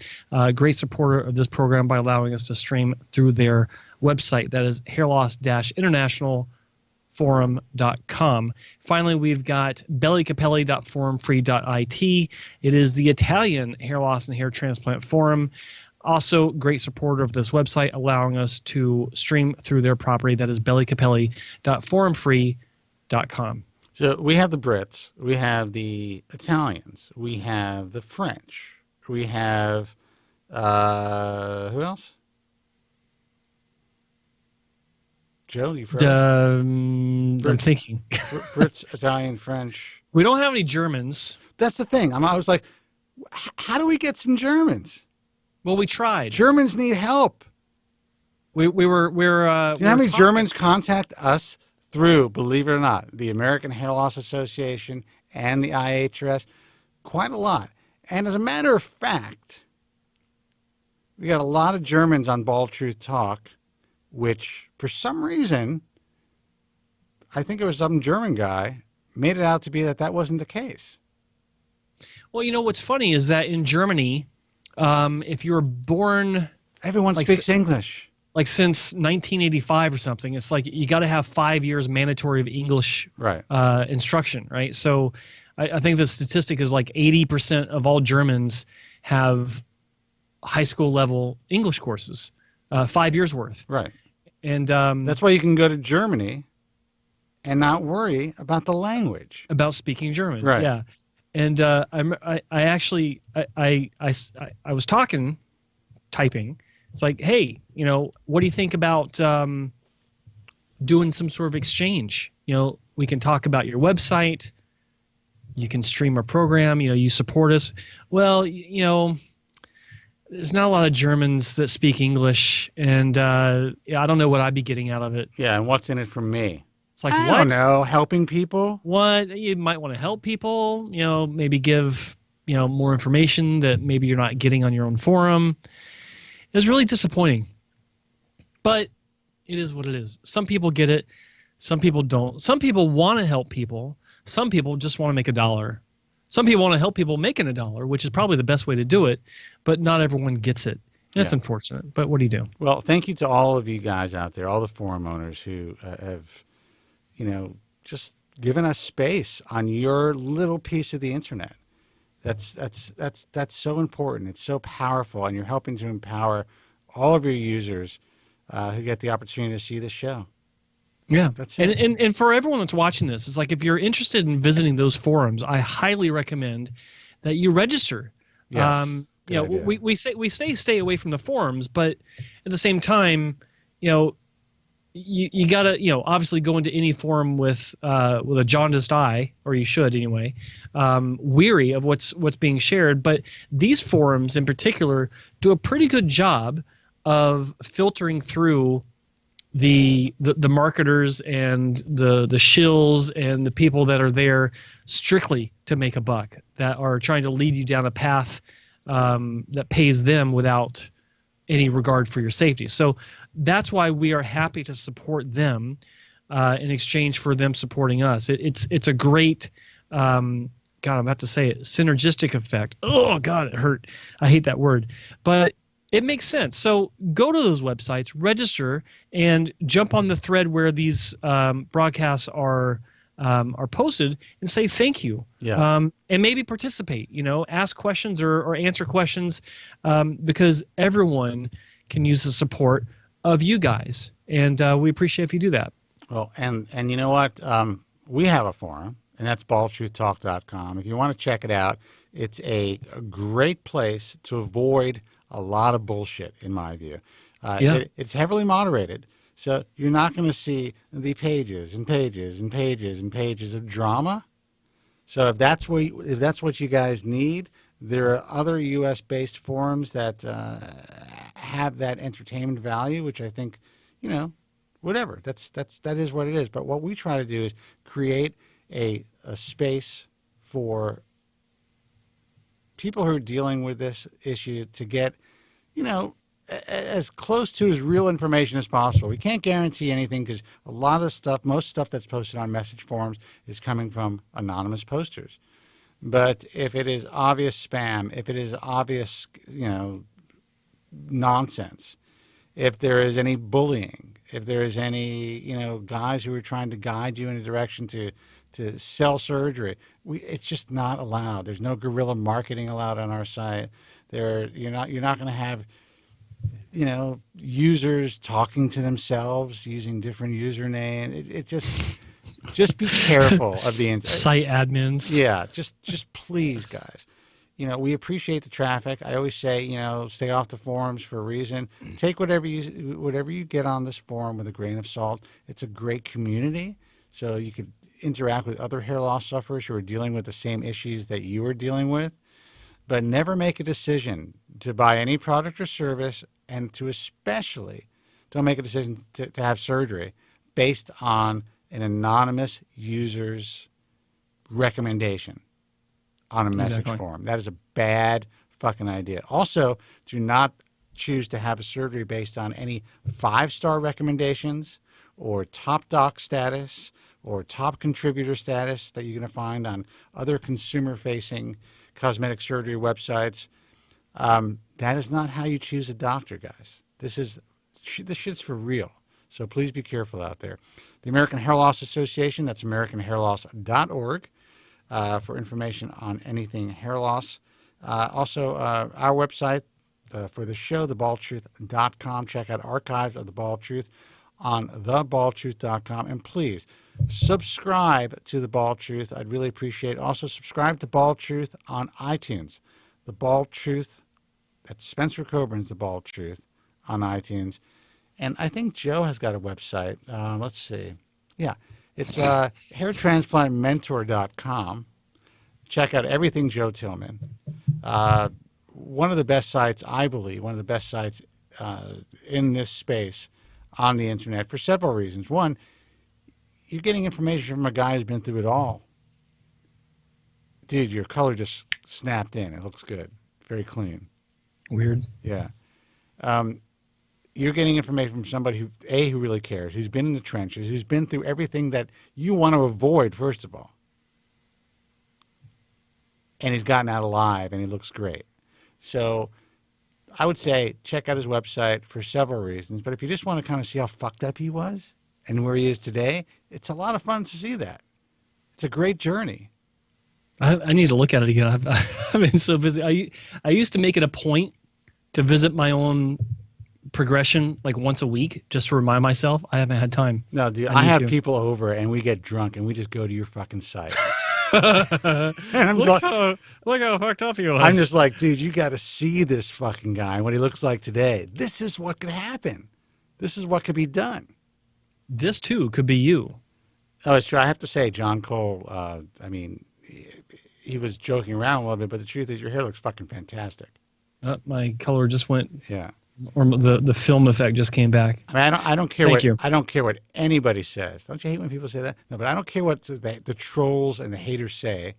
Great supporter of this program by allowing us to stream through their website. That is hairloss-internationalforum.com. Finally, we've got bellycapelli.forumfree.it. It is the Italian hair loss and hair transplant forum. Also, great supporter of this website, allowing us to stream through their property. That is bellycapelli.forumfree.com. So we have the Brits, we have the Italians, we have the French, we have who else? Joe, you first. I'm thinking. Brits, Italian, French. We don't have any Germans. That's the thing. I was like, how do we get some Germans? Well, we tried. Germans need help. We're you know how many Germans contact us through, believe it or not, the American Hair Loss Association and the IHRS? Quite a lot. And as a matter of fact, We got a lot of Germans on Bald Truth Talk, which for some reason, I think it was some German guy, made it out to be that wasn't the case. Well, you know what's funny is that in Germany, if you were born, everyone speaks English. Like since 1985 or something, it's like you got to have 5 years mandatory of English instruction, right? So I think the statistic is like 80% of all Germans have high school level English courses, 5 years worth. Right. And that's why you can go to Germany and not worry about the language. About speaking German. Right. Yeah. And I actually was typing. It's like, hey, you know, what do you think about doing some sort of exchange? You know, we can talk about your website. You can stream our program. You know, you support us. Well, you know, there's not a lot of Germans that speak English, and I don't know what I'd be getting out of it. Yeah, and what's in it for me? It's like, I don't know, helping people? What? You might want to help people, you know, maybe give, you know, more information that maybe you're not getting on your own forum. It was really disappointing. But it is what it is. Some people get it. Some people don't. Some people want to help people. Some people just want to make $1. Some people want to help people making $1, which is probably the best way to do it, but not everyone gets it. That's unfortunate, but what do you do? Well, thank you to all of you guys out there, all the forum owners who have, you know, just given us space on your little piece of the internet. That's so important. It's so powerful, and you're helping to empower all of your users who get the opportunity to see the show. Yeah, that's it. And for everyone that's watching this, it's like if you're interested in visiting those forums, I highly recommend that you register. Yes, you know, we say stay away from the forums, but at the same time, you know, you gotta, you know, obviously go into any forum with a jaundiced eye, or you should anyway, weary of what's being shared. But these forums in particular do a pretty good job of filtering through the marketers and the shills and the people that are there strictly to make a buck, that are trying to lead you down a path that pays them without any regard for your safety. So that's why we are happy to support them in exchange for them supporting us. It's a great, God, I'm about to say it, synergistic effect. Oh, God, it hurt. I hate that word. But it makes sense. So go to those websites, register, and jump on the thread where these broadcasts are posted, and say thank you. Yeah. And maybe participate. You know, ask questions or answer questions, because everyone can use the support of you guys, and we appreciate if you do that. Well, and you know what? We have a forum, and that's baldtruthtalk.com. If you want to check it out, it's a great place to avoid a lot of bullshit, in my view. It's heavily moderated, so you're not going to see the pages and pages and pages and pages of drama. So if that's what you guys need, there are other U.S.-based forums that have that entertainment value, which I think, you know, whatever. That is what it is. But what we try to do is create a space for people who are dealing with this issue to get, you know, as close to as real information as possible. We can't guarantee anything because a lot of stuff, most stuff that's posted on message forums is coming from anonymous posters. But if it is obvious spam, if it is obvious, you know, nonsense, if there is any bullying, if there is any, you know, guys who are trying to guide you in a direction to sell surgery, it's just not allowed. There's no guerrilla marketing allowed on our site. You're not going to have, you know, users talking to themselves using different username. It just be careful of the site admins. Yeah, just please, guys. You know, we appreciate the traffic. I always say, you know, stay off the forums for a reason. Take whatever you get on this forum with a grain of salt. It's a great community, so you could interact with other hair loss sufferers who are dealing with the same issues that you are dealing with. But never make a decision to buy any product or service, and to especially don't make a decision to have surgery based on an anonymous user's recommendation on a message forum. That is a bad fucking idea. Also, do not choose to have a surgery based on any 5-star recommendations or top doc status or top contributor status that you're going to find on other consumer-facing cosmetic surgery websites. That is not how you choose a doctor, guys. This shit's for real. So please be careful out there. The American Hair Loss Association, that's AmericanHairLoss.org for information on anything hair loss. Also, our website for the show, thebaldtruth.com. Check out archives of The Bald Truth on thebaldtruth.com. And please subscribe to The Bald Truth. I'd really appreciate it. Also, subscribe to Bald Truth on iTunes. The Bald Truth, that's Spencer Kobren's The Bald Truth on iTunes. And I think Joe has got a website. Let's see. Yeah, it's hairtransplantmentor.com. Check out everything Joe Tillman. One of the best sites, I believe, one of the best sites in this space on the internet for several reasons. One, you're getting information from a guy who's been through it all. Dude, your color just snapped in. It looks good. Very clean. Weird. Yeah. You're getting information from somebody who really cares, who's been in the trenches, who's been through everything that you want to avoid, first of all. And he's gotten out alive, and he looks great. So I would say check out his website for several reasons. But if you just want to kind of see how fucked up he was and where he is today, it's a lot of fun to see that. It's a great journey. I need to look at it again. I've been so busy. I used to make it a point to visit my own progression like once a week just to remind myself. I haven't had time. No, dude, I have people over and we get drunk and we just go to your fucking site. And I'm look how fucked up he was. I'm just like, dude, you got to see this fucking guy and what he looks like today. This is what could happen. This is what could be done. This too could be you. Oh, it's true. I have to say, John Cole, I mean, he was joking around a little bit, but the truth is your hair looks fucking fantastic. My color just went. Yeah. Or the film effect just came back. I mean, I don't care I don't care what anybody says. Don't you hate when people say that? No, but I don't care what the trolls and the haters say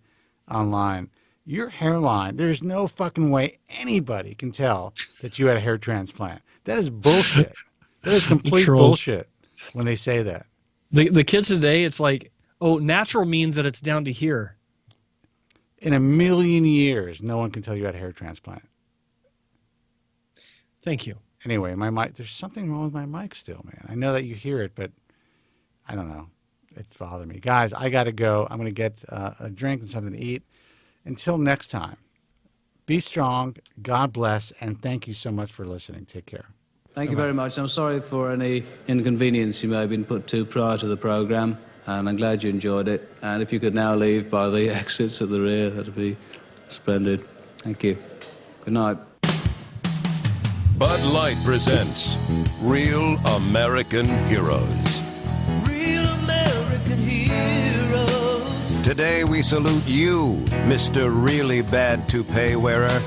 online. Your hairline, there's no fucking way anybody can tell that you had a hair transplant. That is bullshit. That is complete bullshit when they say that. The kids today, it's like, oh, natural means that it's down to here. In a million years, no one can tell you had a hair transplant. Thank you. Anyway, my mic, there's something wrong with my mic still, man. I know that you hear it, but I don't know. It's bothering me. Guys, I got to go. I'm going to get a drink and something to eat. Until next time, be strong, God bless, and thank you so much for listening. Take care. Thank you very much. I'm sorry for any inconvenience you may have been put to prior to the program, and I'm glad you enjoyed it. And if you could now leave by the exits at the rear, that'd be splendid. Thank you. Good night. Bud Light presents Real American Heroes. Real American heroes. Today we salute you, Mr. Really Bad Toupee Wearer.